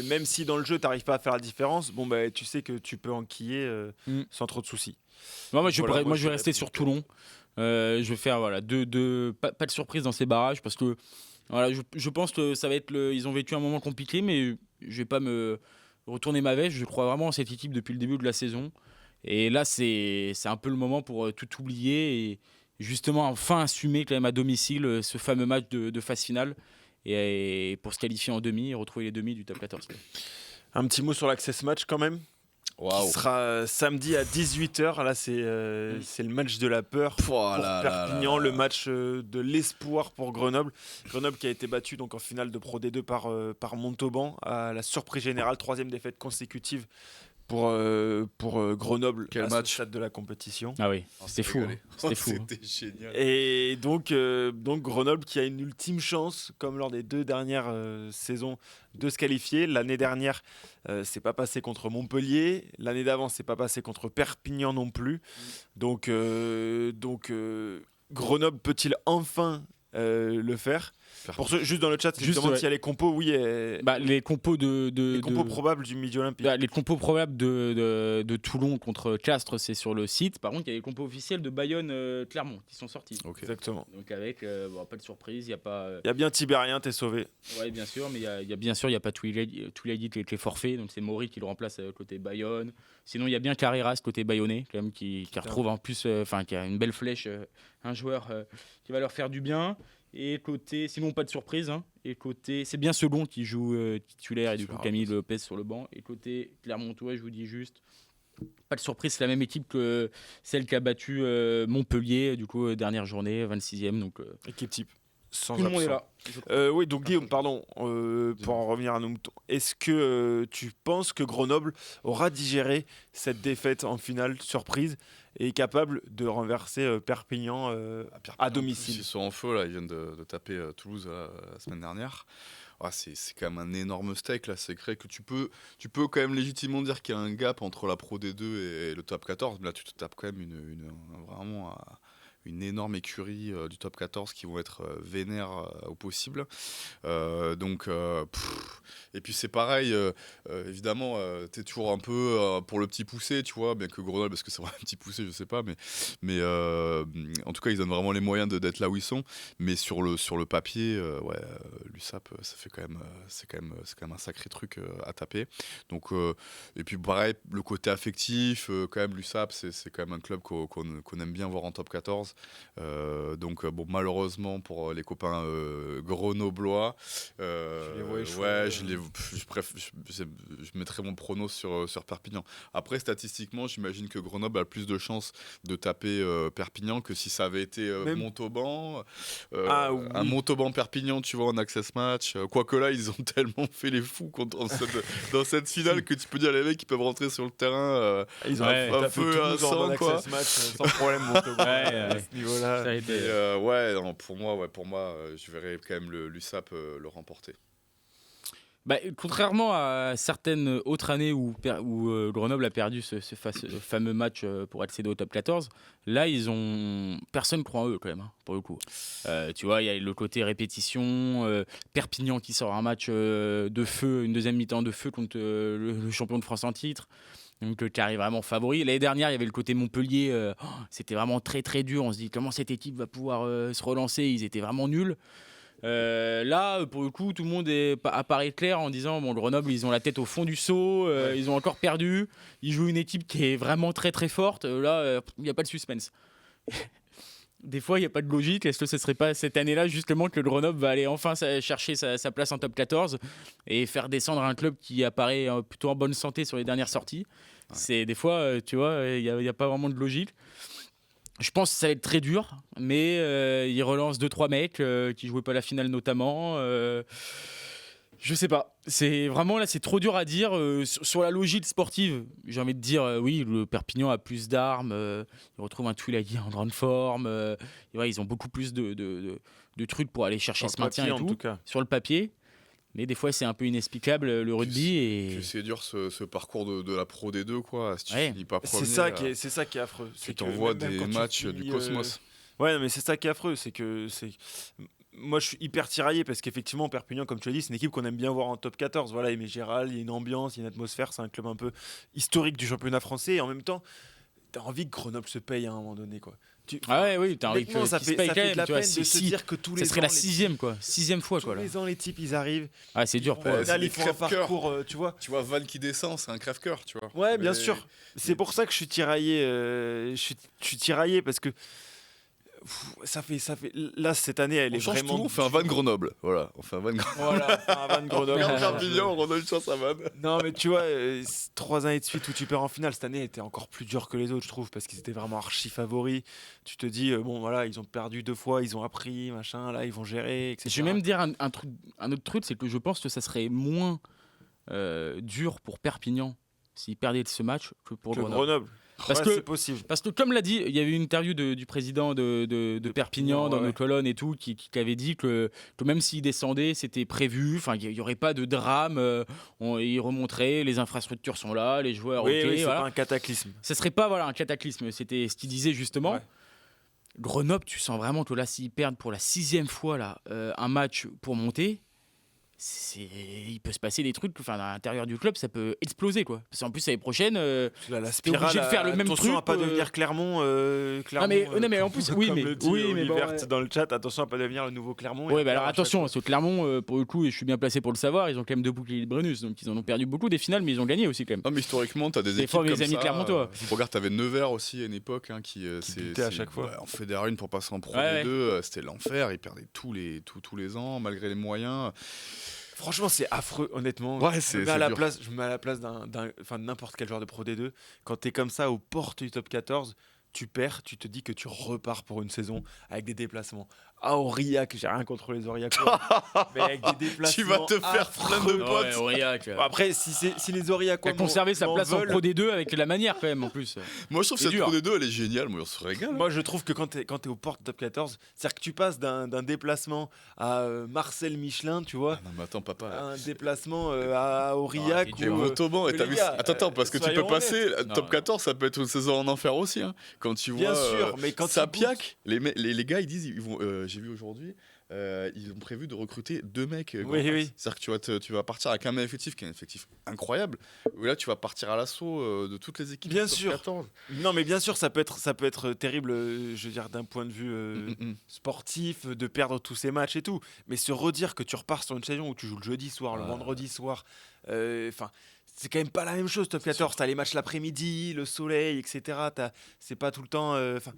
S3: même si dans le jeu, tu n'arrives pas à faire la différence, tu sais que tu peux enquiller sans trop de soucis.
S4: Moi, je vais rester sur Toulon. Je vais faire pas de surprise dans ces barrages, parce que je pense que ça va être ils ont vécu un moment compliqué, mais je vais pas me retourner ma veste. Je crois vraiment en cette équipe depuis le début de la saison. Et là, c'est un peu le moment pour tout oublier et justement enfin assumer quand même à domicile ce fameux match de phase finale et pour se qualifier en demi et retrouver les demi du top 14.
S3: Un petit mot sur l'Access Match quand même. Qui sera samedi à 18h. Là, c'est le match de la peur pour Perpignan, le match de l'espoir pour Grenoble. Grenoble qui a été battu donc en finale de Pro D2 par Montauban à la surprise générale, 3e défaite consécutive pour Grenoble
S5: Quel
S3: à
S5: match.
S3: ce stade de la compétition.
S4: Ah oui,
S5: On
S4: c'était
S5: s'est
S4: fou.
S5: régalé.
S4: C'était fou.
S5: C'était génial.
S3: Et donc Grenoble qui a une ultime chance, comme lors des 2 dernières saisons, de se qualifier. L'année dernière, c'est pas passé contre Montpellier. L'année d'avant, c'est pas passé contre Perpignan non plus. Donc Grenoble peut-il enfin le faire? Pour ceux juste dans le chat,
S4: Juste,
S3: justement,
S4: ouais.
S3: s'il y a les compos, oui,
S4: Les compos
S3: les compos probables du Midi Olympique.
S4: Les compos probables de Toulon contre Castres, c'est sur le site. Par contre, il y a les compos officiels de Bayonne-Clermont qui sont sortis.
S5: Ok.
S3: Exactement.
S4: Donc avec, pas de surprise, il n'y a pas...
S3: Il y a bien Tibérien, t'es sauvé.
S4: Ouais, bien sûr, mais il y a bien sûr, il n'y a pas Twilady qui est forfait, donc c'est Maury qui le remplace côté Bayonne. Sinon, il y a bien Carreras côté bayonnais, quand même, qui retrouve en plus, qui a une belle flèche, un joueur qui va leur faire du bien. Et côté, sinon pas de surprise, hein. Et côté, c'est bien Selon qui joue titulaire et du coup Camille Lopez sur le banc. Et côté Clermontois, je vous dis juste, pas de surprise, c'est la même équipe que celle qui a battu Montpellier, du coup dernière journée, 26e. Donc
S3: Équipe type. Sans
S4: tout le monde est
S3: absent.
S4: là.
S3: Oui, donc Guillaume, pardon, pour en revenir à nos moutons, est-ce que tu penses que Grenoble aura digéré cette défaite en finale surprise et est capable de renverser Perpignan à domicile?
S5: Ils sont en feu là, ils viennent de taper Toulouse la semaine dernière. C'est quand même un énorme steak là, c'est vrai que tu peux quand même légitimement dire qu'il y a un gap entre la Pro D2 et le top 14, mais là tu te tapes quand même vraiment une énorme écurie du top 14 qui vont être vénères au possible. Et puis c'est pareil, évidemment, t'es toujours un peu pour le petit poussé, tu vois, bien que Grenoble, parce que c'est vraiment un petit poussé, je sais pas, mais en tout cas, ils donnent vraiment les moyens d'être là où ils sont. Mais sur le papier, l'USAP, ça fait c'est quand même un sacré truc à taper. Donc, et puis pareil, le côté affectif, quand même, l'USAP, c'est quand même un club qu'on aime bien voir en top 14. Malheureusement pour les copains grenoblois, je mettrais mon prono sur Perpignan. Après, statistiquement, j'imagine que Grenoble a plus de chances de taper Perpignan que si ça avait été Montauban. Un Montauban-Perpignan, tu vois, en access match. Quoique là, ils ont tellement fait les fous dans cette finale que tu peux dire les mecs, ils peuvent rentrer sur le terrain
S3: Ils ont
S5: un feu à 100, quoi.
S3: match sans problème. Montauban, à ce niveau-là.
S4: Ça a été...
S5: Pour moi, je verrais quand même l'USAP le remporter.
S4: Contrairement à certaines autres années où Grenoble a perdu ce fameux match pour accéder au top 14, là, personne croit en eux quand même, hein, pour le coup. Tu vois, il y a le côté répétition, Perpignan qui sort un match de feu, une deuxième mi-temps de feu contre le champion de France en titre. Donc, qui arrive vraiment favori. L'année dernière, il y avait le côté Montpellier. C'était vraiment très très dur. On se dit comment cette équipe va pouvoir se relancer. Ils étaient vraiment nuls. Là, pour le coup, tout le monde apparaît clair en disant bon, Grenoble, ils ont la tête au fond du seau. Ils ont encore perdu. Ils jouent une équipe qui est vraiment très très forte. Là, il n'y a pas de suspense. Des fois, il n'y a pas de logique. Est-ce que ce ne serait pas cette année-là, justement, que le Grenoble va aller enfin chercher sa place en top 14 et faire descendre un club qui apparaît plutôt en bonne santé sur les dernières sorties? C'est des fois, tu vois, il n'y a pas vraiment de logique. Je pense que ça va être très dur, mais ils relancent 2-3 mecs qui ne jouaient pas la finale notamment. Je sais pas. C'est vraiment là, c'est trop dur à dire. Sur la logique sportive, j'ai envie de dire oui, le Perpignan a plus d'armes. Ils retrouvent un Twilady en grande forme. Ils ont beaucoup plus de trucs pour aller chercher ce maintien et
S3: en
S4: tout.
S3: tout cas.
S4: Sur le papier. Mais des fois, c'est un peu inexplicable le rugby. Et...
S5: C'est dur ce parcours de la Pro D2, quoi. Si tu finis pas
S3: C'est
S5: premier,
S3: ça qui est affreux.
S5: tu t'envoies des matchs du cosmos.
S3: Ouais, mais c'est ça qui est affreux. Moi, je suis hyper tiraillé parce qu'effectivement, Perpignan, comme tu l'as dit, c'est une équipe qu'on aime bien voir en top 14. Voilà, Aimé Gérald, il y a une ambiance, il y a une atmosphère. C'est un club un peu historique du championnat français. Et en même temps, t'as envie que Grenoble se paye à un moment donné, quoi.
S4: T'as envie que
S3: ça fait de la peine de se dire que tous les ans,
S4: ça serait la sixième fois, quoi.
S3: Tous les ans, les types, ils arrient.
S4: C'est dur.
S3: Ils font un parcours, tu vois.
S5: Tu vois, Val qui descend, c'est un crève-cœur, tu vois.
S3: Ouais, bien sûr. C'est pour ça que je suis tiraillé. Je suis tiraillé parce que ça fait. Là, cette année, elle est vraiment.
S5: On fait un van Grenoble. Voilà, on fait un van Grenoble.
S3: Voilà, un van Grenoble.
S5: Perpignan, on a une chance à van.
S3: Non, mais tu vois, 3 années de suite où tu perds en finale, cette année était encore plus dur que les autres, je trouve, parce qu'ils étaient vraiment archi favoris. Tu te dis, bon, voilà, ils ont perdu 2 fois, ils ont appris, machin, là, ils vont gérer, etc.
S4: Je vais même dire un autre truc, c'est que je pense que ça serait moins dur pour Perpignan s'ils perdaient ce match que pour
S3: Que
S4: Grenoble.
S3: Grenoble.
S4: Parce
S3: Ouais,
S4: que-
S3: c'est possible.
S4: Parce que comme l'a dit, il y avait une interview du président de Perpignan dans
S3: ouais.
S4: nos colonnes et tout, qui avait dit que même s'ils descendaient, c'était prévu, enfin il n'y aurait pas de drame, ils remonteraient, les infrastructures sont là, les joueurs,
S3: Oui,
S4: ok,
S3: oui, c'est
S4: voilà.
S3: pas un cataclysme.
S4: Ce serait pas un cataclysme, c'était ce qu'il disait justement.
S3: Ouais.
S4: Grenoble, tu sens vraiment que là, s'ils perdent pour la 6e fois là, un match pour monter, il peut se passer des trucs, enfin à l'intérieur du club, ça peut exploser quoi. Parce qu'en plus l'année prochaine,
S3: Là, la
S4: t'es
S3: spirale,
S4: obligé de faire le même
S3: attention à
S4: truc,
S3: pas devenir Clermont.
S4: non, mais en plus, oui,
S3: comme
S4: mais-
S3: le dit
S4: oui, mais bon,
S3: Olivert
S4: ouais.
S3: dans le chat, attention à pas devenir le nouveau Clermont.
S4: ouais,
S3: Et
S4: bah alors
S3: à chaque
S4: attention,
S3: fois.
S4: parce que Clermont, pour le coup, et je suis bien placé pour le savoir, ils ont quand même 2 boucliers de Brennus, donc ils en ont perdu beaucoup des finales, mais ils ont gagné aussi quand même.
S5: Non, mais historiquement, t'as des
S4: Des
S5: équipes
S4: fois, mes
S5: comme
S4: amis
S5: ça.
S4: clermontois.
S5: Regarde, t'avais Nevers aussi à une époque qui
S3: butait à chaque fois.
S5: Ouais, en Fédéral 1 pour passer en Pro
S4: Ouais,
S5: D2, c'était l'enfer. Ils perdaient tous les ans, malgré les moyens.
S3: Franchement, c'est affreux, honnêtement.
S5: Ouais,
S3: je me mets à la place de n'importe quel joueur de Pro D2. Quand t'es comme ça aux portes du top 14, tu perds, tu te dis que tu repars pour une saison avec des déplacements. À Aurillac, j'ai rien contre les Aurillacois, mais avec des déplacements.
S5: Tu vas te faire plein de
S3: affreux.
S5: potes.
S4: Ouais, Aurillac.
S3: Bon, après, si les Aurillacois
S4: Qui a conservé sa
S3: m'en
S4: place en
S3: veulent,
S4: Pro D2 avec la manière quand même en plus.
S5: Moi, je trouve que
S4: C'est
S5: cette
S4: dur.
S5: Pro D2, elle est géniale. Moi, on se régale.
S3: Moi, je trouve que quand t'es aux portes du top 14, c'est-à-dire que tu passes d'un déplacement à Marcel Michelin, tu vois,
S5: Ah non, mais attends, papa.
S3: à un déplacement à Aurillac.
S4: Ah, c'est
S5: Et
S4: dur.
S5: Montauban, et
S3: mais
S5: t'as
S3: les
S5: vu
S3: gars,
S5: attends, parce que tu peux
S3: soyons
S5: passer
S4: Non,
S5: top
S4: non.
S5: 14, ça peut être une saison en enfer aussi. Hein. Quand tu vois
S3: Bien sûr, mais quand
S5: Sapiac, les gars, ils disent, ils vont, j'ai vu aujourd'hui, ils ont prévu de recruter 2 mecs. Grand
S3: Oui,
S5: Max.
S3: oui.
S5: C'est-à-dire que tu vas partir avec un même effectif qui est un effectif incroyable. Où là, tu vas partir à l'assaut de toutes les équipes.
S3: Bien
S5: du top
S3: sûr.
S5: 14.
S3: Non, mais bien sûr, ça peut être terrible, je veux dire, d'un point de vue
S5: Mm.
S3: sportif, de perdre tous ces matchs et tout. Mais se redire que tu repars sur une saison où tu joues le jeudi soir, le
S5: Ouais.
S3: vendredi soir, enfin, c'est quand même pas la même chose. Top 14, t'as les matchs l'après-midi, le soleil, etc. C'est pas tout le temps. Enfin,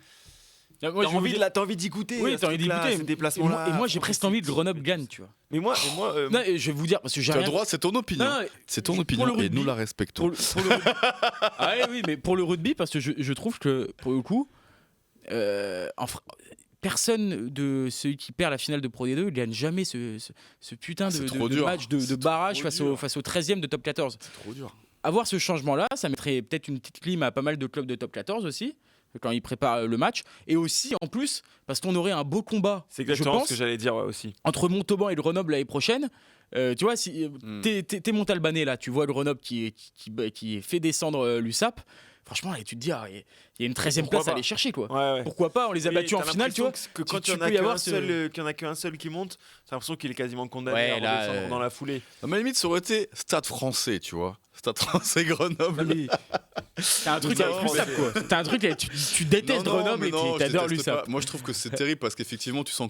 S4: Moi,
S3: t'as
S4: je vais vous dire-
S3: envie d'y goûter.
S4: Oui,
S3: à ce
S4: t'as envie d'y
S3: truc-là,
S4: goûter.
S3: ces
S4: Et
S3: déplacements-là.
S4: moi, j'ai
S3: Franchement,
S4: presque envie que Grenoble gagne, tu vois.
S3: Mais moi,
S4: Non, et je vais vous dire, parce que j'ai
S5: Tu as
S4: rien.
S5: le droit, c'est ton opinion.
S4: Non,
S5: C'est ton
S4: pour
S5: opinion
S4: le
S5: et
S4: rugby,
S5: nous la respectons.
S4: pour le rugby. Ah oui, mais pour le rugby, parce que je trouve que, pour le coup, personne de ceux qui perd la finale de Pro D2 ne gagne jamais ce putain
S5: C'est
S4: de
S5: trop dur.
S4: match de
S5: C'est
S4: barrage
S5: trop
S4: face
S5: dur.
S4: au 13e de top 14.
S5: C'est trop dur.
S4: Avoir ce changement-là, ça mettrait peut-être une petite clim à pas mal de clubs de top 14 aussi, quand ils préparent le match. Et aussi, en plus, parce qu'on aurait un beau combat,
S3: c'est
S4: je
S3: exactement
S4: pense,
S3: ce que j'allais dire aussi.
S4: entre Montauban et le Grenoble l'année prochaine. Tu vois, si
S5: Mm.
S4: t'es Montalbanais là, tu vois le Grenoble qui fait descendre l'USAP. Franchement, là, tu te dis, il y a une 13e
S3: Pourquoi
S4: place à
S3: pas
S4: aller chercher, quoi.
S3: Ouais, ouais.
S4: Pourquoi pas? On les a
S3: Oui,
S4: battus en
S3: t'as
S4: finale, tu vois.
S3: l'impression que quand
S4: tu
S3: il y en
S4: peux
S3: a
S4: y
S3: qu'un
S4: avoir
S3: seul, qu'il y en a qu'un seul qui monte, t'as l'impression qu'il est quasiment condamné
S4: Ouais,
S3: à
S4: là,
S3: redescendre dans la foulée.
S5: À ma limite, ça aurait été Stade français, tu vois. Stade français Grenoble.
S4: Mais t'as un truc
S5: Non,
S4: avec
S5: mais-
S4: l'USAP, quoi. T'as un truc avec, tu détestes
S5: Non, non,
S4: Grenoble
S5: mais
S4: et
S5: non, je
S4: t'adores
S5: déteste
S4: l'USAP.
S5: pas. Moi, je trouve que c'est terrible parce qu'effectivement, tu sens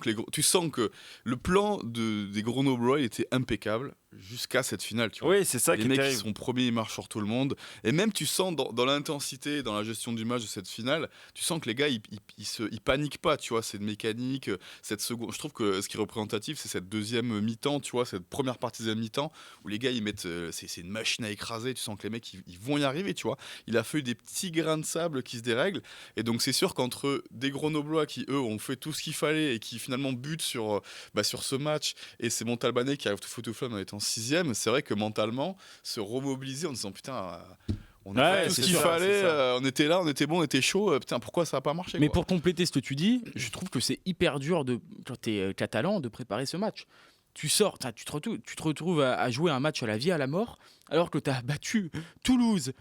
S5: que le plan des Grenoblois il était impeccable jusqu'à cette finale. Tu vois.
S3: Oui, c'est ça
S5: Les
S3: qui est
S5: mecs, ils
S3: terrible.
S5: sont premiers, ils marchent sur tout le monde. Et même, tu sens dans l'intensité, dans la gestion du match de cette finale, tu sens que les gars, ils paniquent pas, tu vois. C'est une mécanique, cette seconde. Je trouve que ce qui est représentatif, c'est cette deuxième mi-temps, tu vois, cette première partie de la mi-temps où les gars, ils mettent. C'est une machine à écraser. Tu sens que les mecs, ils vont y arriver, tu vois. Il a fallu des petits grains de sable qui se dérèglent. Et donc, c'est sûr qu'entre des Grenoblois qui, eux, ont fait tout ce qu'il fallait et qui finalement butent sur ce match et ces Montalbanais qui arrivent tout feu tout flamme en étant 6e, c'est vrai que mentalement, se remobiliser en disant putain. On a
S4: Ouais,
S5: fait tout ce
S4: c'est
S5: qu'il
S3: ça,
S5: fallait,
S3: c'est ça.
S5: on était là, on était bon, on était chaud. Putain, pourquoi ça n'a pas marché
S4: Mais
S5: quoi.
S4: pour compléter ce que tu dis, je trouve que c'est hyper dur quand t'es catalan de préparer ce match. Tu sors, tu te retrouves à jouer un match à la vie à la mort, alors que tu as battu Toulouse,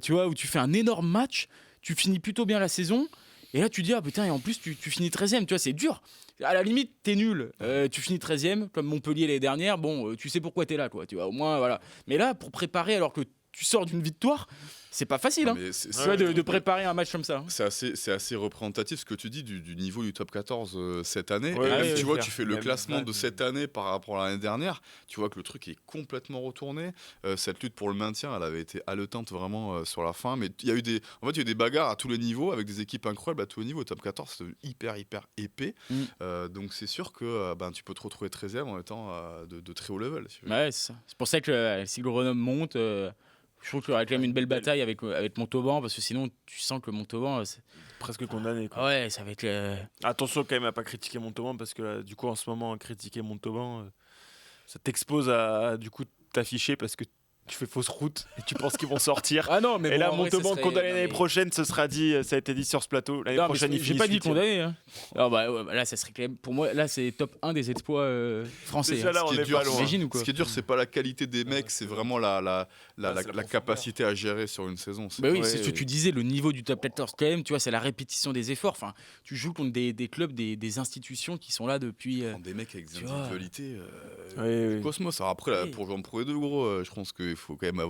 S4: tu vois, où tu fais un énorme match, tu finis plutôt bien la saison, et là tu dis, ah putain, et en plus tu finis 13e, tu vois, c'est dur. À la limite, t'es nul, tu finis 13e, comme Montpellier l'année dernière, bon, tu sais pourquoi t'es là, quoi, tu vois, au moins, voilà. Mais là, pour préparer, alors que tu sors d'une victoire, c'est pas facile,
S5: Non,
S4: hein,
S5: mais c'est-
S4: tu vois, de préparer un match comme ça.
S5: C'est assez représentatif ce que tu dis du niveau du top 14 cette année.
S3: Ouais,
S5: et même,
S4: ouais,
S5: tu vois,
S3: clair.
S5: tu fais
S3: Il y
S5: le
S3: a
S5: classement
S3: même
S5: de
S3: pas
S5: cette année par rapport à l'année dernière. Tu vois que le truc est complètement retourné. Cette lutte pour le maintien, elle avait été haletante vraiment sur la fin. Mais il y a eu des bagarres à tous les niveaux avec des équipes incroyables à tous les niveaux. Au top 14, c'est hyper épais. Donc c'est sûr que tu peux te retrouver 13e en étant de très haut level. si tu veux.
S4: Ouais, c'est ça. C'est pour ça que si le Grenoble monte, je trouve qu'il y aura quand même une belle bataille avec Montauban, parce que sinon tu sens que Montauban,
S3: Presque condamné. Quoi.
S4: ouais, ça va être.
S3: Attention quand même à pas critiquer Montauban parce que du coup en ce moment critiquer Montauban ça t'expose à du coup t'afficher parce que tu fais fausse route et tu penses qu'ils vont sortir.
S4: Ah non, mais
S3: Et là,
S4: en vrai,
S3: Montauban
S4: ça serait-
S3: condamné
S4: non,
S3: l'année
S4: mais-
S3: prochaine, ça a été dit sur ce plateau. L'année
S4: Non, mais
S3: prochaine, il
S4: j'ai
S3: finit
S4: pas dit
S3: 8e.
S4: condamné. Hein. Ah bah, ouais, bah là, ça serait quand même. Pour moi, là, c'est top 1 des exploits français.
S3: Déjà
S4: hein.
S3: là, on
S5: Ce qui est
S3: est
S5: dur,
S3: pas loin.
S4: T'imagines ou quoi
S5: Ce qui est dur, c'est pas la qualité des mecs, c'est vraiment la
S3: c'est la profondeur.
S5: capacité à gérer sur une saison. C'est
S4: Bah oui,
S3: Ouais,
S4: c'est ce que
S3: ouais.
S4: tu disais, le niveau du top 14 quand même, tu vois, c'est la répétition des efforts. Enfin, tu joues contre des clubs, des institutions qui sont là depuis.
S5: des mecs avec des
S4: tu vois.
S5: individualités.
S3: Oui, oui.
S5: Cosmos. Alors après, là,
S4: Oui.
S5: pour jouer en Pro 2, gros, je pense qu'il faut quand même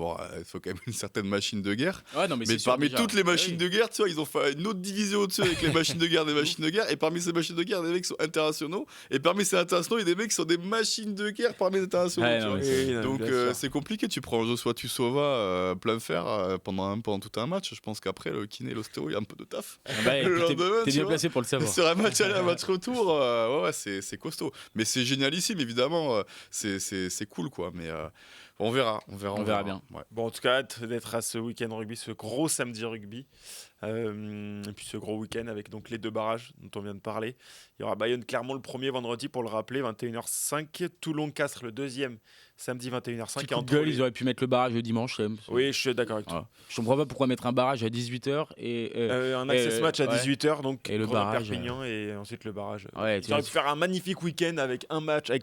S5: une certaine machine de guerre.
S4: Ouais, non, mais
S5: Mais
S4: c'est sûr,
S5: parmi
S4: déjà.
S5: toutes les
S4: Bah
S5: machines
S4: oui.
S5: de guerre, tu vois, ils ont fait une autre division au-dessus avec les machines de guerre des machines de guerre. Et parmi ces machines de guerre, des mecs qui sont internationaux. Et parmi ces internationaux, il y a des mecs qui sont des machines de guerre parmi les internationaux.
S4: Ouais,
S5: tu
S4: non,
S5: vois.
S4: mais
S3: Oui, oui, non,
S5: Donc
S3: bien sûr.
S5: c'est compliqué. Tu prends Joshua Tussova plein fer pendant tout un match. Je pense qu'après, le kiné, l'ostéo, il y a un peu de taf.
S4: Ah bah, et
S5: Le
S4: puis t'es
S5: lendemain,
S4: t'es
S5: tu
S4: bien
S5: vois.
S4: placé pour le savoir.
S5: Sur un match aller, un match retour, ouais, c'est costaud. Mais c'est génialissime, évidemment. C'est cool, quoi. Mais on verra. On verra
S4: bien.
S5: Ouais.
S3: Bon, en tout cas, hâte d'être à ce week-end rugby, ce gros samedi rugby. Et puis ce gros week-end avec donc les 2 barrages dont on vient de parler. Il y aura Bayonne-Clermont le premier vendredi, pour le rappeler, 21h05. Toulon-Castres le deuxième, samedi 21h05.
S4: Petit
S3: Et
S4: coup de
S3: entre
S4: gueule,
S3: les-
S4: ils auraient pu mettre le barrage le dimanche. quand même.
S3: Oui, je suis d'accord avec toi.
S4: Ouais. Je comprends pas pourquoi mettre un barrage à 18h et.
S3: Un access match à
S4: ouais.
S3: 18h, donc
S4: Et le barrage,
S3: Grenoble-Perpignan, et ensuite le barrage.
S4: Ouais,
S3: Ils auraient pu faire un magnifique week-end avec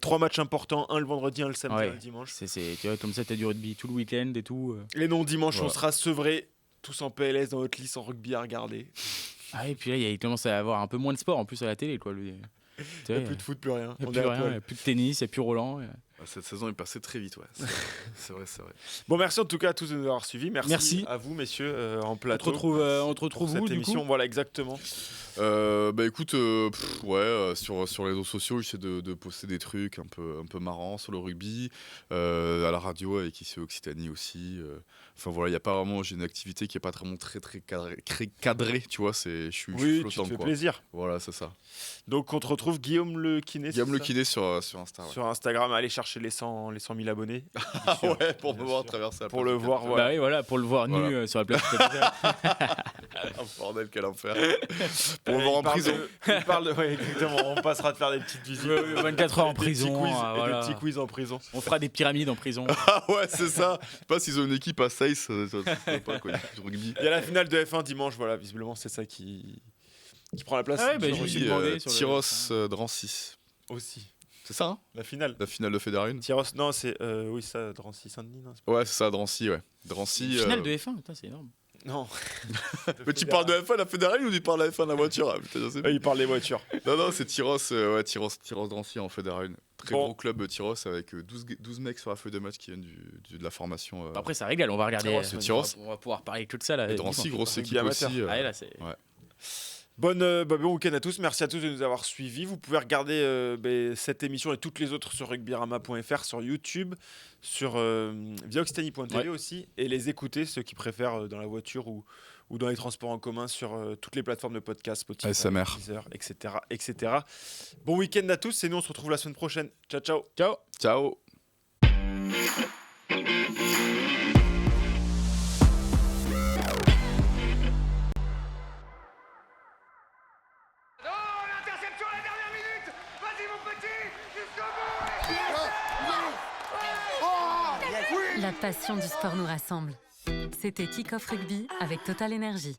S3: 3 matchs importants, un le vendredi, un le samedi,
S4: Ouais.
S3: un le dimanche.
S4: tu vois, comme ça, t'as du rugby tout le week-end et tout.
S3: Les non-dimanches, on
S5: Voilà.
S3: sera sevrés, tous en PLS dans notre liste en rugby à regarder.
S4: Ah, et puis là, il commence à avoir un peu moins de sport en plus à la télé, quoi. Lui. Tu
S3: Il
S4: vois,
S3: n'y a plus de foot, plus rien.
S4: il y a
S3: On
S4: plus
S3: est à
S4: rien,
S3: poil.
S4: il y a plus de tennis, il n'y a plus Roland.
S5: Cette saison est passée très vite, ouais. C'est vrai.
S3: Bon, merci en tout cas à tous de nous avoir suivis. Merci,
S4: Merci.
S3: à vous, messieurs, en
S4: On te
S3: plateau.
S4: retrouve
S3: pour
S4: où,
S3: cette
S4: du
S3: émission.
S4: coup
S3: Voilà, exactement.
S5: Bah écoute, sur les réseaux sociaux, j'essaie de poster des trucs un peu marrants sur le rugby, à la radio avec ici Occitanie aussi. Enfin voilà, il y a pas vraiment, j'ai une activité qui est pas vraiment très cadrée, tu vois. Je suis
S3: Oui, tu te
S5: flottant,
S3: fais
S5: quoi.
S3: plaisir.
S5: Voilà, c'est ça.
S3: Donc, on te retrouve Guillaume Le Kiné.
S5: Guillaume
S3: c'est
S5: Le
S3: ça
S5: Kiné sur Insta. Ouais.
S3: Sur Instagram, allez chercher les 100 000 abonnés.
S5: Ah ouais, pour
S3: Bien
S5: me voir
S3: sûr.
S5: traverser la
S3: Pour
S5: place
S3: le
S5: du
S3: voir,
S5: Capitole.
S4: Bah oui, voilà, pour le voir
S5: Voilà.
S4: nu sur la place du Capitole.
S5: Ah, bordel, quel enfer. Pour le
S3: Il
S5: voir en
S3: parle
S5: prison.
S3: il parle de. Ouais, exactement. On passera de faire des petites visites.
S4: 24 heures en
S3: Des petits
S4: prison.
S3: quiz,
S4: ah,
S3: et
S4: voilà.
S3: des petits quiz en prison.
S4: On fera des pyramides en prison.
S5: Ah ouais, c'est ça. Je sais pas s'ils ont une équipe à Saïs, ça pas quoi, du rugby.
S3: Il y a la finale de F1 dimanche, voilà, visiblement, c'est ça qui prend la place.
S4: Ah ouais, bah,
S3: du
S4: je me suis
S3: rugby,
S4: demandé sur le-
S5: Tyros Drancy.
S3: aussi.
S5: C'est ça, hein,
S3: La finale.
S5: la finale de Fédérune.
S3: Tyros, non, c'est. Oui, ça, Drancy-Saint-Denis, non, c'est pas-
S5: Ouais, c'est ça, Drancy, ouais. Drancy.
S4: Finale de F1, putain, c'est énorme.
S3: Non.
S5: Mais tu parles de la F1 la Fédérale ou tu parles de la F1 de la voiture hein, putain, je sais plus.
S3: Il parle des voitures.
S5: Non, c'est Tyros Drancy en Fédérale. Très
S3: Bon.
S5: gros club Tyros avec 12 mecs sur la feuille de match qui viennent de la formation.
S4: Après, ça régale, on va regarder.
S3: Tyros,
S5: c'est
S4: on
S5: Tyros.
S4: va- On va pouvoir parler que de ça là.
S5: et Drancy,
S4: dimanche.
S5: grosse
S3: Rugby
S5: équipe
S3: amateur.
S5: aussi.
S4: Ah, ouais, là, c'est.
S3: Bon week-end à tous. Merci à tous de nous avoir suivis. Vous pouvez regarder cette émission et toutes les autres sur rugbyrama.fr, sur YouTube, sur via occitanie.tv
S4: Ouais.
S3: aussi, et les écouter, ceux qui préfèrent dans la voiture ou dans les transports en commun, sur toutes les plateformes de podcast, Spotify,
S5: ASMR.
S3: Deezer, etc. Bon week-end à tous et nous on se retrouve la semaine prochaine. Ciao, ciao.
S4: Ciao.
S5: Ciao.
S1: Oh, l'interception à la dernière minute. Vas-y, mon petit, jusqu'au bout.
S2: La passion du sport nous rassemble. C'était Kick-Off Rugby avec Total Energy.